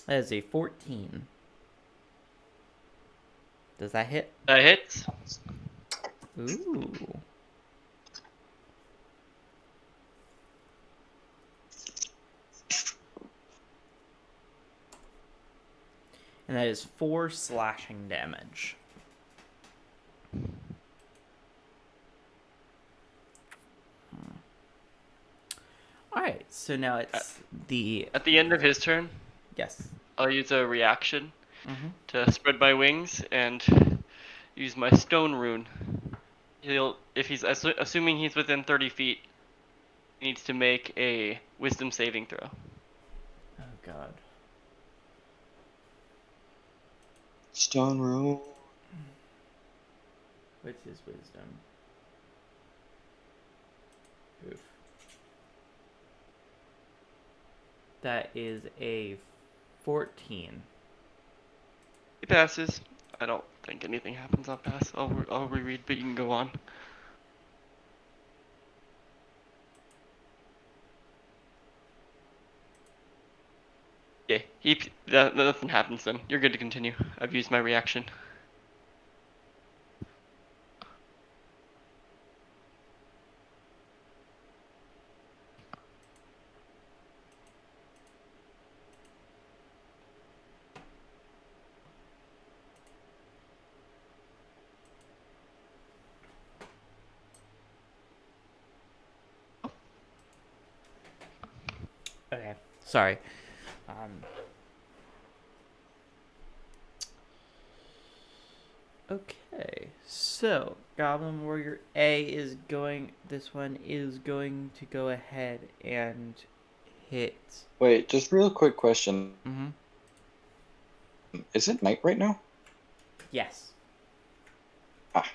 Speaker 1: That is a 14. Does that hit?
Speaker 3: That hits.
Speaker 1: Ooh. And that is 4 slashing damage. Alright, so now it's the...
Speaker 3: At the end of his turn,
Speaker 1: Yes.
Speaker 3: I'll use a reaction
Speaker 1: Mm-hmm.
Speaker 3: to spread my wings and use my stone rune. If he's assuming he's within 30 feet, he needs to make a wisdom saving throw.
Speaker 1: Oh, God.
Speaker 2: Stone rule.
Speaker 1: What's his wisdom? Oof. That is a 14.
Speaker 3: He passes. I don't think anything happens on pass. I'll reread, but you can go on. Okay, nothing happens then. You're good to continue. I've used my reaction.
Speaker 1: Okay, sorry. Okay, so Goblin Warrior A is going. This one is going to go ahead and hit.
Speaker 2: Wait, just real quick question.
Speaker 1: Mm-hmm.
Speaker 2: Is it night right now?
Speaker 1: Yes.
Speaker 2: Ah.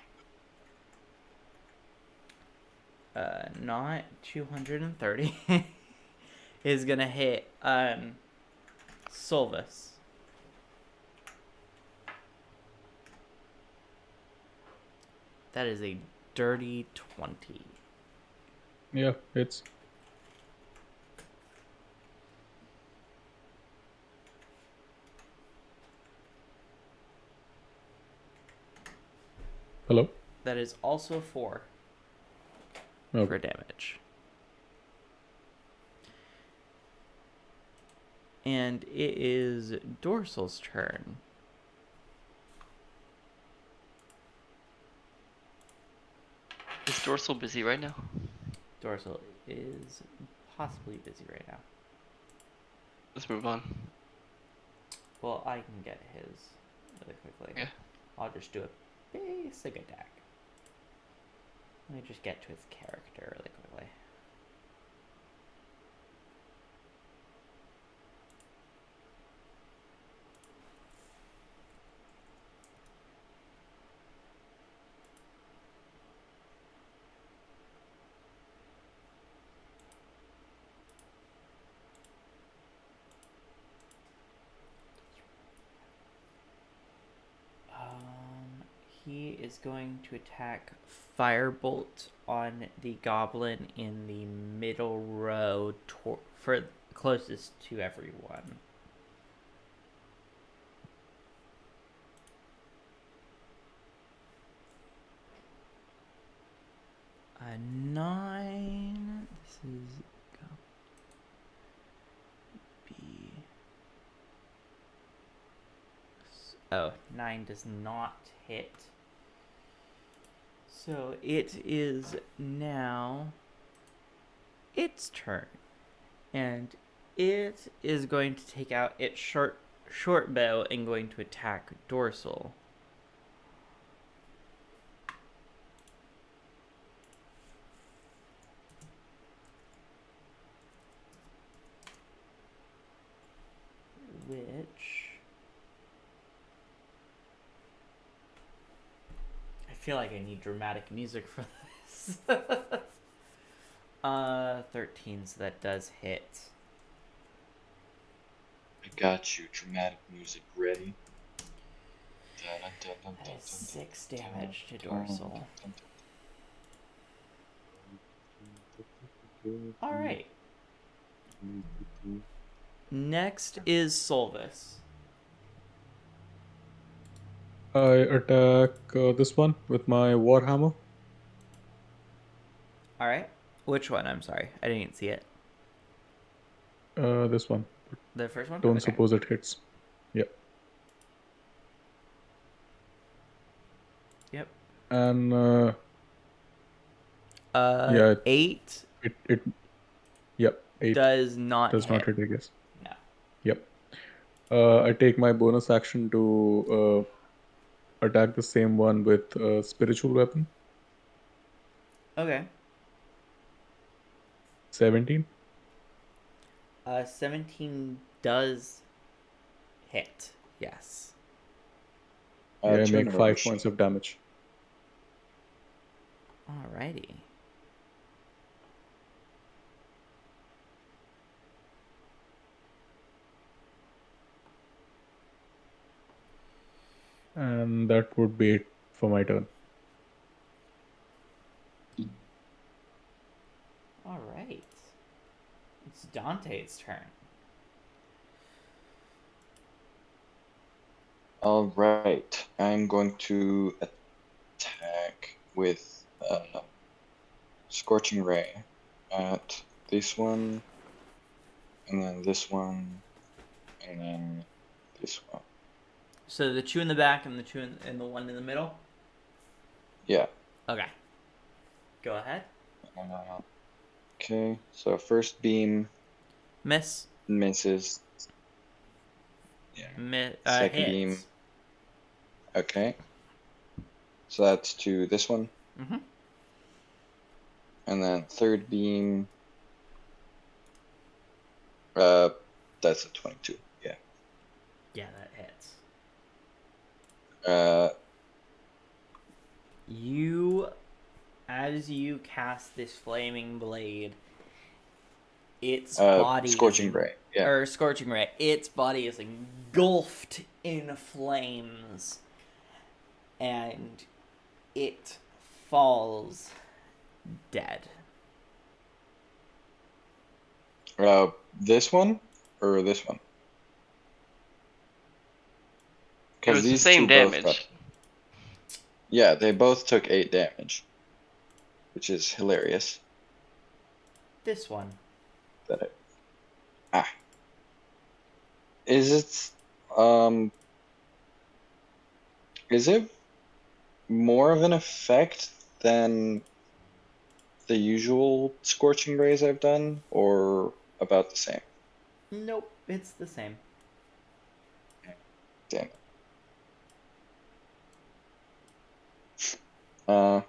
Speaker 1: Not 230 is gonna hit Solvus. That is a dirty 20.
Speaker 4: Yeah, it's. Hello?
Speaker 1: That is also 4
Speaker 4: Okay.
Speaker 1: for damage. And it is Dorsal's turn.
Speaker 3: Is Dorsal busy right now?
Speaker 1: Dorsal is possibly busy right now.
Speaker 3: Let's move on.
Speaker 1: Well, I can get his really quickly.
Speaker 3: Yeah.
Speaker 1: I'll just do a basic attack. Let me just get to his character really quickly. He is going to attack Firebolt on the goblin in the middle row for closest to everyone. A 9. This is B. Oh, 9 does not hit. So it is now its turn. And it is going to take out its short bow and going to attack Dorsal. Which I feel like I need dramatic music for this. 13, so that does hit.
Speaker 2: I got you. Dramatic music ready.
Speaker 1: That is 6 damage to Dorsal. Alright. Next is Solvus.
Speaker 4: I attack this one with my Warhammer.
Speaker 1: Alright. Which one? I'm sorry. I didn't see it.
Speaker 4: This one.
Speaker 1: The first one?
Speaker 4: Don't
Speaker 1: Okay.
Speaker 4: suppose it hits. Yeah.
Speaker 1: Yep.
Speaker 4: And yeah,
Speaker 1: 8.
Speaker 4: it yep. 8
Speaker 1: does not
Speaker 4: does not
Speaker 1: hit.
Speaker 4: hit, I guess.
Speaker 1: No.
Speaker 4: Yep. I take my bonus action to attack the same one with a spiritual weapon.
Speaker 1: Okay.
Speaker 4: 17.
Speaker 1: 17 does hit. Yes.
Speaker 4: Yeah, I
Speaker 2: Turn
Speaker 4: make
Speaker 2: it
Speaker 4: 5
Speaker 2: over,
Speaker 4: points
Speaker 2: Shane.
Speaker 4: of damage.
Speaker 1: Alrighty.
Speaker 4: And that would be it for my turn.
Speaker 1: Alright. It's Dante's turn.
Speaker 2: All right, I'm going to attack with Scorching Ray at this one, and then this one, and then this one.
Speaker 1: So the two in the back and the two and the one in the middle?
Speaker 2: Yeah.
Speaker 1: Okay. Go ahead.
Speaker 2: Okay, so first beam
Speaker 1: Miss.
Speaker 2: misses. Yeah. Second
Speaker 1: Hits.
Speaker 2: beam. Okay. So that's to this one.
Speaker 1: Mm-hmm.
Speaker 2: And then third beam. That's a 22. Yeah.
Speaker 1: Yeah, that hits. You, as you cast this flaming blade, its body
Speaker 2: Scorching Ray. Yeah.
Speaker 1: or scorching ray, its body is engulfed in flames, and it falls dead.
Speaker 2: This one or this one?
Speaker 3: It was the same damage.
Speaker 2: Yeah, they both took 8 damage, which is hilarious.
Speaker 1: This one.
Speaker 2: Is it more of an effect than the usual scorching rays I've done, or about the same?
Speaker 1: Nope, it's the same.
Speaker 2: Damn it.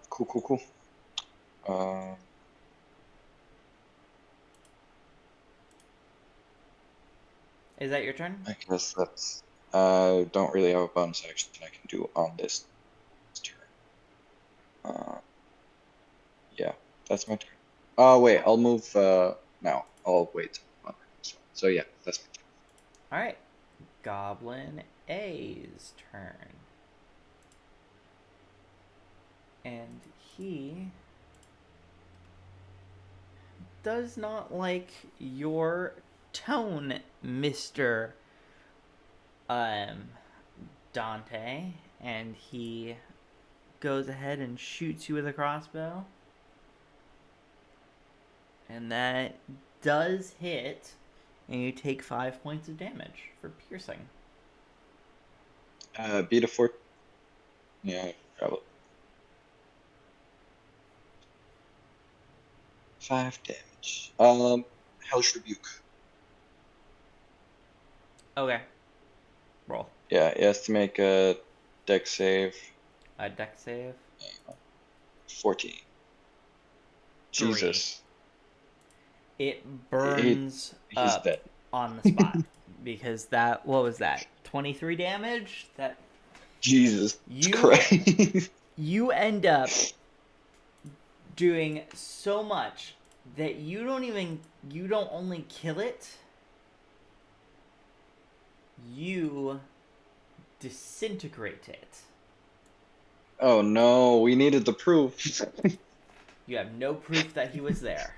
Speaker 2: Cool.
Speaker 1: Is that your turn?
Speaker 2: I guess that's. Don't really have a bonus action I can do on this turn. Yeah, that's my turn. Oh, wait, I'll move, now. I'll wait on this one. So, yeah, that's my turn.
Speaker 1: Alright. Goblin A's turn. And he does not like your tone, Mr. Dante, and he goes ahead and shoots you with a crossbow. And that does hit, and you take 5 points of damage for piercing.
Speaker 2: Beat a 4. Yeah, probably. 5 damage. Hellish Rebuke.
Speaker 1: Okay. Roll.
Speaker 2: Yeah, he has to make a dex save.
Speaker 1: A dex save.
Speaker 2: 14. Jesus.
Speaker 1: It burns
Speaker 2: He's
Speaker 1: up
Speaker 2: dead.
Speaker 1: on the spot. Because that, what was that? 23 damage? That
Speaker 2: Jesus
Speaker 1: You-
Speaker 2: Christ.
Speaker 1: you end up doing so much that you don't only kill it, you disintegrate it.
Speaker 2: Oh no, we needed the proof.
Speaker 1: You have no proof that he was there.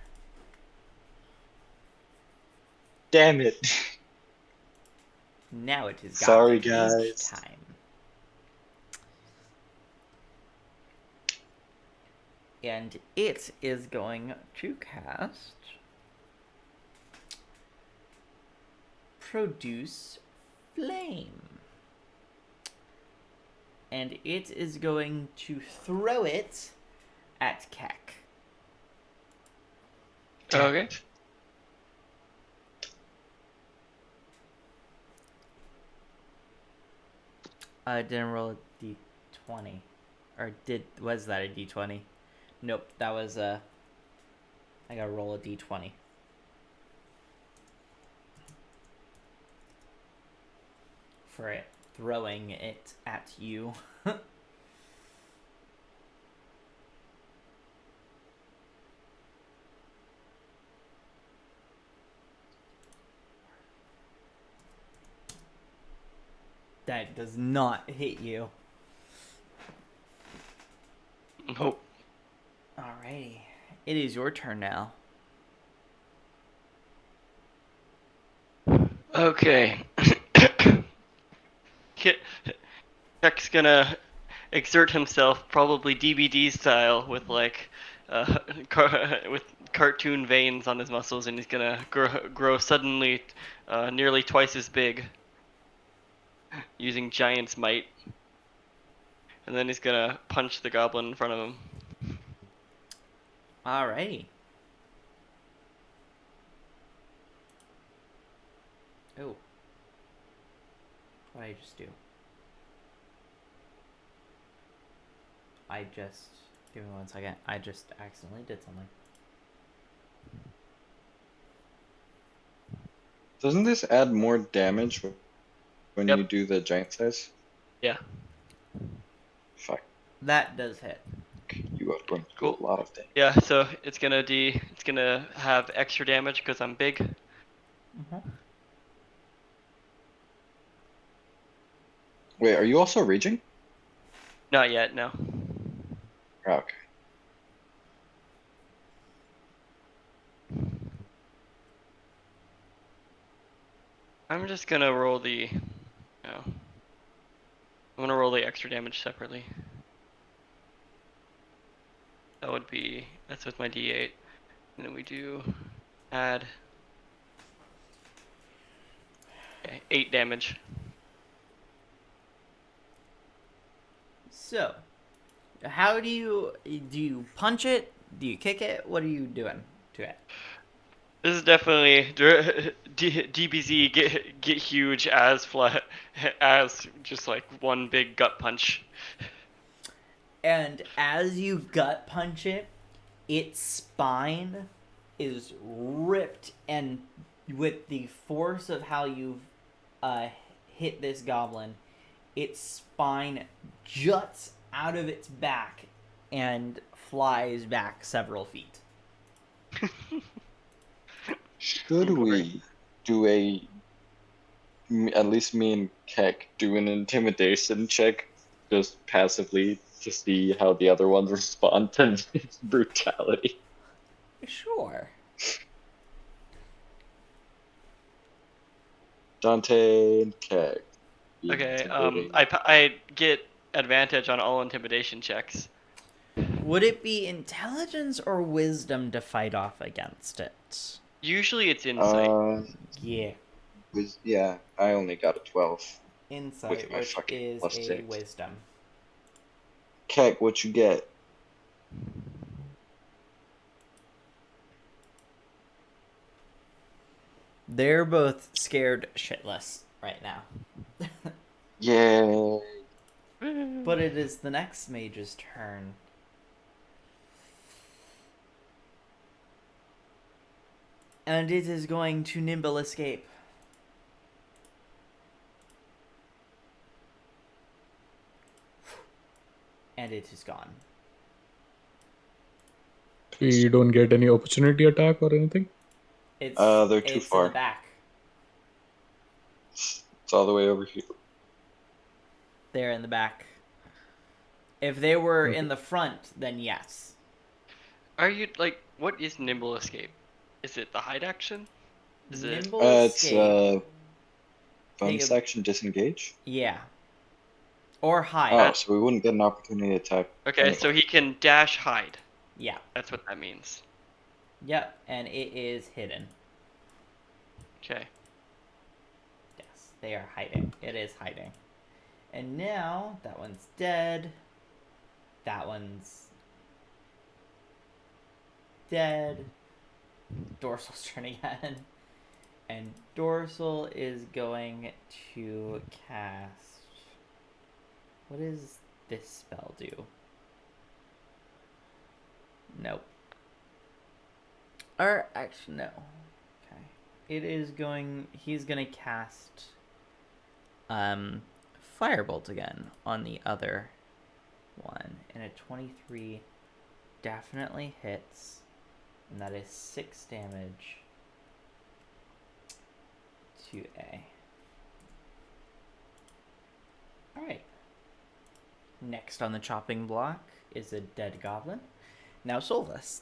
Speaker 2: Damn it.
Speaker 1: Now it is
Speaker 2: Sorry,
Speaker 1: Goblin Age
Speaker 2: guys.
Speaker 1: time. And it is going to cast Produce Flame. And it is going to throw it at Keck.
Speaker 3: Okay.
Speaker 1: I didn't roll a d20. Or was that a d20? Nope, that was a... I gotta roll a d20. For it throwing it at you. That does not hit you.
Speaker 3: Nope.
Speaker 1: Alrighty. It is your turn now.
Speaker 3: Okay. Chuck's gonna exert himself, probably DBD style, with like with cartoon veins on his muscles, and he's gonna grow suddenly nearly twice as big using Giant's Might. And then he's gonna punch the goblin in front of him.
Speaker 1: Alrighty. Oh. What did I just do? Give me 1 second. I just accidentally did something.
Speaker 2: Doesn't this add more damage when
Speaker 3: Yep.
Speaker 2: you do the giant size?
Speaker 3: Yeah.
Speaker 2: Fuck.
Speaker 1: That does hit.
Speaker 2: You are going to do
Speaker 3: Cool.
Speaker 2: a lot of damage.
Speaker 3: Yeah. So it's gonna have extra damage because I'm big.
Speaker 1: Mm-hmm.
Speaker 2: Wait, are you also raging?
Speaker 3: Not yet. No.
Speaker 2: Oh, okay.
Speaker 3: I'm just gonna roll the. No. I'm gonna roll the extra damage separately. That's with my D8. And then we do add 8 damage.
Speaker 1: So, how do you punch it? Do you kick it? What are you doing to it?
Speaker 3: This is definitely DBZ get huge as just like one big gut punch.
Speaker 1: And as you gut punch it, its spine is ripped, and with the force of how you've hit this goblin, its spine juts out of its back and flies back several feet.
Speaker 2: Should we do at least me and Keck, do an intimidation check just passively to see how the other ones respond to its brutality?
Speaker 1: Sure.
Speaker 2: Dante and Keck.
Speaker 3: Okay. I get advantage on all intimidation checks.
Speaker 1: Would it be intelligence or wisdom to fight off against it?
Speaker 3: Usually it's insight.
Speaker 1: Yeah.
Speaker 2: Yeah, I only got a 12.
Speaker 1: Insight,
Speaker 2: With my
Speaker 1: which
Speaker 2: fucking
Speaker 1: is
Speaker 2: plus
Speaker 1: a
Speaker 2: 6.
Speaker 1: wisdom.
Speaker 2: Keck, what you get?
Speaker 1: They're both scared shitless right now.
Speaker 2: Yay.
Speaker 1: But it is the next mage's turn. And it is going to nimble escape. And it is gone.
Speaker 4: We don't get any opportunity attack or anything.
Speaker 1: It's
Speaker 2: they're too
Speaker 1: it's
Speaker 2: far.
Speaker 1: in the back.
Speaker 2: It's all the way over here.
Speaker 1: They're in the back. If they were in the front, then yes.
Speaker 3: Are you like what is nimble escape? Is it the hide action? Is it?
Speaker 1: Nimble
Speaker 2: It's
Speaker 1: escape.
Speaker 2: bonus action disengage.
Speaker 1: Yeah. Or hide.
Speaker 2: Oh, so we wouldn't get an opportunity attack.
Speaker 3: Okay,
Speaker 2: anyway.
Speaker 3: so he can dash hide.
Speaker 1: Yeah.
Speaker 3: That's what that means.
Speaker 1: Yep. And it is hidden.
Speaker 3: Okay.
Speaker 1: Yes, they are hiding. It is hiding. And now that one's dead. That one's dead. Dorsal's turn again. And Dorsal is going to cast What does this spell do? Nope. Or actually, no. Okay. It is going. He's gonna cast Firebolt again on the other one, and a 23 definitely hits, and that is 6 damage to A. Alright. Next on the chopping block is a dead goblin. Now soulless.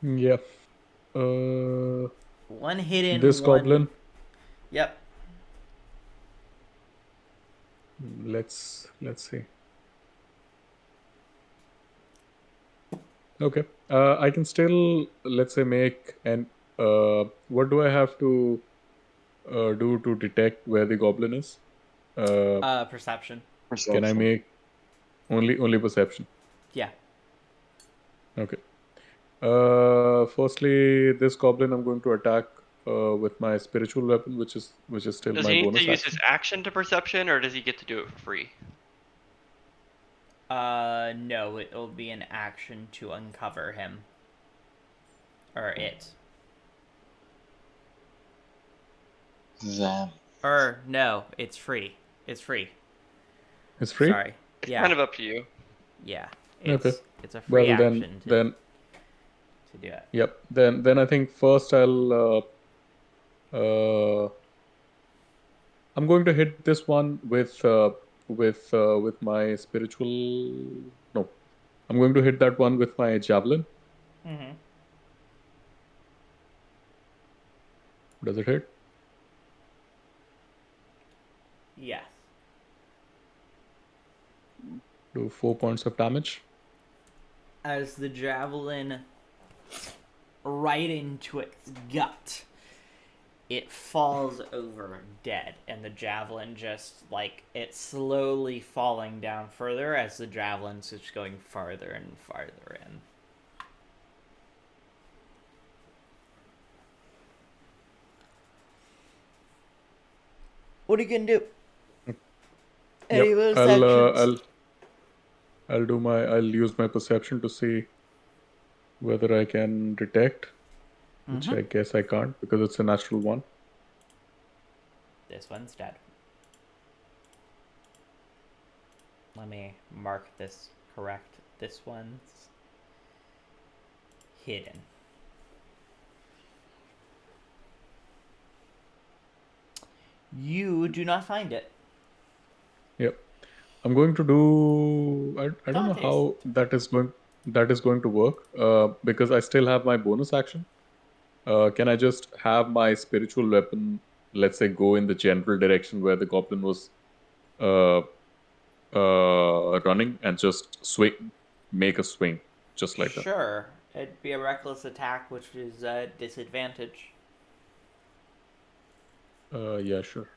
Speaker 4: Yeah.
Speaker 1: One hidden,
Speaker 4: This
Speaker 1: one...
Speaker 4: goblin.
Speaker 1: Yep.
Speaker 4: Let's see. Okay. I can still, let's say, make an. What do I have to do to detect where the goblin is?
Speaker 1: Perception.
Speaker 4: Can I
Speaker 2: Perception.
Speaker 4: make only perception?
Speaker 1: Yeah.
Speaker 4: Okay. Firstly, this goblin I'm going to attack with my spiritual weapon, which is still
Speaker 3: Does
Speaker 4: my
Speaker 3: he need to
Speaker 4: bonus
Speaker 3: use
Speaker 4: action.
Speaker 3: his action to perception, or does he get to do it for free?
Speaker 1: No, it'll be an action to uncover him. Or it.
Speaker 2: Them.
Speaker 1: Or, no, it's free. It's free.
Speaker 4: It's free.
Speaker 1: Sorry.
Speaker 3: It's
Speaker 1: Yeah.
Speaker 3: kind of up to you.
Speaker 1: Yeah.
Speaker 4: Okay.
Speaker 1: It's a free
Speaker 4: Well,
Speaker 1: action
Speaker 4: then,
Speaker 1: to do it.
Speaker 4: yep. Then I think first I'm going to hit this one with my spiritual. No, I'm going to hit that one with my javelin.
Speaker 1: Mm-hmm.
Speaker 4: Does it hit?
Speaker 1: Yes.
Speaker 4: Do 4 points of damage.
Speaker 1: As the javelin right into its gut, it falls over dead, and the javelin just, like, it's slowly falling down further as the javelin's just going farther and farther in. What are you gonna do? Any bonus actions?
Speaker 4: I'll use my perception to see whether I can detect, which I guess I can't because it's a natural one.
Speaker 1: This one's dead. Let me mark this correct. This one's hidden. You do not find it.
Speaker 4: Yep. I'm going to do. I don't know
Speaker 1: Dante's.
Speaker 4: how that is going to work. Because I still have my bonus action. Can I just have my spiritual weapon, let's say, go in the general direction where the goblin was running, and just make a swing, just like that?
Speaker 1: Sure. It'd be a reckless attack, which is a disadvantage.
Speaker 4: Yeah, sure.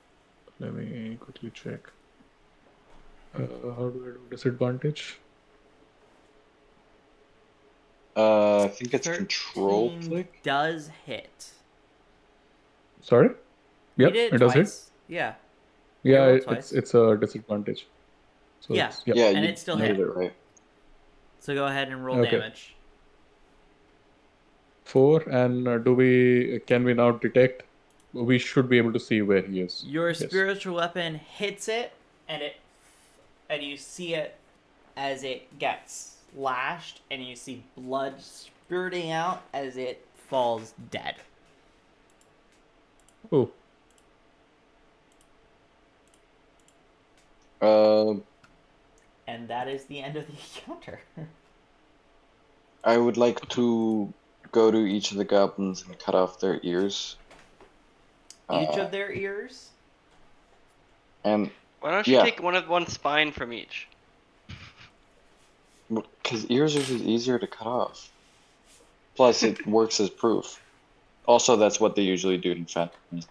Speaker 4: Let me quickly check. How do I do disadvantage?
Speaker 2: I think it's control
Speaker 1: 13
Speaker 2: click.
Speaker 1: does hit.
Speaker 4: Sorry?
Speaker 1: You
Speaker 4: Yep,
Speaker 1: did
Speaker 4: it does hit.
Speaker 1: twice. Yeah.
Speaker 4: Yeah,
Speaker 1: rolled twice.
Speaker 4: it's a disadvantage. So
Speaker 1: Yeah.
Speaker 4: it's, yep.
Speaker 2: Yeah,
Speaker 1: And
Speaker 2: you
Speaker 1: it still
Speaker 2: did
Speaker 1: hit.
Speaker 2: it right.
Speaker 1: So go ahead and roll
Speaker 4: Okay.
Speaker 1: damage.
Speaker 4: 4, and can we now detect? We should be able to see where he is.
Speaker 1: Your
Speaker 4: Yes.
Speaker 1: spiritual weapon hits it, and you see it as it gets lashed, and you see blood spurting out as it falls dead.
Speaker 4: Oh,
Speaker 1: And that is the end of the encounter.
Speaker 2: I would like to go to each of the goblins and cut off their ears.
Speaker 1: Each of their ears?
Speaker 2: And
Speaker 3: Why don't you
Speaker 2: Yeah.
Speaker 3: take one spine from each?
Speaker 2: because ears are just easier to cut off. Plus, it works as proof. Also, that's what they usually do in Fantasy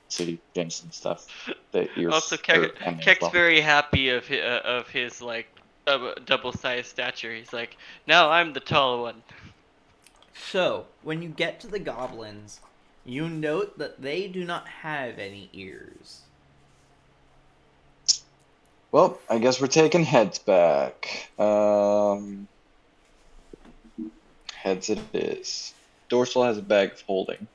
Speaker 2: City games and stuff. The ears.
Speaker 3: Also, Keck's very happy of his like double-sized stature. He's like, now I'm the tall one.
Speaker 1: So, when you get to the goblins, You note that they do not have any ears.
Speaker 2: Well, I guess we're taking heads back. Heads it is. Dorsal has a bag of holding,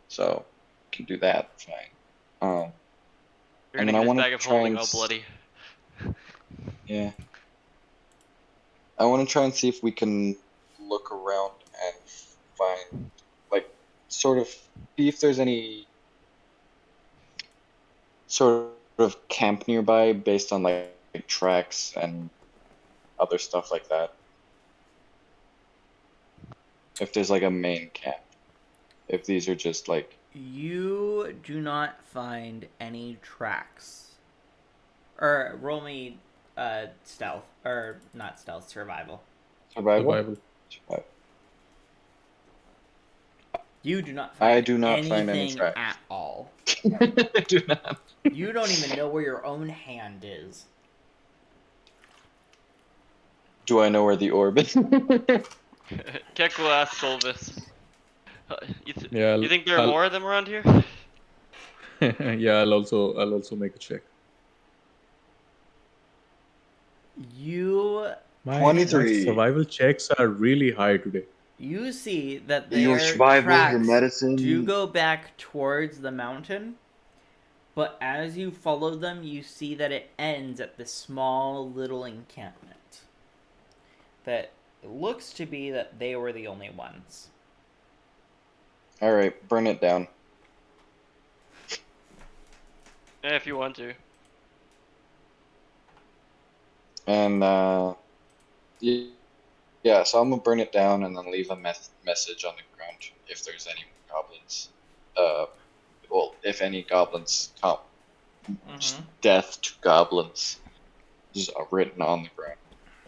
Speaker 2: so can do that. Fine.
Speaker 3: You're
Speaker 2: And
Speaker 3: gonna
Speaker 2: then I
Speaker 3: get his
Speaker 2: want
Speaker 3: bag
Speaker 2: to
Speaker 3: of
Speaker 2: try
Speaker 3: holding
Speaker 2: and
Speaker 3: all bloody.
Speaker 2: yeah. I want to try and see if we can look around and find, like, sort of see if there's any sort of camp nearby based on like tracks and other stuff like that. If there's like a main camp. If these are just like
Speaker 1: You do not find any tracks. Or roll me stealth. Or not stealth, survival.
Speaker 2: survival.
Speaker 1: You do not
Speaker 2: I
Speaker 1: find
Speaker 2: do not find any
Speaker 1: anything
Speaker 2: tracks.
Speaker 1: at all.
Speaker 2: I do not.
Speaker 1: You don't even know where your own hand is.
Speaker 2: Do I know where the orb is?
Speaker 3: Keko asks Solvis.
Speaker 4: Yeah,
Speaker 3: You think there are
Speaker 4: I'll-
Speaker 3: more of them around here?
Speaker 4: yeah, I'll also make a check.
Speaker 1: You
Speaker 4: My
Speaker 2: 23.
Speaker 4: survival checks are really high today.
Speaker 1: you see that
Speaker 2: Your
Speaker 1: their
Speaker 2: survival, your
Speaker 1: tracks
Speaker 2: medicine.
Speaker 1: do go back towards the mountain, but as you follow them, you see that it ends at this small little encampment. That it looks to be that they were the only ones.
Speaker 2: Alright, burn it down.
Speaker 3: Yeah, if you want to.
Speaker 2: And yeah, so I'm gonna burn it down and then leave a message on the ground if there's any goblins. Well, if any goblins come. Just death to goblins. Just written on the ground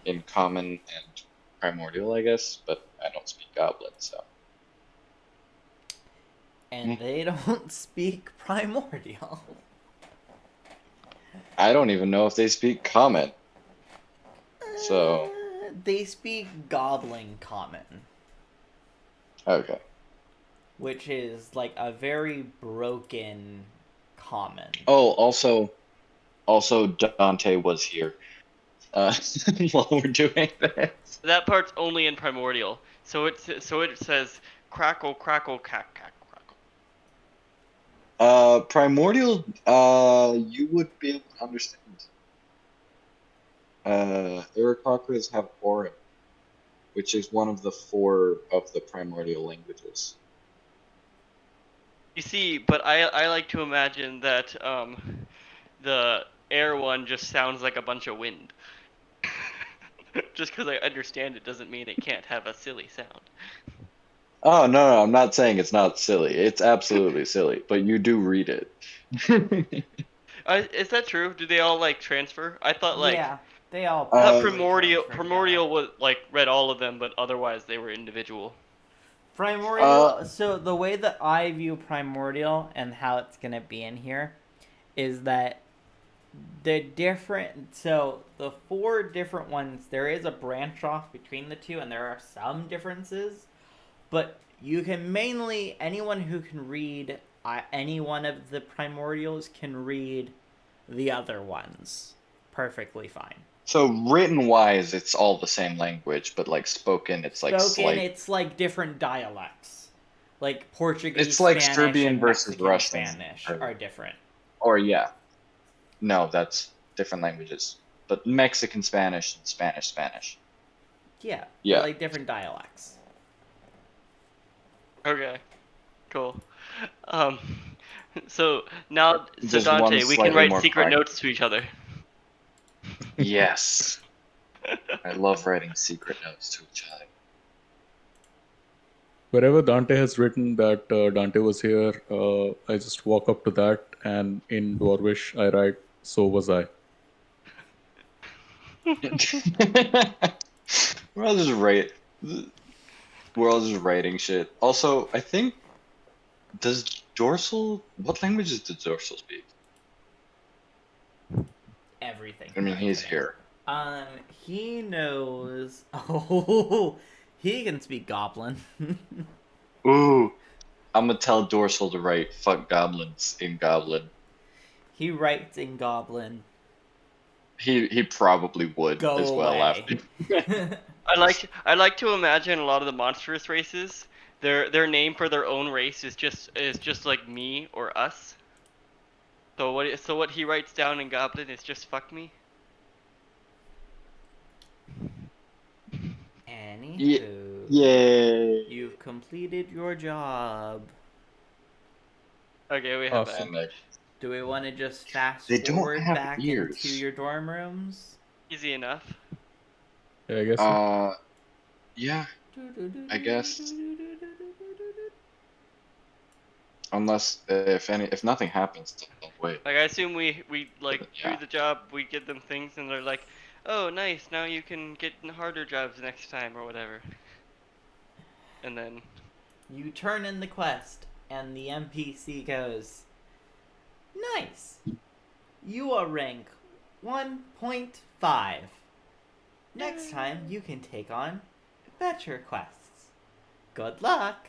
Speaker 2: in common and primordial, I guess, but I don't speak goblin, so.
Speaker 1: And they don't speak primordial.
Speaker 2: I don't even know if they speak common. So,
Speaker 1: They speak Goblin Common,
Speaker 2: okay.
Speaker 1: which is like a very broken common.
Speaker 2: Oh, also Dante was here. While we're doing this.
Speaker 3: That part's only in primordial. So it says crackle crackle cack cack crackle.
Speaker 2: Primordial, you would be able to understand. Aarakocras have Auran, which is one of the 4 of the primordial languages.
Speaker 3: You see, but I like to imagine that the air one just sounds like a bunch of wind. Just because I understand it doesn't mean it can't have a silly sound.
Speaker 2: Oh, no, I'm not saying it's not silly. It's absolutely silly, but you do read it.
Speaker 3: Is that true? Do they all like transfer? I thought like
Speaker 1: yeah, they all.
Speaker 3: I thought
Speaker 1: probably transfer
Speaker 3: primordial was like read all of them, but otherwise they were individual.
Speaker 1: Primordial. So the way that I view primordial and how it's gonna be in here is that the different. So the 4 different ones, there is a branch off between the 2, and there are some differences, but you can mainly anyone who can read any one of the primordials can read the other ones perfectly fine.
Speaker 2: So written wise, it's all the same language, but like spoken, it's like
Speaker 1: Spoken, it's like different dialects. Like Portuguese,
Speaker 2: It's like
Speaker 1: Spanish,
Speaker 2: Serbian
Speaker 1: and
Speaker 2: versus
Speaker 1: Mexican
Speaker 2: Russian,
Speaker 1: Spanish
Speaker 2: or-
Speaker 1: are different.
Speaker 2: Or yeah. No, that's different languages. But Mexican Spanish and Spanish.
Speaker 1: Yeah,
Speaker 2: Yeah.
Speaker 1: they're like different dialects.
Speaker 3: Okay, cool. So now, so
Speaker 2: Just
Speaker 3: Dante,
Speaker 2: one's
Speaker 3: we can
Speaker 2: slightly
Speaker 3: write
Speaker 2: more
Speaker 3: secret
Speaker 2: practical.
Speaker 3: notes to each other.
Speaker 2: Yes. I love writing secret notes to each other.
Speaker 4: Wherever Dante has written that Dante was here, I just walk up to that and in Dwarvish I write, "So was I."
Speaker 2: We're all just write. We're all just writing shit. Also, I think does Dorsal? What languages does Dorsal speak?
Speaker 1: Everything.
Speaker 2: I mean, he's here.
Speaker 1: He knows. Oh, he can speak Goblin.
Speaker 2: Ooh. I'm gonna tell Dorsal to write "fuck goblins" in Goblin.
Speaker 1: He writes in Goblin,
Speaker 2: He probably would
Speaker 1: "Go
Speaker 2: as well
Speaker 1: away."
Speaker 2: after.
Speaker 3: I like to imagine a lot of the monstrous races. Their name for their own race is just like me or us. So what he writes down in Goblin is just fuck me.
Speaker 1: Anywho,
Speaker 2: Yay!
Speaker 1: you've completed your job.
Speaker 3: Okay, we have
Speaker 4: Awesome.
Speaker 3: that.
Speaker 2: And
Speaker 1: Do we want to just fast
Speaker 2: They don't
Speaker 1: forward
Speaker 2: have
Speaker 1: back
Speaker 2: ears.
Speaker 1: into your dorm rooms?
Speaker 3: Easy enough.
Speaker 4: Yeah, I guess so.
Speaker 2: Yeah, I guess. Unless if nothing happens, then wait.
Speaker 3: Like I assume we like
Speaker 2: Yeah.
Speaker 3: do the job, we give them things, and they're like, oh nice, now you can get harder jobs next time or whatever. And then
Speaker 1: You turn in the quest, and the NPC goes, "Nice. You are rank 1.5. Next time you can take on better quests. Good luck.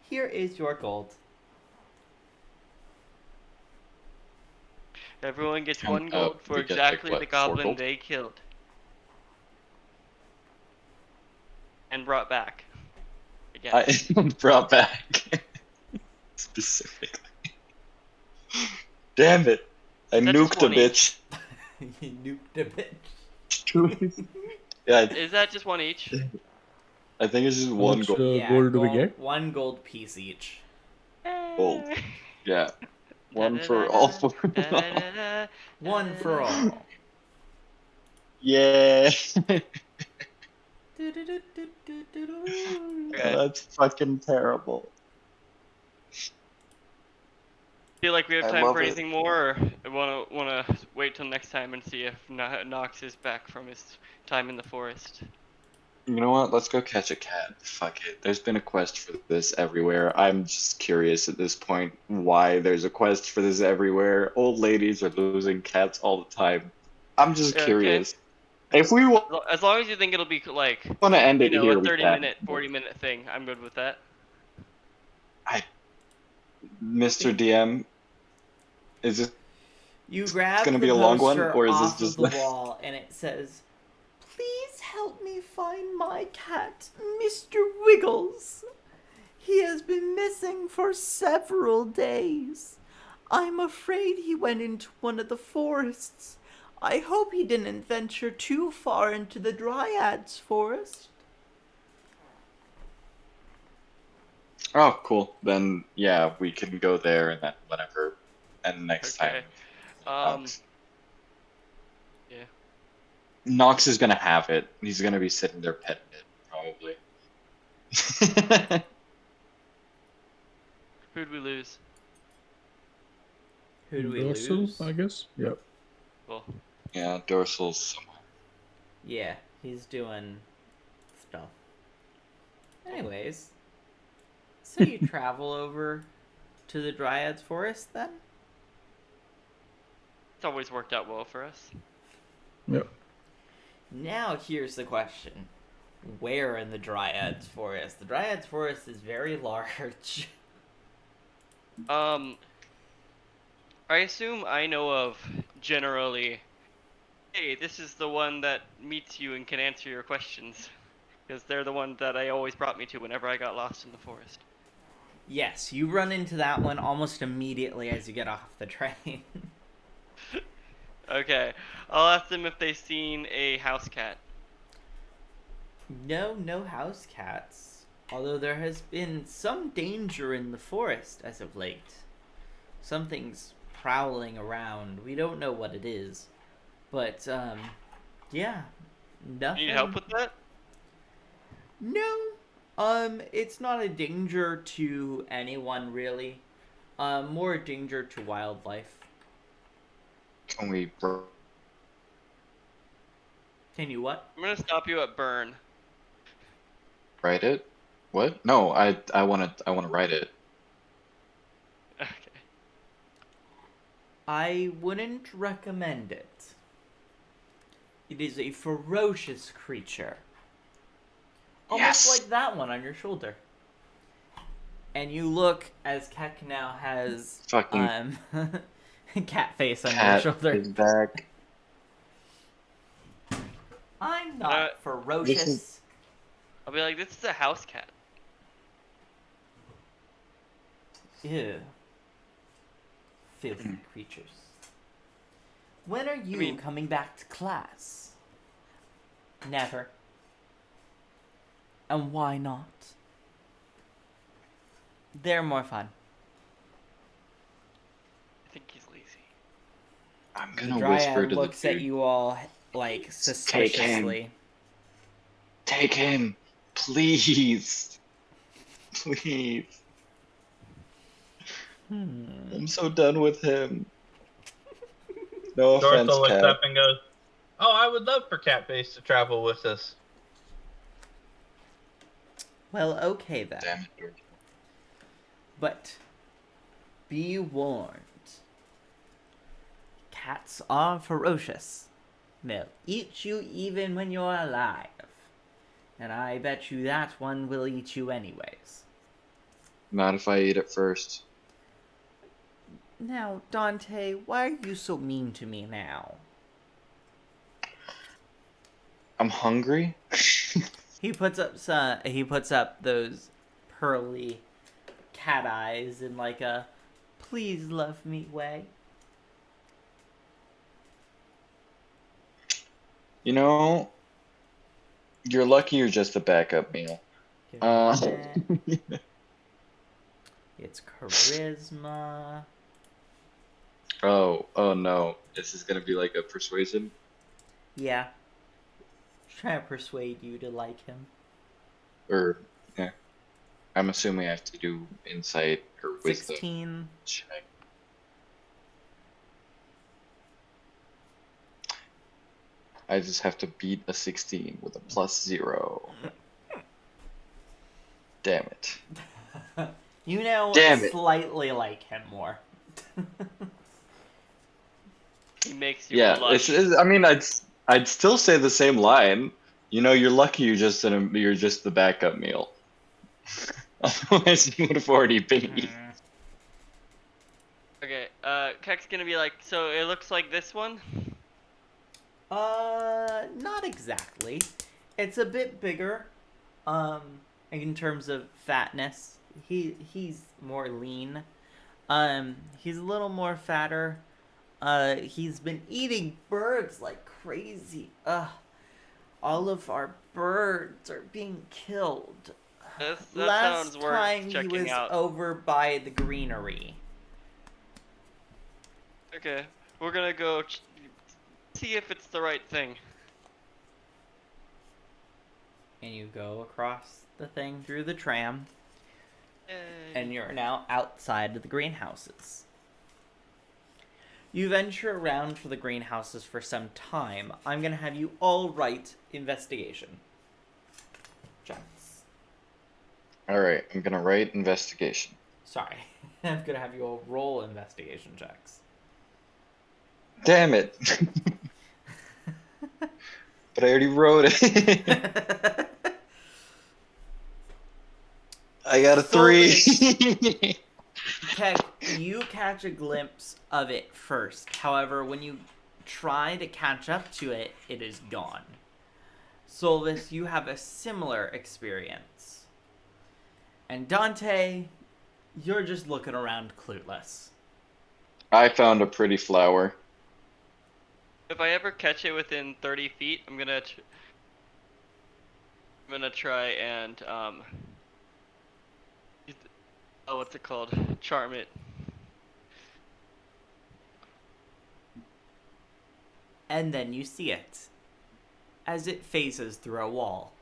Speaker 1: Here is your gold."
Speaker 3: everyone gets
Speaker 2: And,
Speaker 3: 1 gold for
Speaker 2: we get,
Speaker 3: exactly
Speaker 2: like,
Speaker 3: the
Speaker 2: what, 4
Speaker 3: goblin
Speaker 2: gold?
Speaker 3: they killed and brought back. Again.
Speaker 2: I brought back specifically. Damn it! I
Speaker 3: Is that just
Speaker 2: nuked a
Speaker 3: one each?
Speaker 2: bitch.
Speaker 1: You nuked a bitch.
Speaker 2: Yeah,
Speaker 3: Is that just 1 each?
Speaker 2: I think it's just
Speaker 4: How
Speaker 2: one
Speaker 4: much
Speaker 2: gold.
Speaker 4: gold do we get?
Speaker 1: 1 gold piece each.
Speaker 2: Gold. Yeah, one for all 4.
Speaker 1: One for all.
Speaker 2: Yeah.
Speaker 3: Okay.
Speaker 2: That's fucking terrible.
Speaker 3: Feel like we have
Speaker 2: I
Speaker 3: time
Speaker 2: love
Speaker 3: for
Speaker 2: it.
Speaker 3: anything more, or wanna wait till next time and see if Nox is back from his time in the forest.
Speaker 2: You know what? Let's go catch a cat. Fuck it. There's been a quest for this everywhere. I'm just curious at this point why there's a quest for this everywhere. Old ladies are losing cats all the time. I'm just
Speaker 3: Okay.
Speaker 2: curious. If we want
Speaker 3: As long as you think it'll be like,
Speaker 2: to end
Speaker 3: you
Speaker 2: it
Speaker 3: know,
Speaker 2: here,
Speaker 3: a
Speaker 2: we
Speaker 3: 30-minute,
Speaker 2: can.
Speaker 3: 40-minute thing, I'm good with that.
Speaker 2: Mr. DM, is this
Speaker 1: You grab
Speaker 2: gonna
Speaker 1: the
Speaker 2: be a long one,
Speaker 1: poster
Speaker 2: or is this
Speaker 1: off
Speaker 2: just
Speaker 1: of the wall, and it says, "Please help me find my cat, Mr. Wiggles. He has been missing for several days. I'm afraid he went into one of the forests. I hope he didn't venture too far into the Dryads Forest."
Speaker 2: Oh, cool. Then yeah, we can go there and then whatever. And next
Speaker 3: Okay.
Speaker 2: time,
Speaker 3: Um.
Speaker 2: Nox.
Speaker 3: Yeah.
Speaker 2: Nox is gonna have it. He's gonna be sitting there petting it, probably.
Speaker 3: Who'd we lose?
Speaker 1: Who do we
Speaker 4: Dorsal,
Speaker 1: lose?
Speaker 4: I guess. Yeah.
Speaker 3: Cool.
Speaker 2: Yeah, Dorsal's somewhere.
Speaker 1: Yeah, he's doing stuff. Anyways, so you travel over to the Dryads Forest then?
Speaker 3: It's always worked out well for us.
Speaker 4: Yep.
Speaker 1: Now here's the question. Where in the Dryads Forest? The Dryads Forest is very large.
Speaker 3: I assume I know of generally. Hey, this is the one that meets you and can answer your questions, because they're the one that I always brought me to whenever I got lost in the forest.
Speaker 1: Yes, you run into that one almost immediately as you get off the train.
Speaker 3: Okay, I'll ask them if they've seen a house cat.
Speaker 1: No house cats. Although there has been some danger in the forest as of late. Something's prowling around. We don't know what it is. But, yeah. Nothing.
Speaker 3: Need help with that?
Speaker 1: No. It's not a danger to anyone, really. More a danger to wildlife.
Speaker 2: Can we
Speaker 1: Can you what?
Speaker 3: I'm gonna stop you at burn.
Speaker 2: write it? What? No, I wanna write it.
Speaker 3: Okay.
Speaker 1: I wouldn't recommend it. It is a ferocious creature. Almost
Speaker 2: Yes!
Speaker 1: like that one on your shoulder. And you look as Keck now has
Speaker 2: Fucking
Speaker 1: cat face on your
Speaker 2: cat
Speaker 1: shoulder.
Speaker 2: is back.
Speaker 1: I'm not ferocious.
Speaker 2: This is-
Speaker 3: I'll be like, this is a house cat.
Speaker 1: Ew. Filthy creatures. When are you
Speaker 3: mean-
Speaker 1: coming back to class? Never. And why not? They're more fun.
Speaker 3: I think he's lazy.
Speaker 2: I'm
Speaker 1: The
Speaker 2: gonna whisper
Speaker 1: Dryad
Speaker 2: to
Speaker 1: looks
Speaker 2: the
Speaker 1: at
Speaker 2: dude.
Speaker 1: you all like suspiciously.
Speaker 2: Take him, please, please. I'm so done with him. No offense,
Speaker 6: Dorothy looks
Speaker 2: Cat.
Speaker 6: up and goes, "Oh, I would love for Catface to travel with us."
Speaker 1: Well, okay then.
Speaker 2: Damn it, Dorothy.
Speaker 1: But be warned. Cats are ferocious. They'll eat you even when you're alive. And I bet you that one will eat you anyways.
Speaker 2: Not if I eat it first.
Speaker 1: Now, Dante, why are you so mean to me now?
Speaker 2: I'm hungry.
Speaker 1: He puts up those pearly cat eyes in like a please love me way.
Speaker 2: You know, you're lucky you're just a backup meal.
Speaker 1: Give me
Speaker 2: Uh,
Speaker 1: that. It's charisma.
Speaker 2: oh no. This is gonna be like a persuasion.
Speaker 1: Yeah. Try to persuade you to like him.
Speaker 2: Or, yeah. I'm assuming I have to do insight or wisdom
Speaker 1: 16.
Speaker 2: check. I just have to beat a 16 with a +0. Damn it.
Speaker 1: You know,
Speaker 2: Damn it.
Speaker 1: slightly like him more.
Speaker 3: He makes you
Speaker 2: Yeah,
Speaker 3: blush.
Speaker 2: I mean, I'd still say the same line. You know, you're lucky you're just the backup meal. Otherwise, you would have already been eaten.
Speaker 3: Okay, Keck's gonna be like, so it looks like this one?
Speaker 1: Not exactly. It's a bit bigger, in terms of fatness. He's more lean. He's a little more fatter. He's been eating birds like crazy. All of our birds are being killed.
Speaker 3: That
Speaker 1: Last
Speaker 3: sounds worth
Speaker 1: time he
Speaker 3: checking
Speaker 1: was
Speaker 3: out.
Speaker 1: over by the greenery.
Speaker 3: Okay, we're gonna go see if it's the right thing.
Speaker 1: And you go across the thing through the tram,
Speaker 3: Yay.
Speaker 1: and you're now outside of the greenhouses. You venture around for the greenhouses for some time. I'm gonna have you all write investigation checks.
Speaker 2: Alright, I'm gonna write investigation.
Speaker 1: Sorry, I'm gonna have you all roll investigation checks.
Speaker 2: Damn it! But I already wrote it. I got a 3.
Speaker 1: Keck, you catch a glimpse of it first. However, when you try to catch up to it, it is gone. Solvis, you have a similar experience. And Dante, you're just looking around clueless.
Speaker 2: I found a pretty flower.
Speaker 3: If I ever catch it within 30 feet, I'm gonna try and what's it called? Charm it.
Speaker 1: And then you see it as it phases through a wall.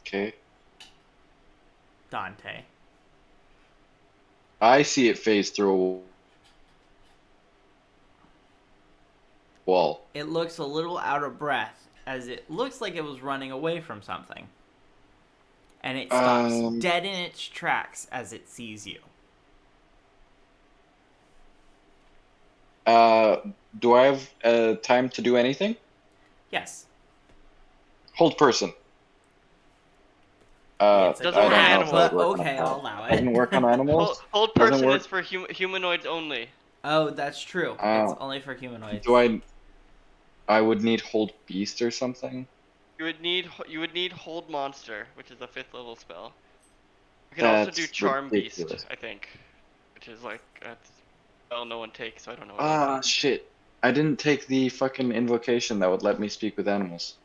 Speaker 2: Okay.
Speaker 1: Dante.
Speaker 2: I see it phase through a wall.
Speaker 1: It looks a little out of breath as it looks like it was running away from something. And it stops dead in its tracks as it sees you.
Speaker 2: Do I have time to do anything?
Speaker 1: Yes.
Speaker 2: Hold person.
Speaker 1: It's a
Speaker 3: Doesn't
Speaker 2: I
Speaker 3: work
Speaker 2: don't
Speaker 3: on
Speaker 2: know
Speaker 1: cat,
Speaker 2: if that
Speaker 3: animals.
Speaker 2: would
Speaker 1: but
Speaker 2: work
Speaker 1: okay,
Speaker 2: on
Speaker 1: I'll
Speaker 2: a cat.
Speaker 1: allow it.
Speaker 2: Doesn't work on animals.
Speaker 3: Hold
Speaker 2: Doesn't
Speaker 3: person
Speaker 2: work.
Speaker 3: is for humanoids only.
Speaker 1: Oh, that's true.
Speaker 2: Oh.
Speaker 1: It's only for humanoids.
Speaker 2: Do I would need hold beast or something.
Speaker 3: You would need hold monster, which is a 5th level spell. You can also do
Speaker 2: That's
Speaker 3: charm
Speaker 2: ridiculous.
Speaker 3: beast, I think, which is like a spell no one takes, so I don't know what
Speaker 2: Ah,
Speaker 3: it is.
Speaker 2: shit. I didn't take the fucking invocation that would let me speak with animals.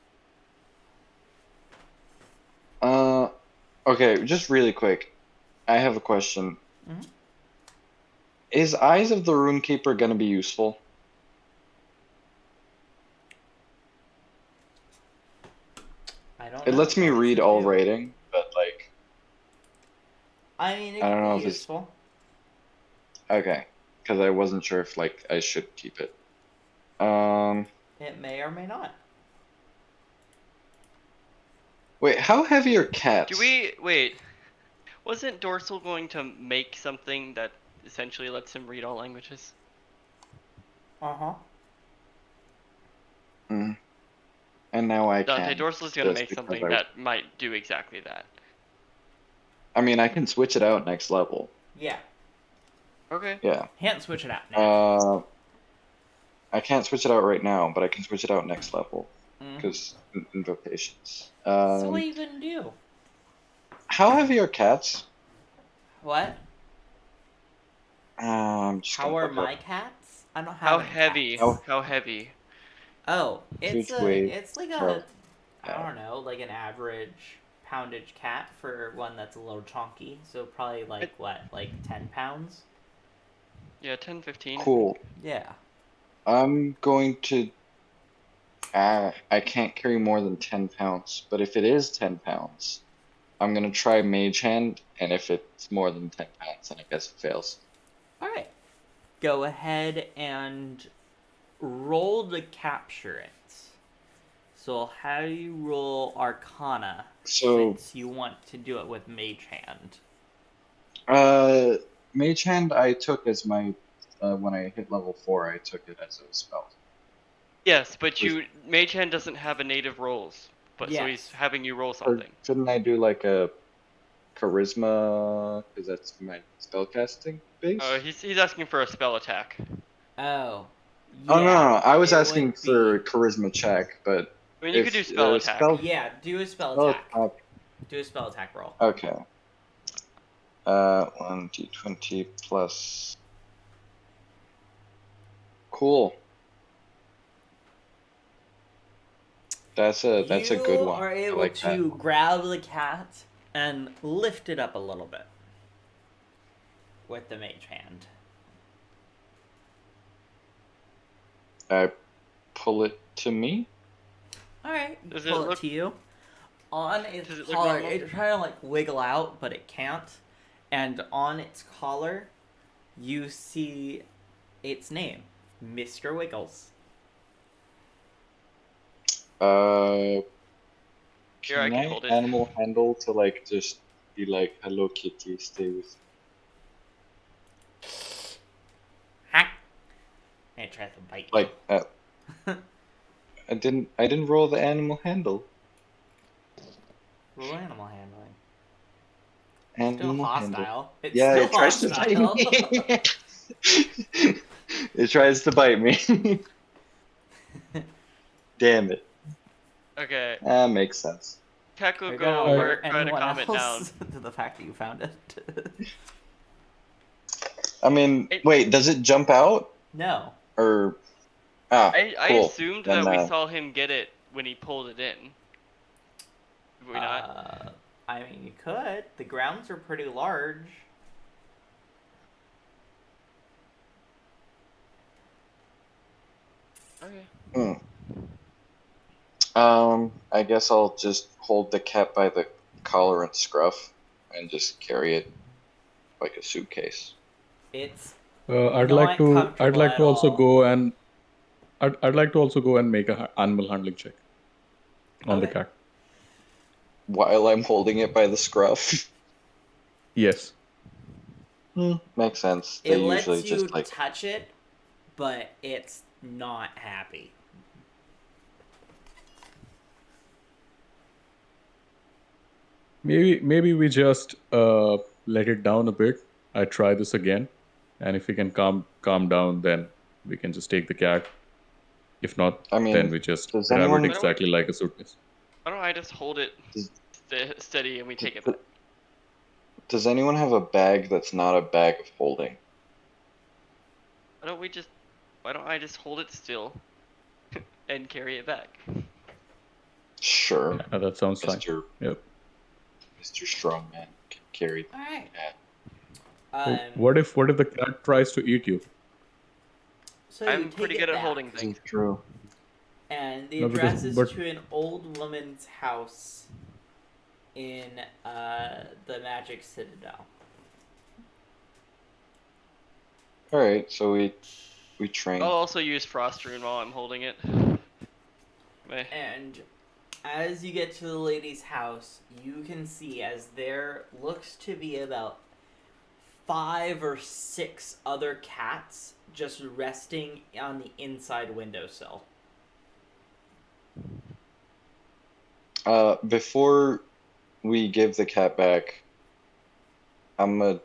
Speaker 2: Okay, just really quick. I have a question.
Speaker 1: Mhm.
Speaker 2: Is Eyes of the Runekeeper gonna be useful?
Speaker 1: I don't
Speaker 2: It
Speaker 1: know.
Speaker 2: lets me
Speaker 1: What does
Speaker 2: read
Speaker 1: it
Speaker 2: all
Speaker 1: do?
Speaker 2: writing, but like,
Speaker 1: I mean, it
Speaker 2: I
Speaker 1: could
Speaker 2: don't know
Speaker 1: be
Speaker 2: if it's
Speaker 1: useful.
Speaker 2: okay, because I wasn't sure if like I should keep it.
Speaker 1: It may or may not.
Speaker 2: Wait, how heavy are cats?
Speaker 3: Wait? Wasn't Dorsal going to make something that essentially lets him read all languages?
Speaker 1: Uh-huh.
Speaker 2: Mm. And now I
Speaker 3: Dante,
Speaker 2: can.
Speaker 3: Dorsal's gonna
Speaker 2: just
Speaker 3: make
Speaker 2: because
Speaker 3: something that might do exactly that.
Speaker 2: I mean, I can switch it out next level.
Speaker 1: Yeah.
Speaker 3: Okay.
Speaker 2: Yeah.
Speaker 1: Can't switch it out now.
Speaker 2: I can't switch it out right now, but I can switch it out next level
Speaker 1: Mhm.
Speaker 2: because invocations.
Speaker 1: So what are you gonna do?
Speaker 2: How heavy are cats?
Speaker 1: What?
Speaker 2: I'm just
Speaker 1: How
Speaker 2: gonna
Speaker 1: are
Speaker 2: look
Speaker 1: my
Speaker 2: up.
Speaker 1: cats? I don't have
Speaker 3: How
Speaker 1: any
Speaker 3: heavy?
Speaker 1: cats.
Speaker 3: How heavy?
Speaker 1: Oh, it's
Speaker 2: Huge wave
Speaker 1: it's like
Speaker 2: of
Speaker 1: I don't know, like an average poundage cat for one that's a little chunky. So probably like what, like 10 pounds?
Speaker 3: Yeah, 10, 15.
Speaker 2: Cool.
Speaker 1: Yeah.
Speaker 2: I'm going to. I can't carry more than 10 pounds, but if it is 10 pounds, I'm gonna try Mage Hand, and if it's more than 10 pounds, then I guess it fails.
Speaker 1: All right. Go ahead and roll to capture it. So how do you roll Arcana
Speaker 2: So,
Speaker 1: since you want to do it with Mage Hand?
Speaker 2: Mage Hand I took as my. When I hit level 4, I took it as a spell.
Speaker 3: Yes, but Mage Hand doesn't have a native rolls, but so he's
Speaker 1: Yes.
Speaker 3: having you roll
Speaker 2: Or
Speaker 3: something.
Speaker 2: shouldn't I do like a Charisma? Because that's my spellcasting base?
Speaker 3: He's asking for a spell attack.
Speaker 1: Oh. Yeah.
Speaker 2: Oh, no. I was
Speaker 1: it
Speaker 2: asking
Speaker 1: would
Speaker 2: for
Speaker 1: be-
Speaker 2: Charisma check, but
Speaker 3: I mean, you could do spell attack.
Speaker 1: Yeah, do a spell
Speaker 2: spell
Speaker 1: attack.
Speaker 2: attack.
Speaker 1: Do a spell attack roll.
Speaker 2: Okay. 1d20 plus. Cool. That's a good one.
Speaker 1: You are
Speaker 2: I
Speaker 1: able
Speaker 2: like that.
Speaker 1: to grab the cat and lift it up a little bit with the Mage Hand.
Speaker 2: I pull it to me.
Speaker 1: All right,
Speaker 3: Does it
Speaker 1: pull it
Speaker 3: look-
Speaker 1: to you. On its
Speaker 3: Does it look
Speaker 1: collar,
Speaker 3: normal?
Speaker 1: it's trying to like wiggle out, but it can't. And on its collar, you see its name, Mr. Wiggles.
Speaker 2: Uh,
Speaker 3: Here, I
Speaker 2: can
Speaker 3: can
Speaker 2: I
Speaker 3: hold it.
Speaker 2: animal handle to like just be like, "Hello, Kitty, stay with me."
Speaker 1: Ha! And it tries to bite
Speaker 2: Like
Speaker 1: you.
Speaker 2: I didn't roll the animal handle.
Speaker 1: Roll animal handling.
Speaker 2: Animal
Speaker 1: Still
Speaker 2: handle.
Speaker 1: hostile. It's
Speaker 2: Yeah,
Speaker 1: still
Speaker 2: it tries to
Speaker 1: hostile.
Speaker 2: bite me. It tries to bite me. Damn it.
Speaker 3: Okay,
Speaker 2: That makes sense.
Speaker 3: Tech will
Speaker 1: You're
Speaker 3: go
Speaker 1: gonna
Speaker 3: over,
Speaker 1: alert
Speaker 3: try to
Speaker 1: anyone
Speaker 3: calm it down.
Speaker 1: else to the fact that you found it.
Speaker 2: I mean, wait, does it jump out
Speaker 1: No.
Speaker 2: or?
Speaker 3: I
Speaker 2: Cool.
Speaker 3: assumed
Speaker 2: Then,
Speaker 3: that we saw him get it when he pulled it in. Did we not?
Speaker 1: I mean, you could. The grounds are pretty large.
Speaker 3: Okay.
Speaker 2: I guess I'll just hold the cat by the collar and scruff, and just carry it like a suitcase.
Speaker 1: It's
Speaker 4: I'd
Speaker 1: not
Speaker 4: like to. I'd
Speaker 1: comfortable
Speaker 4: like
Speaker 1: at
Speaker 4: to also
Speaker 1: all.
Speaker 4: go and. I'd like to also go and make a animal handling check on the
Speaker 1: Okay.
Speaker 4: cat.
Speaker 2: While I'm holding it by the scruff.
Speaker 4: Yes.
Speaker 2: Makes sense.
Speaker 1: It
Speaker 2: They
Speaker 1: lets
Speaker 2: usually
Speaker 1: you
Speaker 2: just like.
Speaker 1: touch it, but it's not happy.
Speaker 4: maybe we just let it down a bit. I try this again, and if we can calm down, then we can just take the cat. If not,
Speaker 2: I
Speaker 4: then
Speaker 2: mean,
Speaker 4: we just
Speaker 2: does
Speaker 4: grab it
Speaker 2: anyone
Speaker 4: exactly like a suitcase.
Speaker 3: Why don't I just hold it
Speaker 2: does,
Speaker 3: steady and we take it
Speaker 2: does,
Speaker 3: back?
Speaker 2: does anyone have a bag that's not a bag of holding?
Speaker 3: Why don't I just hold it still and carry it back?
Speaker 2: Sure,
Speaker 4: Yeah, that sounds fine.
Speaker 2: Mr.
Speaker 4: Yep.
Speaker 2: Mr. Strongman can carry the
Speaker 1: All right.
Speaker 2: cat.
Speaker 4: What if the cat tries to eat you?
Speaker 1: So you
Speaker 3: I'm
Speaker 1: take
Speaker 3: pretty
Speaker 1: it
Speaker 3: good at
Speaker 1: back,
Speaker 3: holding
Speaker 2: This
Speaker 3: things.
Speaker 2: is true.
Speaker 1: and the
Speaker 4: No, because-
Speaker 1: address is
Speaker 4: but-
Speaker 1: to an old woman's house in the Magic Citadel.
Speaker 2: All right, so we train.
Speaker 3: I'll also use Frost Rune while I'm holding it.
Speaker 1: And as you get to the lady's house, you can see as there looks to be about 5 or 6 other cats just resting on the inside windowsill.
Speaker 2: Before we give the cat back, I'm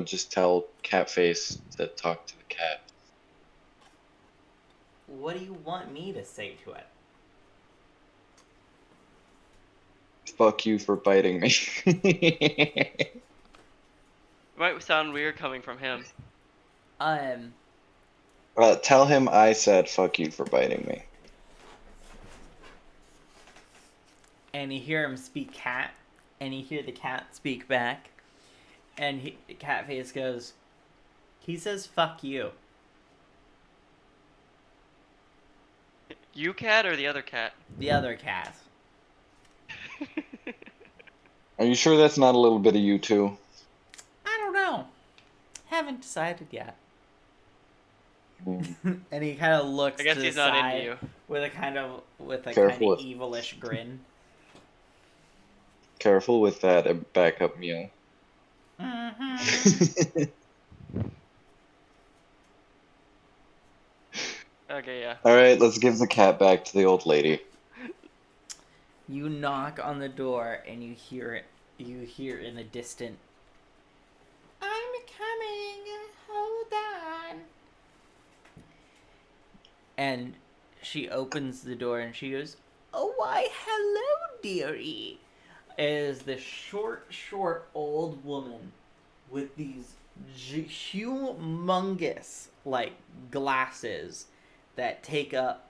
Speaker 2: just tell Catface to talk to the cat.
Speaker 1: What do you want me to say to it?
Speaker 2: Fuck you for biting me.
Speaker 3: It might sound weird coming from him.
Speaker 2: Tell him I said fuck you for biting me.
Speaker 1: And you hear him speak cat, and you hear the cat speak back, and Catface goes, he says fuck you.
Speaker 3: You cat or the other cat?
Speaker 1: The other cat.
Speaker 2: Are you sure that's not a little bit of you too?
Speaker 1: I don't know. Haven't decided yet.
Speaker 2: Mm.
Speaker 1: And he kind of looks
Speaker 3: I guess
Speaker 1: to
Speaker 3: he's
Speaker 1: the
Speaker 3: not
Speaker 1: side
Speaker 3: into you.
Speaker 1: with a kind of
Speaker 2: Careful with-
Speaker 1: evilish grin.
Speaker 2: Careful with that backup meal.
Speaker 1: Mm-hmm.
Speaker 3: Okay, yeah.
Speaker 2: All right, let's give the cat back to the old lady.
Speaker 1: You knock on the door and you hear it. You hear in the distant. I'm coming. Hold on. And she opens the door and she goes, "Oh, why, hello, dearie." It is this short old woman with these humongous glasses that take up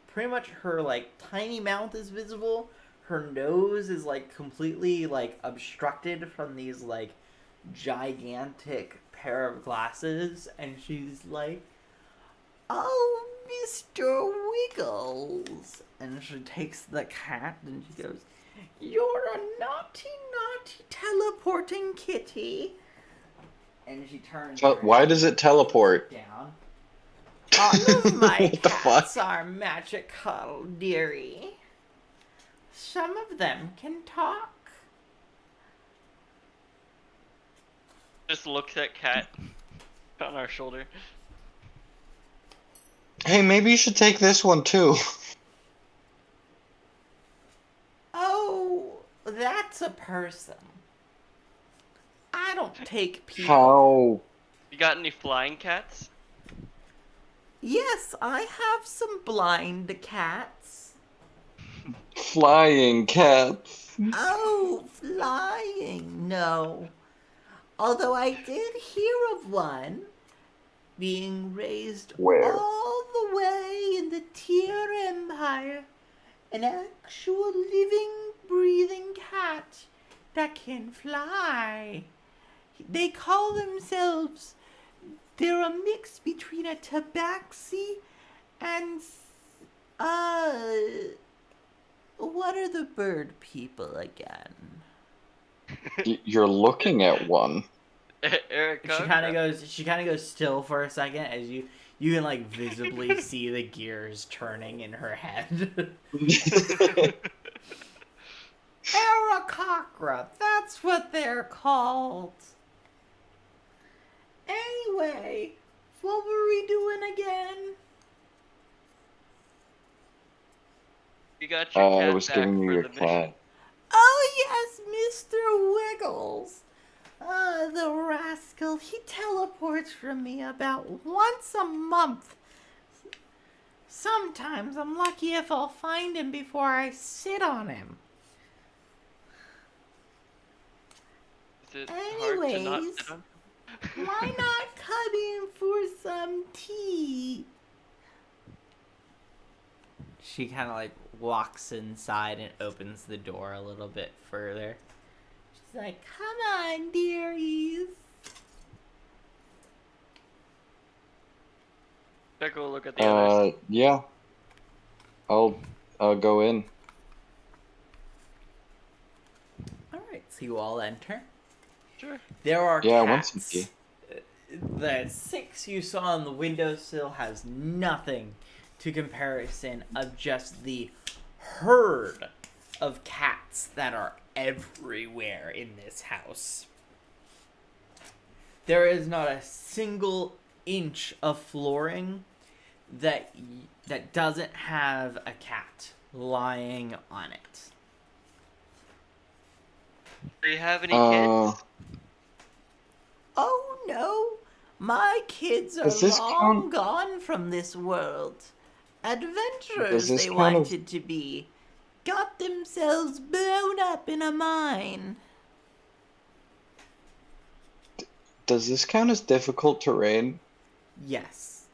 Speaker 1: pretty much her tiny mouth is visible. Her nose is completely obstructed from these gigantic pair of glasses, and she's like, "Oh, Mr. Wiggles," and she takes the cat and she goes, "You're a naughty teleporting kitty," and she turns.
Speaker 2: Why does it teleport?
Speaker 1: Down. All of my
Speaker 2: What the
Speaker 1: cats are magical, dearie. Some of them can talk.
Speaker 3: Just looks at cat on our shoulder.
Speaker 2: Hey, maybe you should take this one too.
Speaker 1: Oh, that's a person. I don't take people.
Speaker 2: How?
Speaker 3: You got any flying cats?
Speaker 1: Yes, I have some blind cats.
Speaker 2: Flying cats.
Speaker 1: Oh, flying, no. Although I did hear of one being raised
Speaker 2: Where?
Speaker 1: all the way in the Tier Empire. An actual living, breathing cat that can fly. They call themselves... They're a mix between a tabaxi and... What are the bird people again?
Speaker 2: You're looking at one.
Speaker 3: Erica.
Speaker 1: She kind of goes still for a second as you can visibly see the gears turning in her head. Aarakocra, that's what they're called. Anyway, what were we doing again?
Speaker 3: You got your
Speaker 2: I
Speaker 3: cat
Speaker 2: was
Speaker 3: back
Speaker 2: giving you
Speaker 3: for
Speaker 2: your
Speaker 3: the mission.
Speaker 2: cat.
Speaker 1: Oh, yes, Mr. Wiggles. The rascal. He teleports from me about once a month. Sometimes I'm lucky if I'll find him before I sit on him.
Speaker 3: Is it hard to not
Speaker 1: Anyways,
Speaker 3: sit on?
Speaker 1: why not come in for some tea? She kind of like walks inside and opens the door a little bit further. She's like, come on, dearies.
Speaker 3: Better go look at the others.
Speaker 2: Yeah. I'll go in.
Speaker 1: Alright, so you all enter.
Speaker 3: Sure.
Speaker 1: There are
Speaker 2: Yeah, I want
Speaker 1: cats.
Speaker 2: some tea.
Speaker 1: The 6 you saw on the windowsill has nothing to comparison of just the herd of cats that are everywhere in this house. There is not a single inch of flooring that doesn't have a cat lying on it.
Speaker 3: Do you have any kids?
Speaker 1: Oh no, my kids are
Speaker 2: Does this
Speaker 1: long
Speaker 2: count-
Speaker 1: gone from this world. Adventurers
Speaker 2: Does this
Speaker 1: they
Speaker 2: count as-
Speaker 1: wanted to be. Got themselves blown up in a mine.
Speaker 2: Does this count as difficult terrain?
Speaker 1: Yes.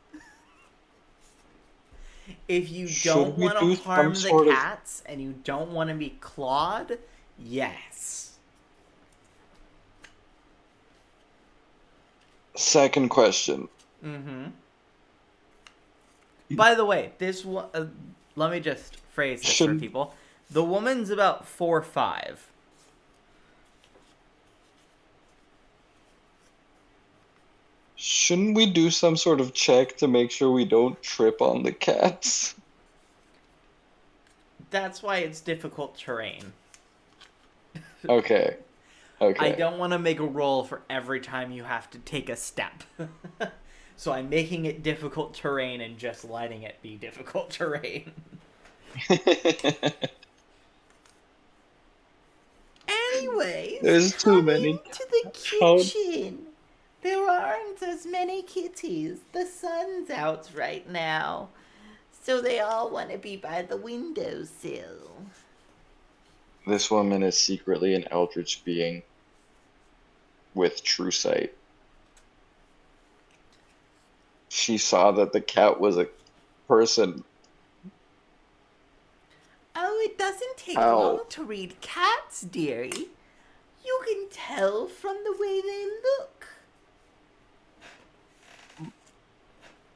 Speaker 1: If you
Speaker 2: Should
Speaker 1: don't
Speaker 2: we
Speaker 1: want
Speaker 2: do
Speaker 1: to harm
Speaker 2: some
Speaker 1: the
Speaker 2: sort of-
Speaker 1: cats and you don't want to be clawed, yes.
Speaker 2: Second question.
Speaker 1: Mm-hmm. By the way, this one. Let me just phrase this for
Speaker 2: Shouldn't-
Speaker 1: people. The woman's about 4'5".
Speaker 2: Shouldn't we do some sort of check to make sure we don't trip on the cats?
Speaker 1: That's why it's difficult terrain.
Speaker 2: Okay.
Speaker 1: I don't want to make a roll for every time you have to take a step. So I'm making it difficult terrain and just letting it be difficult terrain. Anyways,
Speaker 2: There's too
Speaker 1: come
Speaker 2: many.
Speaker 1: into the
Speaker 2: How-
Speaker 1: kitchen. There aren't as many kitties. The sun's out right now, so they all want to be by the windowsill.
Speaker 2: This woman is secretly an eldritch being with true sight. She saw that the cat was a person.
Speaker 1: Oh, it doesn't take
Speaker 2: Ow.
Speaker 1: long to read cats, dearie. You can tell from the way they look.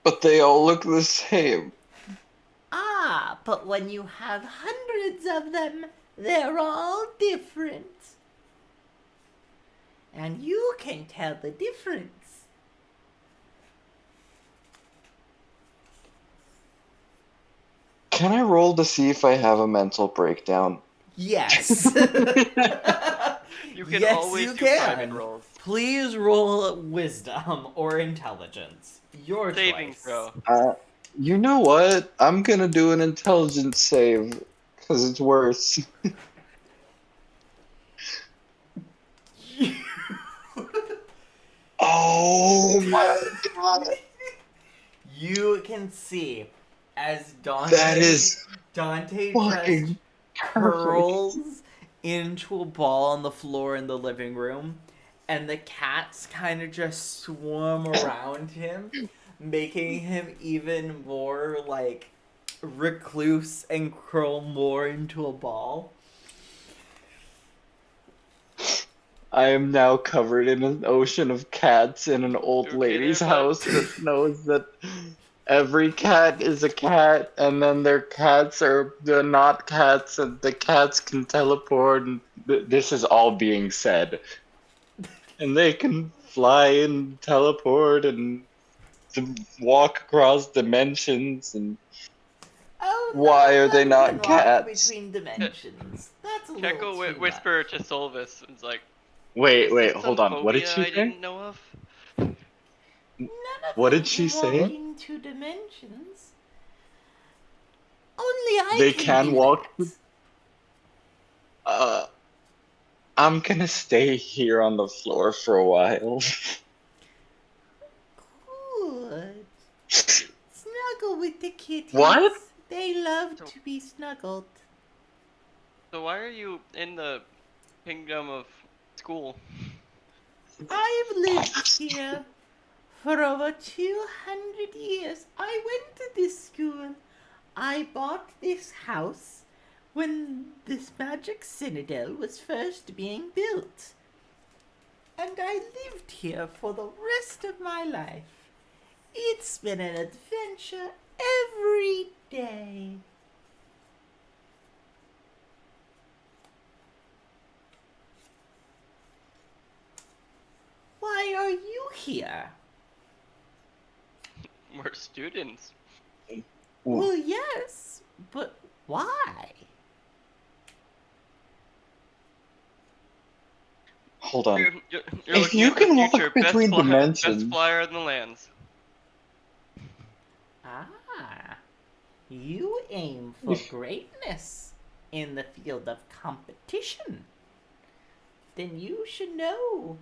Speaker 2: But they all look the same.
Speaker 1: Ah, but when you have hundreds of them, they're all different. And you can tell the difference.
Speaker 2: Can I roll to see if I have a mental breakdown?
Speaker 1: Yes.
Speaker 3: You can
Speaker 1: Yes,
Speaker 3: always
Speaker 1: you
Speaker 3: do private
Speaker 1: can.
Speaker 3: rolls.
Speaker 1: Please roll wisdom or intelligence. Your
Speaker 3: Saving
Speaker 1: choice.
Speaker 3: throw.
Speaker 2: You know what? I'm gonna do an intelligence save, because it's worse. Oh my god.
Speaker 1: You can see as Dante
Speaker 2: That is
Speaker 1: Dante
Speaker 2: fucking
Speaker 1: just
Speaker 2: perfect.
Speaker 1: curls into a ball on the floor in the living room, and the cats kind of just swarm around him, making him even more like recluse and curl more into a ball.
Speaker 2: I am now covered in an ocean of cats in an old
Speaker 3: Okay
Speaker 2: lady's
Speaker 3: there, bud?
Speaker 2: house that knows that every cat is a cat, and then their cats are the not cats, and the cats can teleport, and this is all being said. And they can fly and teleport and walk across dimensions, and
Speaker 1: Oh,
Speaker 2: Why
Speaker 1: none
Speaker 2: are
Speaker 1: of
Speaker 2: they
Speaker 1: them
Speaker 2: not
Speaker 1: can walk
Speaker 2: cats?
Speaker 1: between dimensions. That's a
Speaker 3: Checo
Speaker 1: little too
Speaker 3: whisper to Solvis. It's like,
Speaker 2: wait,
Speaker 3: is
Speaker 2: wait,
Speaker 3: this
Speaker 2: hold
Speaker 3: some
Speaker 2: on. What did
Speaker 3: phobia
Speaker 2: she
Speaker 3: I
Speaker 2: say?
Speaker 3: didn't know of?
Speaker 1: None of
Speaker 2: What
Speaker 1: them
Speaker 2: did she
Speaker 1: can walk
Speaker 2: say?
Speaker 1: into dimensions. Only I
Speaker 2: They
Speaker 1: can
Speaker 2: can
Speaker 1: do
Speaker 2: walk.
Speaker 1: that.
Speaker 2: I'm gonna stay here on the floor for a while.
Speaker 1: Good. Snuggle with the kitties.
Speaker 2: What?
Speaker 1: They love
Speaker 3: So-
Speaker 1: to be snuggled.
Speaker 3: So why are you in the kingdom of school?
Speaker 1: I've lived here for over 200 years. I went to this school. I bought this house when this magic citadel was first being built. And I lived here for the rest of my life. It's been an adventure every day. Why are you here?
Speaker 3: We're students.
Speaker 1: Well, yes, but why?
Speaker 2: Hold on.
Speaker 3: You're
Speaker 2: If
Speaker 3: looking
Speaker 2: you
Speaker 3: at the
Speaker 2: can walk
Speaker 3: future,
Speaker 2: between
Speaker 3: best
Speaker 2: dimensions-
Speaker 3: flyer in the lands.
Speaker 1: Ah, you aim for greatness in the field of competition. Then you should know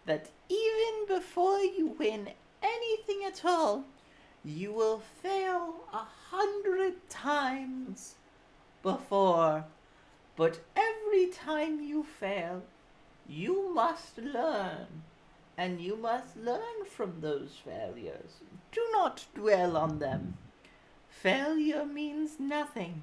Speaker 1: that even before you win anything at all, you will fail 100 times before. But every time you fail, you must learn. And you must learn from those failures. Do not dwell on them. Failure means nothing,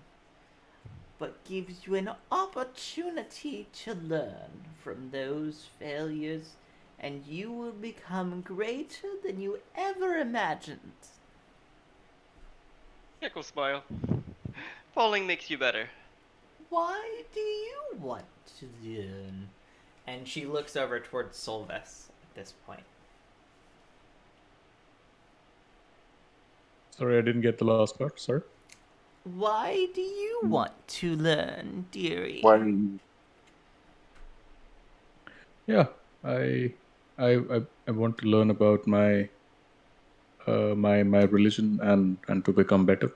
Speaker 1: but gives you an opportunity to learn from those failures, and you will become greater than you ever imagined.
Speaker 3: Echo smile. Falling makes you better.
Speaker 1: Why do you want to learn? And she looks over towards Solves at this point.
Speaker 4: Sorry, I didn't get the last part. Sorry.
Speaker 1: Why do you want to learn, dearie?
Speaker 2: When
Speaker 4: Yeah, I want to learn about my my religion and to become better.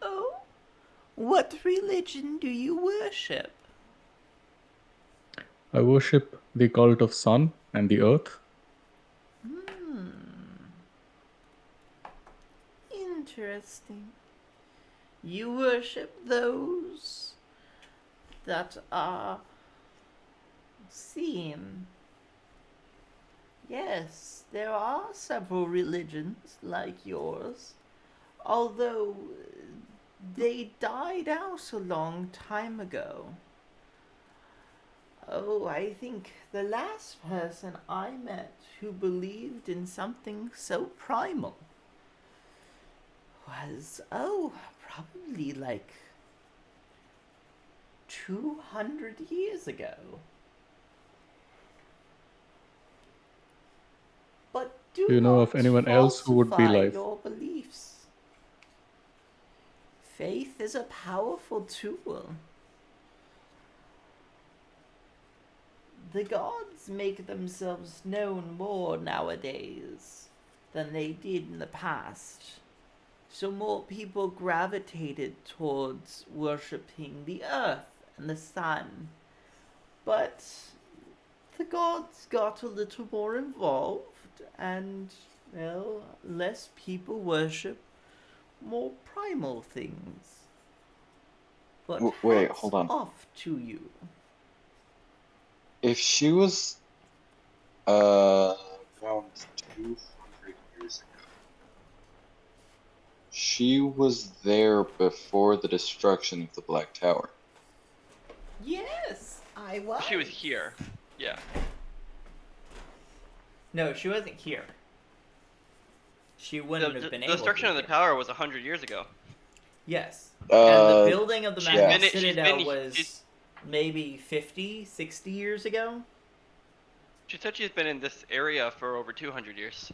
Speaker 1: Oh? What religion do you worship?
Speaker 4: I worship the cult of sun and the earth.
Speaker 1: Interesting. You worship those that are seen. Yes, there are several religions like yours, although they died out a long time ago. Oh, I think the last person I met who believed in something so primal was, probably like 200 years ago. But do
Speaker 4: you know
Speaker 1: not
Speaker 4: of anyone else who would be
Speaker 1: falsify
Speaker 4: like-
Speaker 1: your beliefs. Faith is a powerful tool. The gods make themselves known more nowadays than they did in the past. So more people gravitated towards worshipping the earth and the sun. But the gods got a little more involved, and, well, less people worship more primal things. But
Speaker 2: Wait,
Speaker 1: hats
Speaker 2: hold on.
Speaker 1: off to you.
Speaker 2: if she was around 200 years ago, she was there before the destruction of the Black Tower.
Speaker 1: Yes, I was.
Speaker 3: She was here. Yeah.
Speaker 1: No, she wasn't here. She wouldn't have been
Speaker 3: The
Speaker 1: able
Speaker 3: destruction
Speaker 1: to
Speaker 3: of the
Speaker 1: here.
Speaker 3: tower was 100 years ago.
Speaker 1: Yes. And the building of the
Speaker 3: She's
Speaker 1: Magic
Speaker 3: been- she's
Speaker 1: Citadel
Speaker 3: been-
Speaker 1: was
Speaker 3: she's-
Speaker 1: maybe 50, 60 years ago.
Speaker 3: She said she's been in this area for over 200 years.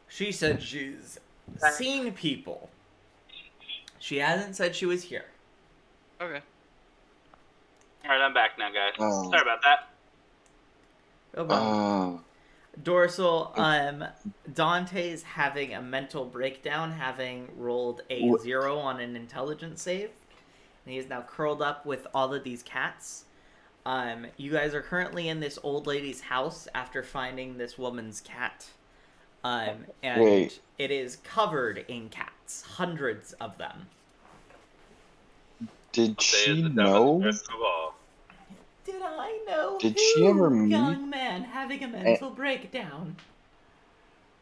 Speaker 1: She said she's seen people. She hasn't said she was here.
Speaker 3: Okay.
Speaker 6: Alright, I'm back now, guys.
Speaker 2: Oh.
Speaker 6: Sorry about that.
Speaker 1: Oh, well. Dorsal, Dante's having a mental breakdown, having rolled a 0 on an intelligence save. And he is now curled up with all of these cats. You guys are currently in this old lady's house after finding this woman's cat. And
Speaker 2: Wait.
Speaker 1: it is covered in cats. Hundreds of them.
Speaker 2: Did
Speaker 6: Say
Speaker 2: she
Speaker 6: it's the
Speaker 2: know?
Speaker 6: dumbest of all.
Speaker 1: Did I know
Speaker 2: Did
Speaker 1: who,
Speaker 2: she ever meet
Speaker 1: young man having a mental breakdown?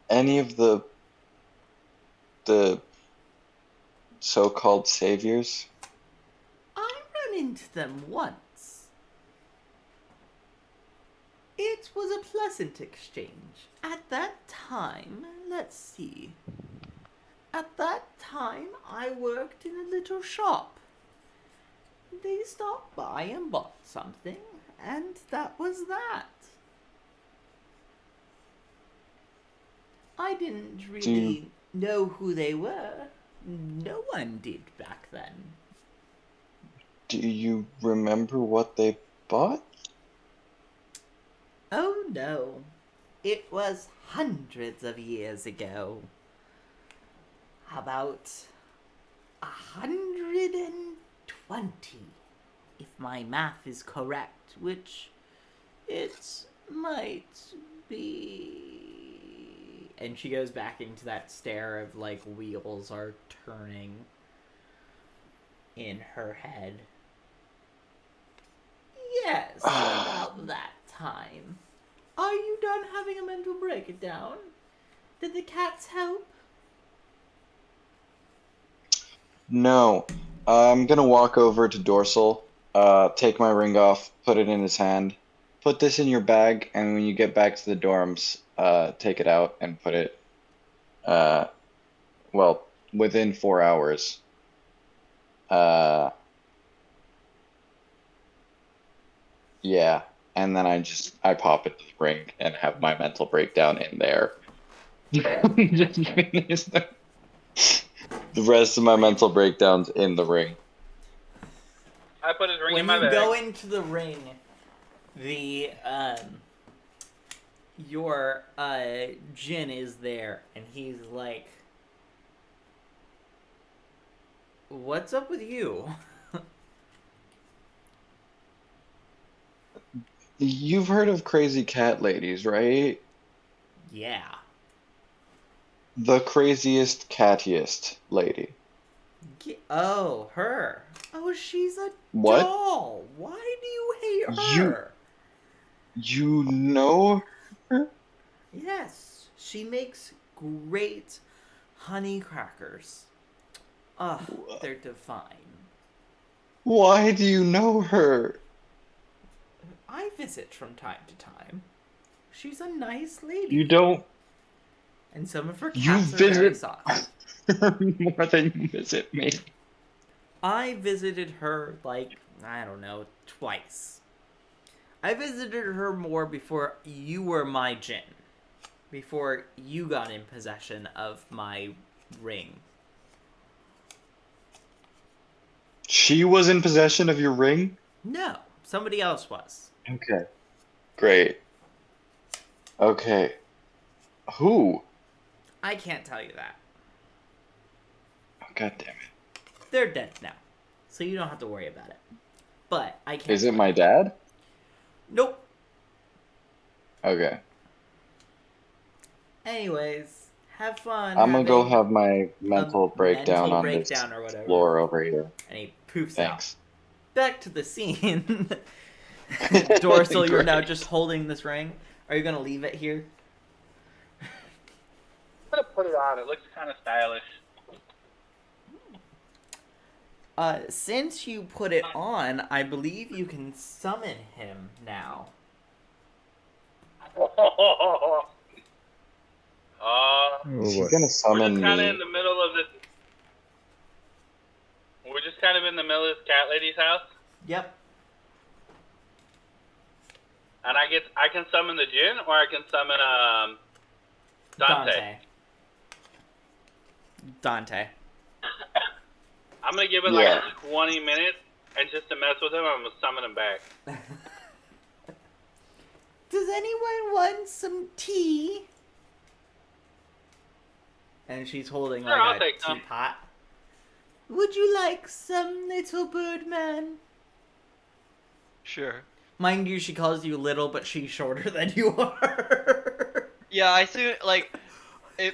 Speaker 2: any of the so-called saviors?
Speaker 1: I ran into them once. It was a pleasant exchange. At that time, let's see. At that time, I worked in a little shop. They stopped by and bought something, and that was that. I didn't really know who they were. No one did back then.
Speaker 2: Do you remember what they bought?
Speaker 1: Oh no, it was hundreds of years ago. About 120, if my math is correct, which it might be. And she goes back into that stare of like wheels are turning in her head. Yes, about that time. Are you done having a mental breakdown? Did the cats help?
Speaker 2: No. I'm gonna walk over to Dorsal, take my ring off, put it in his hand. Put this in your bag, and when you get back to the dorms, take it out and put it, well, within 4 hours. Yeah. And then I pop it in the ring and have my mental breakdown in there. Just finish the rest of my mental breakdowns in the ring.
Speaker 6: I put his ring
Speaker 1: When
Speaker 6: in my
Speaker 1: you
Speaker 6: bag.
Speaker 1: go into the ring, the your Jin is there, and he's like, "What's up with you?"
Speaker 2: You've heard of crazy cat ladies, right?
Speaker 1: Yeah.
Speaker 2: The craziest, cattiest lady.
Speaker 1: Oh, her. Oh, she's a
Speaker 2: What?
Speaker 1: doll. Why do you hate
Speaker 2: You-
Speaker 1: her?
Speaker 2: You know her?
Speaker 1: Yes, she makes great honey crackers. Ugh, they're divine.
Speaker 2: Why do you know her?
Speaker 1: I visit from time to time. She's a nice lady.
Speaker 2: You don't.
Speaker 1: And some of her
Speaker 2: You
Speaker 1: cats are very
Speaker 2: visit
Speaker 1: soft.
Speaker 2: her more than you visit me.
Speaker 1: I visited her, like, I don't know, twice. I visited her more before you were my Jin. Before you got in possession of my ring.
Speaker 2: She was in possession of your ring?
Speaker 1: No, somebody else was.
Speaker 2: Okay. Great. Okay. Who?
Speaker 1: I can't tell you that.
Speaker 2: Oh, God damn it.
Speaker 1: They're dead now. So you don't have to worry about it. But I can't.
Speaker 2: Is it my dad?
Speaker 1: Nope.
Speaker 2: Okay.
Speaker 1: Anyways, have fun.
Speaker 2: I'm gonna go
Speaker 1: having
Speaker 2: have my mental breakdown
Speaker 1: mental
Speaker 2: on
Speaker 1: breakdown
Speaker 2: this
Speaker 1: or whatever.
Speaker 2: floor over here.
Speaker 1: And he poofs
Speaker 2: Thanks.
Speaker 1: out. Back to the scene. Dorsal, you're now
Speaker 2: Great.
Speaker 1: just holding this ring. Are you gonna leave it here?
Speaker 6: I'm gonna put it on. It looks kind of stylish.
Speaker 1: Since you put it on, I believe you can summon him now.
Speaker 2: She's
Speaker 4: boy.
Speaker 2: gonna
Speaker 6: We're
Speaker 2: summon
Speaker 6: just kind of in
Speaker 2: me.
Speaker 6: the middle of this. We're just kind of in the middle of this cat lady's house,
Speaker 1: Yep.
Speaker 6: and I can summon the Jinn, or I can summon Dante.
Speaker 1: Dante.
Speaker 6: I'm gonna give it
Speaker 2: Yeah.
Speaker 6: like 20 minutes, and just to mess with him, I'm gonna summon him back.
Speaker 1: Does anyone want some tea? And she's holding
Speaker 6: Sure, I'll
Speaker 1: like a
Speaker 6: take some.
Speaker 1: teapot. Would you like some, little birdman?
Speaker 3: Sure.
Speaker 1: Mind you, she calls you little, but she's shorter than you are.
Speaker 3: Yeah, I see. Like,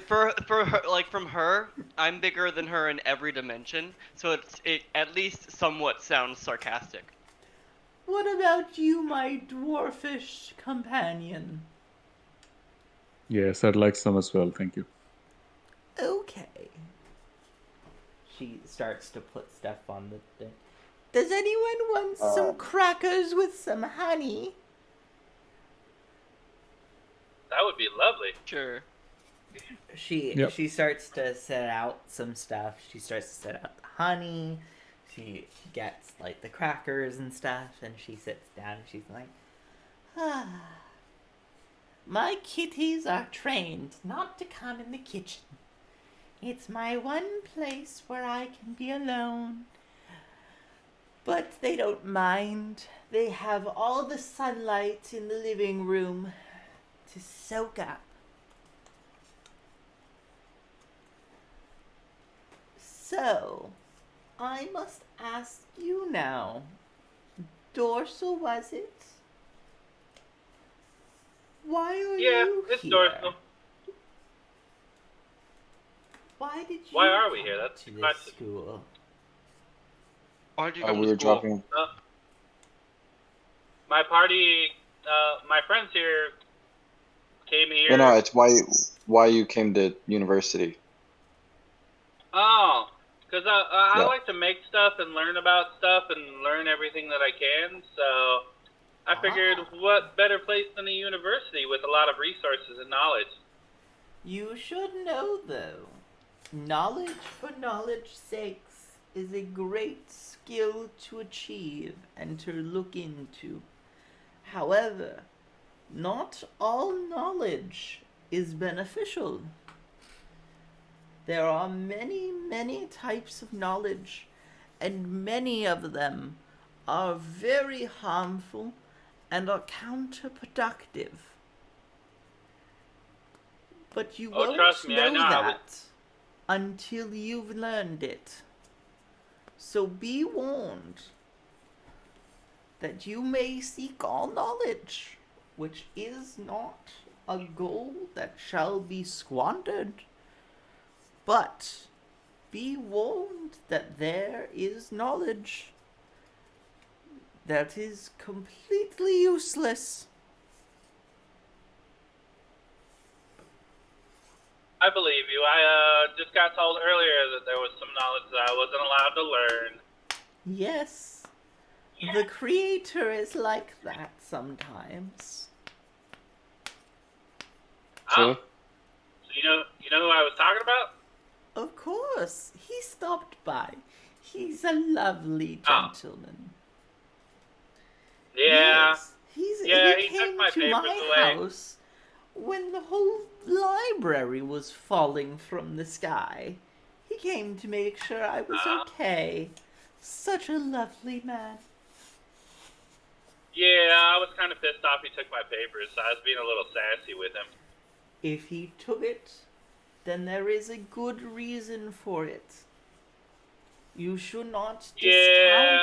Speaker 3: for her, like from her, I'm bigger than her in every dimension, so it at least somewhat sounds sarcastic.
Speaker 1: What about you, my dwarfish companion?
Speaker 4: Yes, I'd like some as well. Thank you.
Speaker 1: Okay. She starts to put stuff on the thing. Does anyone want some crackers with some honey?
Speaker 6: That would be lovely.
Speaker 3: Sure.
Speaker 1: She starts to set out some stuff. She starts to set out the honey. She gets like the crackers and stuff, and she sits down and she's like, my kitties are trained not to come in the kitchen. It's my one place where I can be alone. But they don't mind. They have all the sunlight in the living room to soak up. So, I must ask you now. Dorsal, was it? Why are
Speaker 6: Yeah,
Speaker 1: you
Speaker 6: it's
Speaker 1: here?
Speaker 6: Dorsal.
Speaker 1: Why did you
Speaker 6: Why are we
Speaker 1: come
Speaker 6: here? That's
Speaker 1: to
Speaker 6: the
Speaker 1: this
Speaker 6: question.
Speaker 1: school?
Speaker 3: Why did you
Speaker 2: Oh,
Speaker 3: come
Speaker 2: we
Speaker 3: to
Speaker 2: were
Speaker 3: school?
Speaker 2: dropping.
Speaker 6: My party, my friends here came here.
Speaker 2: No, it's why you came to university.
Speaker 6: Oh, because I
Speaker 2: Yeah.
Speaker 6: like to make stuff and learn about stuff and learn everything that I can. So I figured, what better place than a university with a lot of resources and knowledge?
Speaker 1: You should know, though, knowledge for knowledge's sakes is a great skill to achieve and to look into. However, not all knowledge is beneficial. There are many, many types of knowledge, and many of them are very harmful and are counterproductive. But you
Speaker 6: Oh,
Speaker 1: won't
Speaker 6: trust me, I
Speaker 1: know
Speaker 6: know how
Speaker 1: that until you've learned it. So be warned that you may seek all knowledge, which is not a goal that shall be squandered. But be warned that there is knowledge that is completely useless.
Speaker 6: I believe you. I just got told earlier that there was some knowledge that I wasn't allowed to learn.
Speaker 1: Yes, the creator is like that sometimes.
Speaker 6: Oh, so you know who I was talking about?
Speaker 1: Of course, he stopped by. He's a lovely gentleman.
Speaker 6: Yeah.
Speaker 1: Yes,
Speaker 6: Yeah,
Speaker 1: he
Speaker 6: he took
Speaker 1: came
Speaker 6: my
Speaker 1: to
Speaker 6: papers
Speaker 1: my
Speaker 6: away.
Speaker 1: house when the whole library was falling from the sky. He came to make sure I was okay. Such a lovely man.
Speaker 6: Yeah, I was kind of pissed off he took my papers, so I was being a little sassy with him.
Speaker 1: If he took it, then there is a good reason for it. You should not
Speaker 6: Yeah.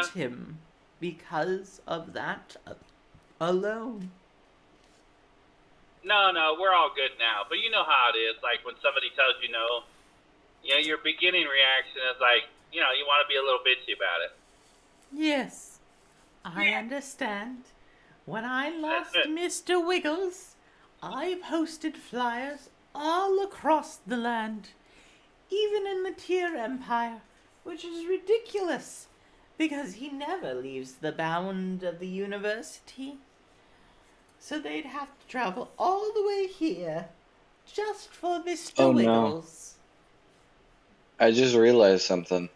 Speaker 1: discount him because of that alone.
Speaker 6: No, we're all good now. But you know how it is. Like when somebody tells you no, your beginning reaction is like, you want to be a little bitchy about it.
Speaker 1: Yes, I understand. When I lost Mr. Wiggles, I posted flyers all across the land, even in the Tier Empire, which is ridiculous, because he never leaves the bound of the university. So they'd have to travel all the way here just for Mr.
Speaker 2: Oh, no.
Speaker 1: Wiggles.
Speaker 2: I just realized something.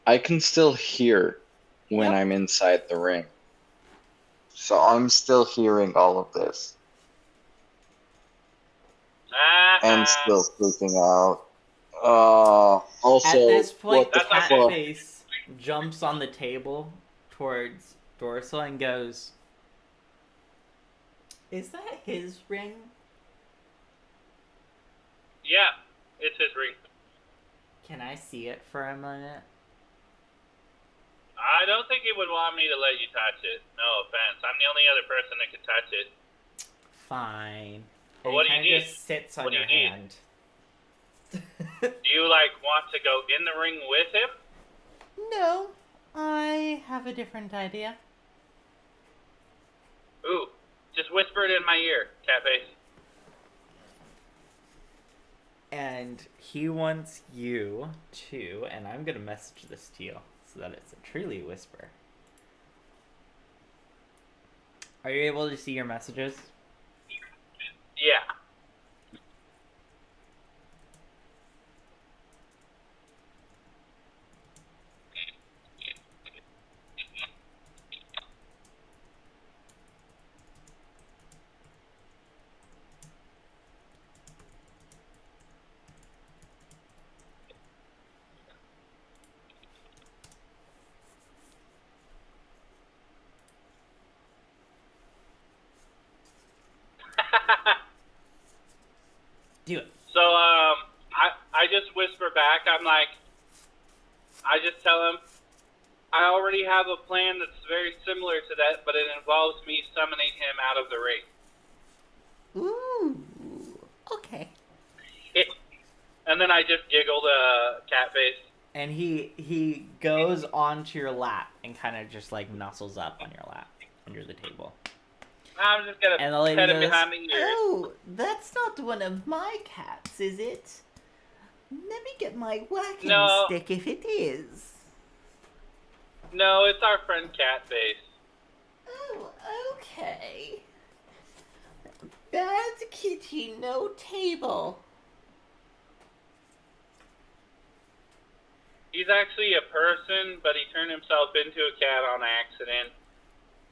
Speaker 2: I can still hear when
Speaker 1: Yep.
Speaker 2: I'm inside the ring. So I'm still hearing all of this. And still freaking out. Also,
Speaker 1: At this point,
Speaker 2: what the
Speaker 6: That's
Speaker 2: fuck?
Speaker 1: Catface jumps on the table towards Dorsal and goes, Is that his ring?
Speaker 6: Yeah, it's his ring.
Speaker 1: Can I see it for a minute?
Speaker 6: I don't think he would want me to let you touch it. No offense. I'm the only other person that can touch it.
Speaker 1: Fine.
Speaker 6: But
Speaker 1: And
Speaker 6: what
Speaker 1: it
Speaker 6: do you
Speaker 1: kind of
Speaker 6: need?
Speaker 1: just sits on
Speaker 6: What do
Speaker 1: your
Speaker 6: you need?
Speaker 1: hand.
Speaker 6: Do you, like, want to go in the ring with him?
Speaker 1: No, I have a different idea.
Speaker 6: Ooh, just whisper it in my ear, Catface.
Speaker 1: And he wants you to, and I'm going to message this to you so that it's a truly whisper. Are you able to see your messages?
Speaker 6: Yeah.
Speaker 1: Do it.
Speaker 6: So, I just whisper back. I'm like, I just tell him, I already have a plan that's very similar to that, but it involves me summoning him out of the ring.
Speaker 1: Ooh. Okay.
Speaker 6: And then I just giggle to Catface.
Speaker 1: And he goes onto your lap and kind of just like nuzzles up on your lap under the table.
Speaker 6: I'm just gonna
Speaker 1: And the lady
Speaker 6: pet him
Speaker 1: goes,
Speaker 6: behind the ears.
Speaker 1: "Oh, that's not one of my cats, is it? Let me get my whacking
Speaker 6: No.
Speaker 1: stick if it is."
Speaker 6: No, it's our friend Catface.
Speaker 1: Oh, okay. Bad kitty, no table.
Speaker 6: He's actually a person, but he turned himself into a cat on accident.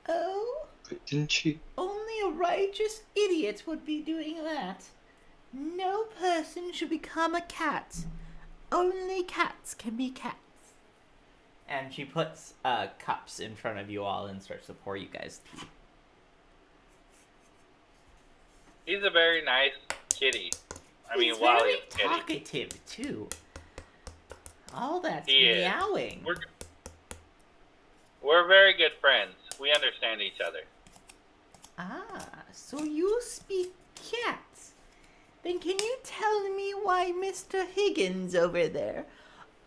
Speaker 1: Oh,
Speaker 2: But didn't she?
Speaker 1: only a righteous idiot would be doing that. No person should become a cat. Only cats can be cats. And she puts cups in front of you all and starts to pour you guys tea.
Speaker 6: He's a very nice kitty.
Speaker 1: He's
Speaker 6: while
Speaker 1: very
Speaker 6: he's a kitty.
Speaker 1: talkative too. All that's
Speaker 6: He is.
Speaker 1: meowing.
Speaker 6: We're very good friends. We understand each other.
Speaker 1: Ah, so you speak cats. Then can you tell me why Mr. Higgins over there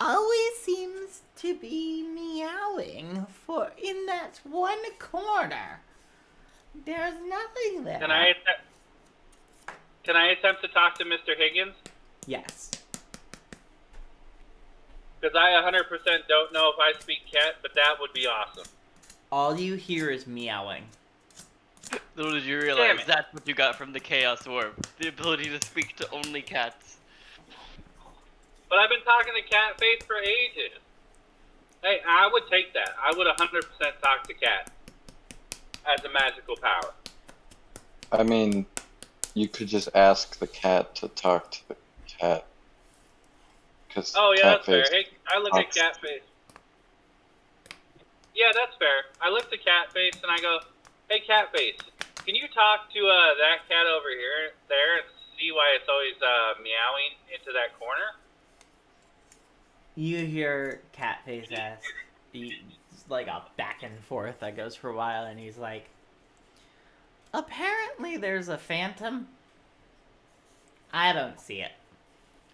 Speaker 1: always seems to be meowing for in that one corner? There's nothing there.
Speaker 6: Can I attempt to talk to Mr. Higgins?
Speaker 1: Yes.
Speaker 6: Because I 100% don't know if I speak cat, but that would be awesome.
Speaker 1: All you hear is meowing.
Speaker 3: Little did you
Speaker 6: Damn
Speaker 3: realize
Speaker 6: it.
Speaker 3: that's what you got from the Chaos Orb. The ability to speak to only cats.
Speaker 6: But I've been talking to Catface for ages. Hey, I would take that. I would 100% talk to Cat as a magical power.
Speaker 2: I mean, you could just ask the cat to talk to the cat. Cause
Speaker 6: Oh, yeah, that's fair.
Speaker 2: Catface
Speaker 6: Hey, I look at
Speaker 2: talks-
Speaker 6: Catface. Yeah, that's fair. I look to Catface and I go, hey, Catface, can you talk to that cat over there, and see why it's always meowing into that corner?
Speaker 1: You hear Catface ask, it's like a back and forth that goes for a while, and he's like, apparently there's a phantom. I don't see it.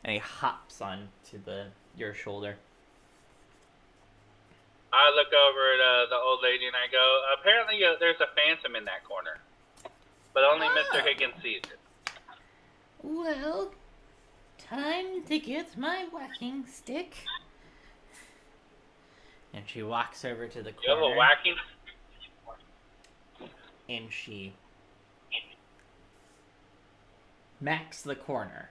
Speaker 1: And he hops onto your shoulder.
Speaker 6: I look over at the old lady and I go, apparently there's a phantom in that corner. But only Mr. Higgins sees it.
Speaker 1: Well, time to get my whacking stick. And she walks over to the
Speaker 6: You have
Speaker 1: corner.
Speaker 6: a whacking?
Speaker 1: And she smacks the corner.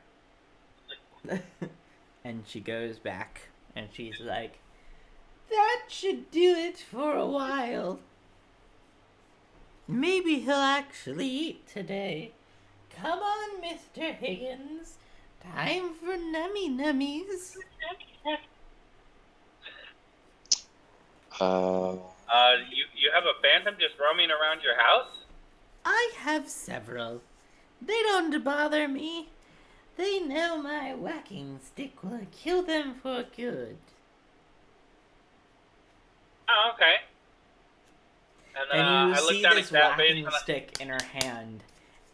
Speaker 1: And she goes back and she's like, that should do it for a while. Maybe he'll actually eat today. Come on, Mr. Higgins. Time for nummy nummies.
Speaker 6: You have a phantom just roaming around your house?
Speaker 1: I have several. They don't bother me. They know my whacking stick will kill them for good.
Speaker 6: Oh, okay. And then
Speaker 1: And you
Speaker 6: I look
Speaker 1: see
Speaker 6: down
Speaker 1: this
Speaker 6: at Cat Face
Speaker 1: whacking
Speaker 6: and
Speaker 1: stick in her hand,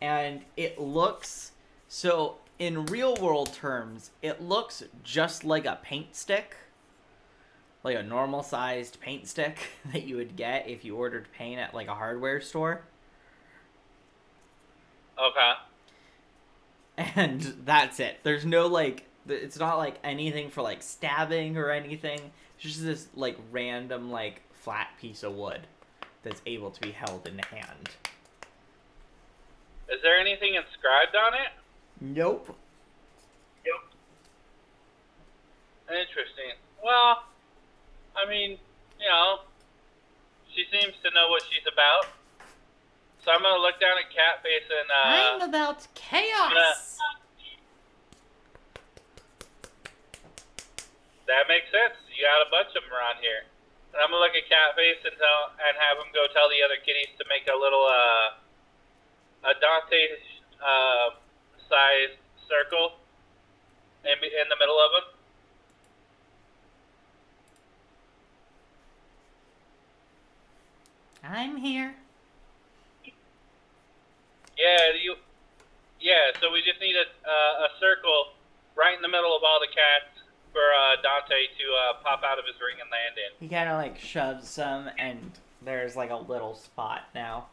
Speaker 1: and it looks so. In real world terms, it looks just like a paint stick, like a normal sized paint stick that you would get if you ordered paint at like a hardware store.
Speaker 6: okay.
Speaker 1: And that's it. There's no like, it's not like anything for like stabbing or anything. It's just this like random like flat piece of wood that's able to be held in the hand.
Speaker 6: Is there anything inscribed on it?
Speaker 1: Nope.
Speaker 6: Interesting. Well, I mean, you know, she seems to know what she's about. So I'm gonna look down at Catface and
Speaker 1: I'm about chaos.
Speaker 6: that makes sense. You got a bunch of them around here. And I'm gonna look at Catface and have him go tell the other kitties to make a little a Dante sized circle in the middle of them.
Speaker 1: I'm here.
Speaker 6: Yeah, so we just need a circle right in the middle of all the cats for Dante to pop out of his ring and land in.
Speaker 1: He kind of like shoves some, and there's like a little spot now.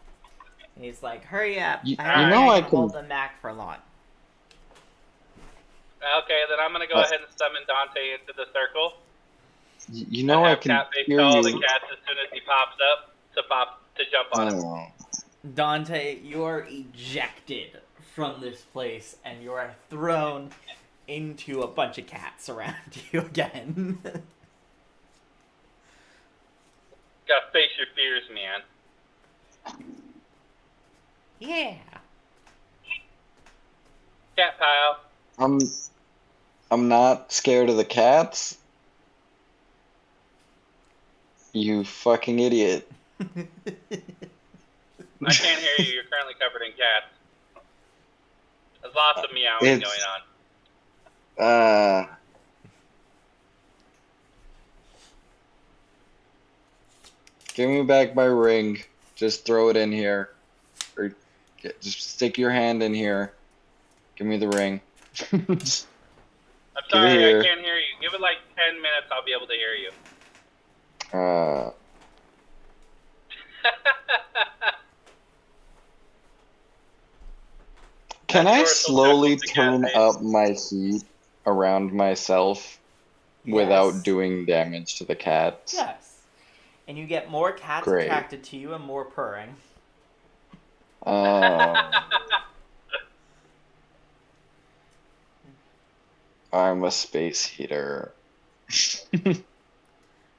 Speaker 1: And he's like, "Hurry up!
Speaker 2: You
Speaker 1: I
Speaker 2: know I
Speaker 1: can't
Speaker 2: can-
Speaker 1: hold them back for long."
Speaker 6: Okay, then I'm gonna go ahead and summon Dante into the circle.
Speaker 2: You know
Speaker 6: and
Speaker 2: I
Speaker 6: have
Speaker 2: can
Speaker 6: Catface
Speaker 2: hear
Speaker 6: tell all the
Speaker 2: you.
Speaker 6: cats as soon as he pops up to jump on him.
Speaker 2: Oh.
Speaker 1: Dante, you are ejected from this place, and you are thrown into a bunch of cats around you again.
Speaker 6: Gotta face your fears, man.
Speaker 1: Yeah.
Speaker 6: Cat pile.
Speaker 2: I'm not scared of the cats. You fucking idiot.
Speaker 6: I can't hear you. You're currently covered in cats. There's lots of meowing going on.
Speaker 2: Give me back my ring. Just throw it in here. Or just stick your hand in here. Give me the ring.
Speaker 6: I'm sorry, I can't hear you. Give it like 10 minutes, I'll be able to hear you.
Speaker 2: Can
Speaker 6: That
Speaker 2: I
Speaker 6: door is so
Speaker 2: slowly
Speaker 6: technical to
Speaker 2: turn
Speaker 6: Catface.
Speaker 2: up my heat around myself without doing damage to the cats?
Speaker 1: Yes. And you get more cats
Speaker 2: Great.
Speaker 1: attracted to you and more purring.
Speaker 2: Oh. I'm a space heater.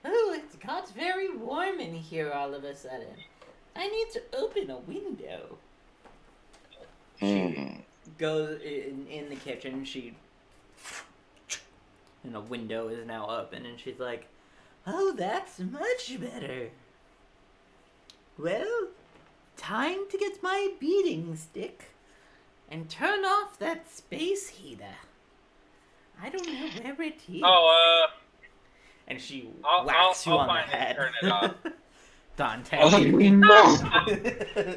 Speaker 1: Oh, it got very warm in here all of a sudden. I need to open a window.
Speaker 2: Hmm.
Speaker 1: Goes in the kitchen, and a window is now open, and she's like, "Oh, that's much better. Well, time to get my beating stick and turn off that space heater. I don't know where it is." And she whacks you on the
Speaker 6: find it and
Speaker 1: head.
Speaker 6: turn it off.
Speaker 1: Dante.
Speaker 2: Oh, no.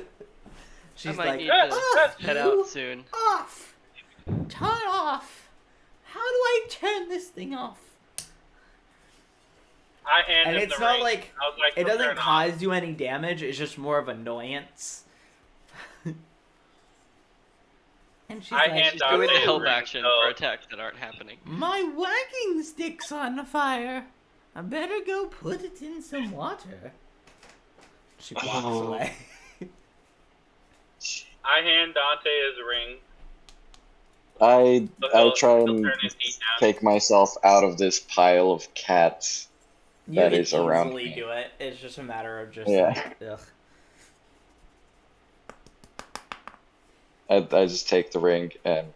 Speaker 1: She's
Speaker 3: I might
Speaker 1: like,
Speaker 3: need to
Speaker 1: "Off,
Speaker 3: head
Speaker 1: you!
Speaker 3: out soon.
Speaker 1: Off! Turn off! How do I turn this thing off?"
Speaker 6: I handed
Speaker 1: And
Speaker 6: him
Speaker 1: it's
Speaker 6: the
Speaker 1: not
Speaker 6: ring.
Speaker 1: like
Speaker 6: I was like,
Speaker 1: it doesn't
Speaker 6: turn off.
Speaker 1: cause you any damage. It's just more of annoyance. And she's
Speaker 6: I
Speaker 1: like,
Speaker 6: hand
Speaker 3: She's doing the
Speaker 6: Dante
Speaker 3: help
Speaker 6: ring,
Speaker 3: action
Speaker 6: so-
Speaker 3: for attacks that aren't happening.
Speaker 1: "My whacking stick's on fire. I better go put it in some water." She walks
Speaker 2: Oh.
Speaker 1: away.
Speaker 6: I hand Dante his ring.
Speaker 2: I try
Speaker 6: He'll
Speaker 2: and
Speaker 6: turn his heat down.
Speaker 2: take myself out of this pile of cats.
Speaker 1: You
Speaker 2: That
Speaker 1: can
Speaker 2: is around
Speaker 1: easily
Speaker 2: me.
Speaker 1: do it. It's just a matter of just
Speaker 2: Yeah.
Speaker 1: ugh.
Speaker 2: I just take the ring and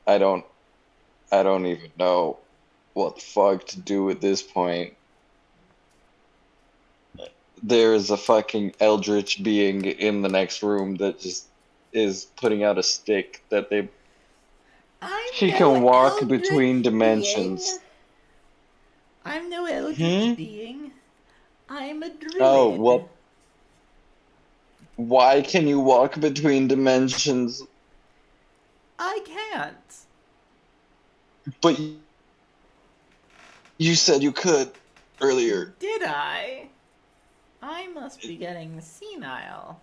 Speaker 2: I don't even know what the fuck to do at this point. there's a fucking eldritch being in the next room that just is putting out a stick that they.
Speaker 1: I'm
Speaker 2: She
Speaker 1: no
Speaker 2: can walk
Speaker 1: eldritch
Speaker 2: between
Speaker 1: being.
Speaker 2: dimensions.
Speaker 1: I'm no eldritch
Speaker 2: Hmm?
Speaker 1: being. I'm a
Speaker 2: Oh,
Speaker 1: druid.
Speaker 2: well, why can you walk between dimensions?
Speaker 1: I can't.
Speaker 2: But you said you could earlier.
Speaker 1: Did I? I must be getting senile.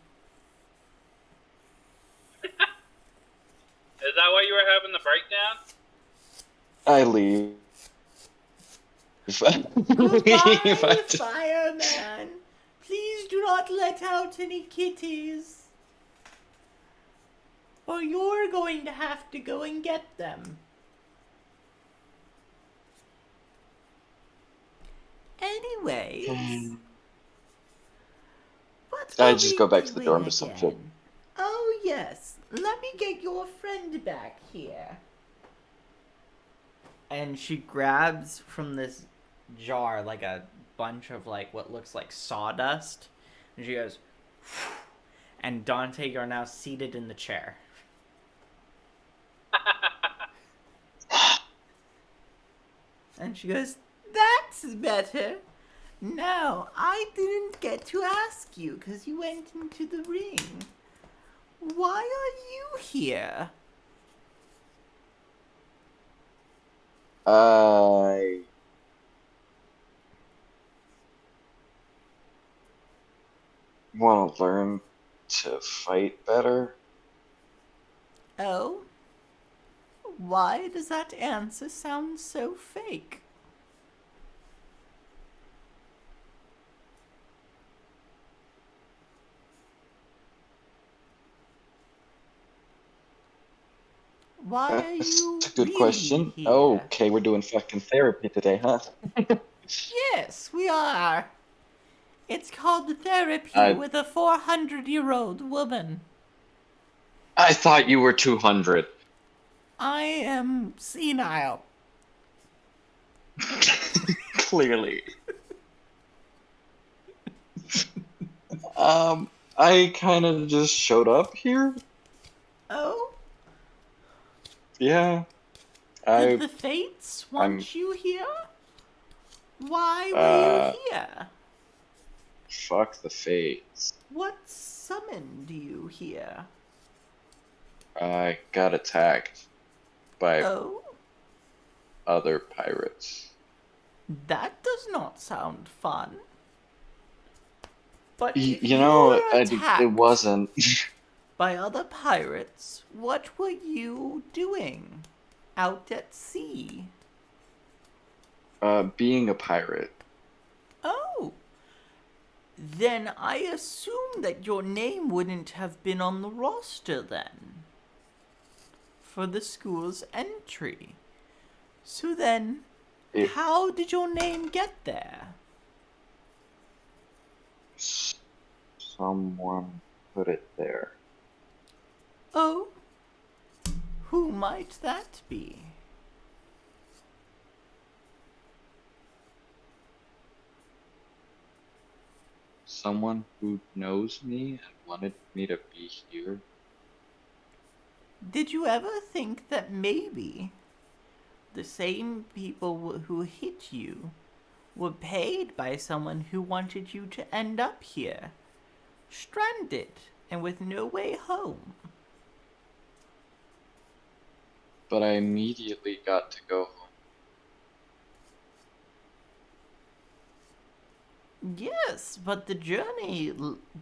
Speaker 6: Is that why you were having the breakdown?
Speaker 2: I leave. Leave.
Speaker 1: Goodbye, fireman. Please do not let out any kitties. Or you're going to have to go and get them. Anyways, what
Speaker 2: I
Speaker 1: were
Speaker 2: just
Speaker 1: we
Speaker 2: go back to the
Speaker 1: doing
Speaker 2: dorm to some shit.
Speaker 1: again? Oh yes, let me get your friend back here. And she grabs from this jar like a bunch of like what looks like sawdust, and she goes, and Dante, you're now seated in the chair. And she goes, "That's better. No, I didn't get to ask you because you went into the ring. Why are you here?"
Speaker 2: I want to learn to fight better.
Speaker 1: Oh? Why does that answer sound so fake? Why are
Speaker 2: That's
Speaker 1: you
Speaker 2: a good
Speaker 1: really
Speaker 2: question.
Speaker 1: here?
Speaker 2: Okay, we're doing fucking therapy today, huh?
Speaker 1: Yes, we are. It's called therapy
Speaker 2: I
Speaker 1: with a 400-year-old woman.
Speaker 2: I thought you were 200.
Speaker 1: I am senile.
Speaker 2: Clearly. I kind of just showed up here.
Speaker 1: Oh?
Speaker 2: Yeah,
Speaker 1: Did the fates
Speaker 2: I'm
Speaker 1: want you here? Why were
Speaker 2: uh
Speaker 1: you here?
Speaker 2: fuck the fates.
Speaker 1: What summoned you here?
Speaker 2: I got attacked by
Speaker 1: Oh?
Speaker 2: other pirates.
Speaker 1: That does not sound fun. But if
Speaker 2: You
Speaker 1: you
Speaker 2: know,
Speaker 1: were
Speaker 2: it
Speaker 1: attacked
Speaker 2: wasn't.
Speaker 1: by other pirates, what were you doing out at sea?
Speaker 2: Being a pirate.
Speaker 1: Oh, then I assume that your name wouldn't have been on the roster then for the school's entry. So then,
Speaker 2: It,
Speaker 1: how did your name get there?
Speaker 2: someone put it there.
Speaker 1: Oh, who might that be?
Speaker 2: Someone who knows me and wanted me to be here.
Speaker 1: Did you ever think that maybe the same people who hit you were paid by someone who wanted you to end up here, stranded and with no way home?
Speaker 2: But I immediately got to go home.
Speaker 1: Yes, but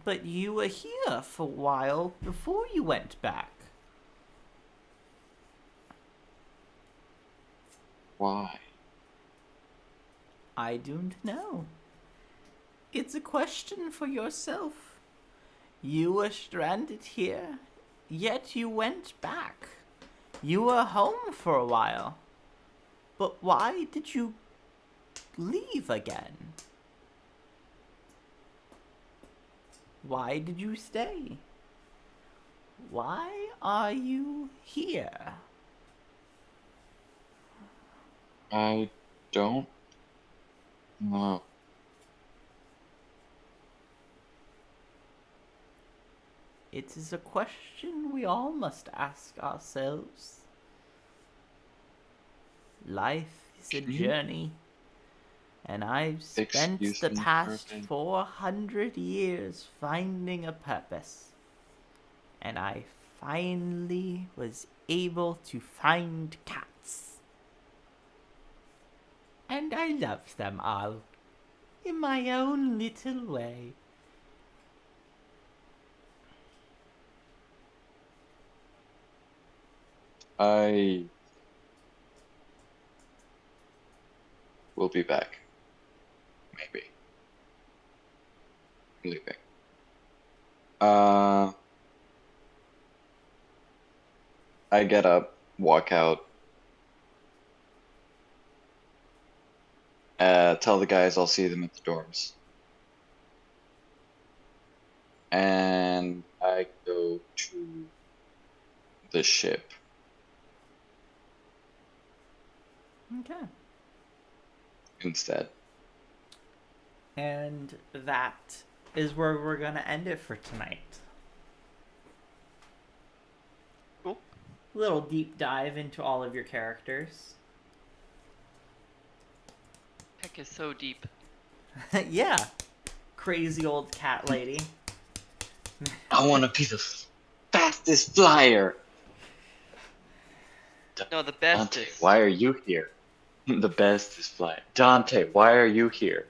Speaker 1: but you were here for a while before you went back.
Speaker 2: Why?
Speaker 1: I don't know. It's a question for yourself. You were stranded here, yet you went back. You were home for a while. But why did you leave again? Why did you stay? Why are you here?
Speaker 2: I don't know.
Speaker 1: It is a question we all must ask ourselves. Life is a
Speaker 2: Can you
Speaker 1: journey, and I've spent
Speaker 2: excuse
Speaker 1: the
Speaker 2: me for a
Speaker 1: past
Speaker 2: bit?
Speaker 1: 400 years finding a purpose. And I finally was able to find cats. And I love them all, in my own little way.
Speaker 2: I will be back. Maybe. I'm leaving. I get up, walk out, tell the guys I'll see them at the dorms. And I go to the ship.
Speaker 1: Okay.
Speaker 2: Instead.
Speaker 1: And that is where we're going to end it for tonight.
Speaker 3: Cool.
Speaker 1: Little deep dive into all of your characters.
Speaker 3: Heck is so deep.
Speaker 1: Yeah. Crazy old cat lady.
Speaker 2: I want to be the fastest flyer.
Speaker 3: No, the
Speaker 2: Dante,
Speaker 3: bestest.
Speaker 2: why are you here? The bestest flyer. Dante, why are you here?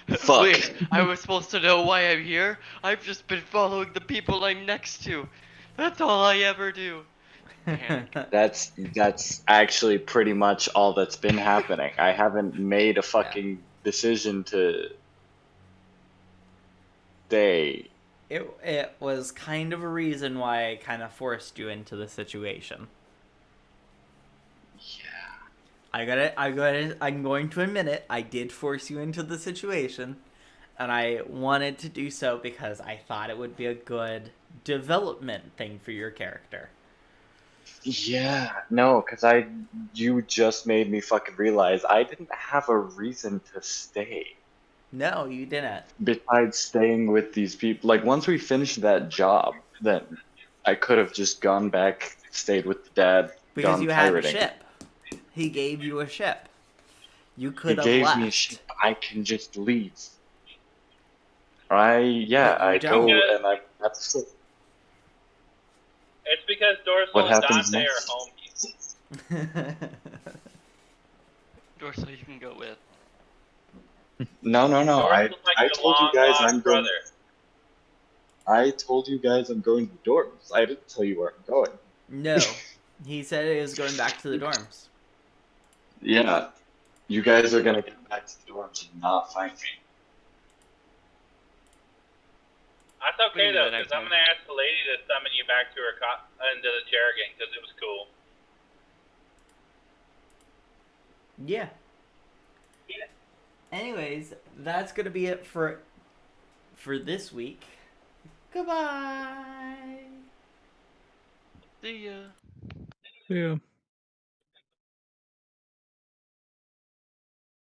Speaker 2: Fuck.
Speaker 3: Wait, I was supposed to know why I'm here? I've just been following the people I'm next to. That's all I ever do. Panic.
Speaker 2: That's actually pretty much all that's been happening. I haven't made a fucking decision to stay.
Speaker 1: It was kind of a reason why I kind of forced you into the situation.
Speaker 2: Yeah.
Speaker 1: I'm going to admit it. I did force you into the situation, and I wanted to do so because I thought it would be a good development thing for your character.
Speaker 2: Yeah, no, because you just made me fucking realize I didn't have a reason to stay.
Speaker 1: No, you didn't.
Speaker 2: Besides staying with these people. Like, once we finished that job, then I could have just gone back, stayed with the dad,
Speaker 1: Because
Speaker 2: gone
Speaker 1: you had a
Speaker 2: pirating.
Speaker 1: ship. He gave you a ship. You
Speaker 2: He
Speaker 1: could have
Speaker 2: gave
Speaker 1: left.
Speaker 2: me a ship. I can just leave.
Speaker 1: But you
Speaker 2: I go
Speaker 1: don't.
Speaker 2: and that's it.
Speaker 6: It's because Dorsal
Speaker 2: What
Speaker 6: and
Speaker 2: happens
Speaker 6: Dante
Speaker 2: next?
Speaker 6: are homies.
Speaker 3: Dorso you can go with.
Speaker 2: No.
Speaker 6: Dorsal's like
Speaker 2: I
Speaker 6: your
Speaker 2: told you
Speaker 6: long
Speaker 2: guys
Speaker 6: lost
Speaker 2: I'm going.
Speaker 6: brother.
Speaker 2: I told you guys I'm going to the dorms. I didn't tell you where I'm going.
Speaker 1: No. He said he was going back to the dorms.
Speaker 2: Yeah, you guys are gonna get back to the dorms and not find me.
Speaker 6: That's
Speaker 3: We
Speaker 6: okay
Speaker 3: can do
Speaker 6: though,
Speaker 3: that next
Speaker 6: because I'm
Speaker 3: time.
Speaker 6: gonna ask the lady to summon you back to her into the chair again, because it was cool.
Speaker 1: Yeah. Anyways, that's gonna be it for this week. Goodbye.
Speaker 3: See ya.
Speaker 4: Yeah.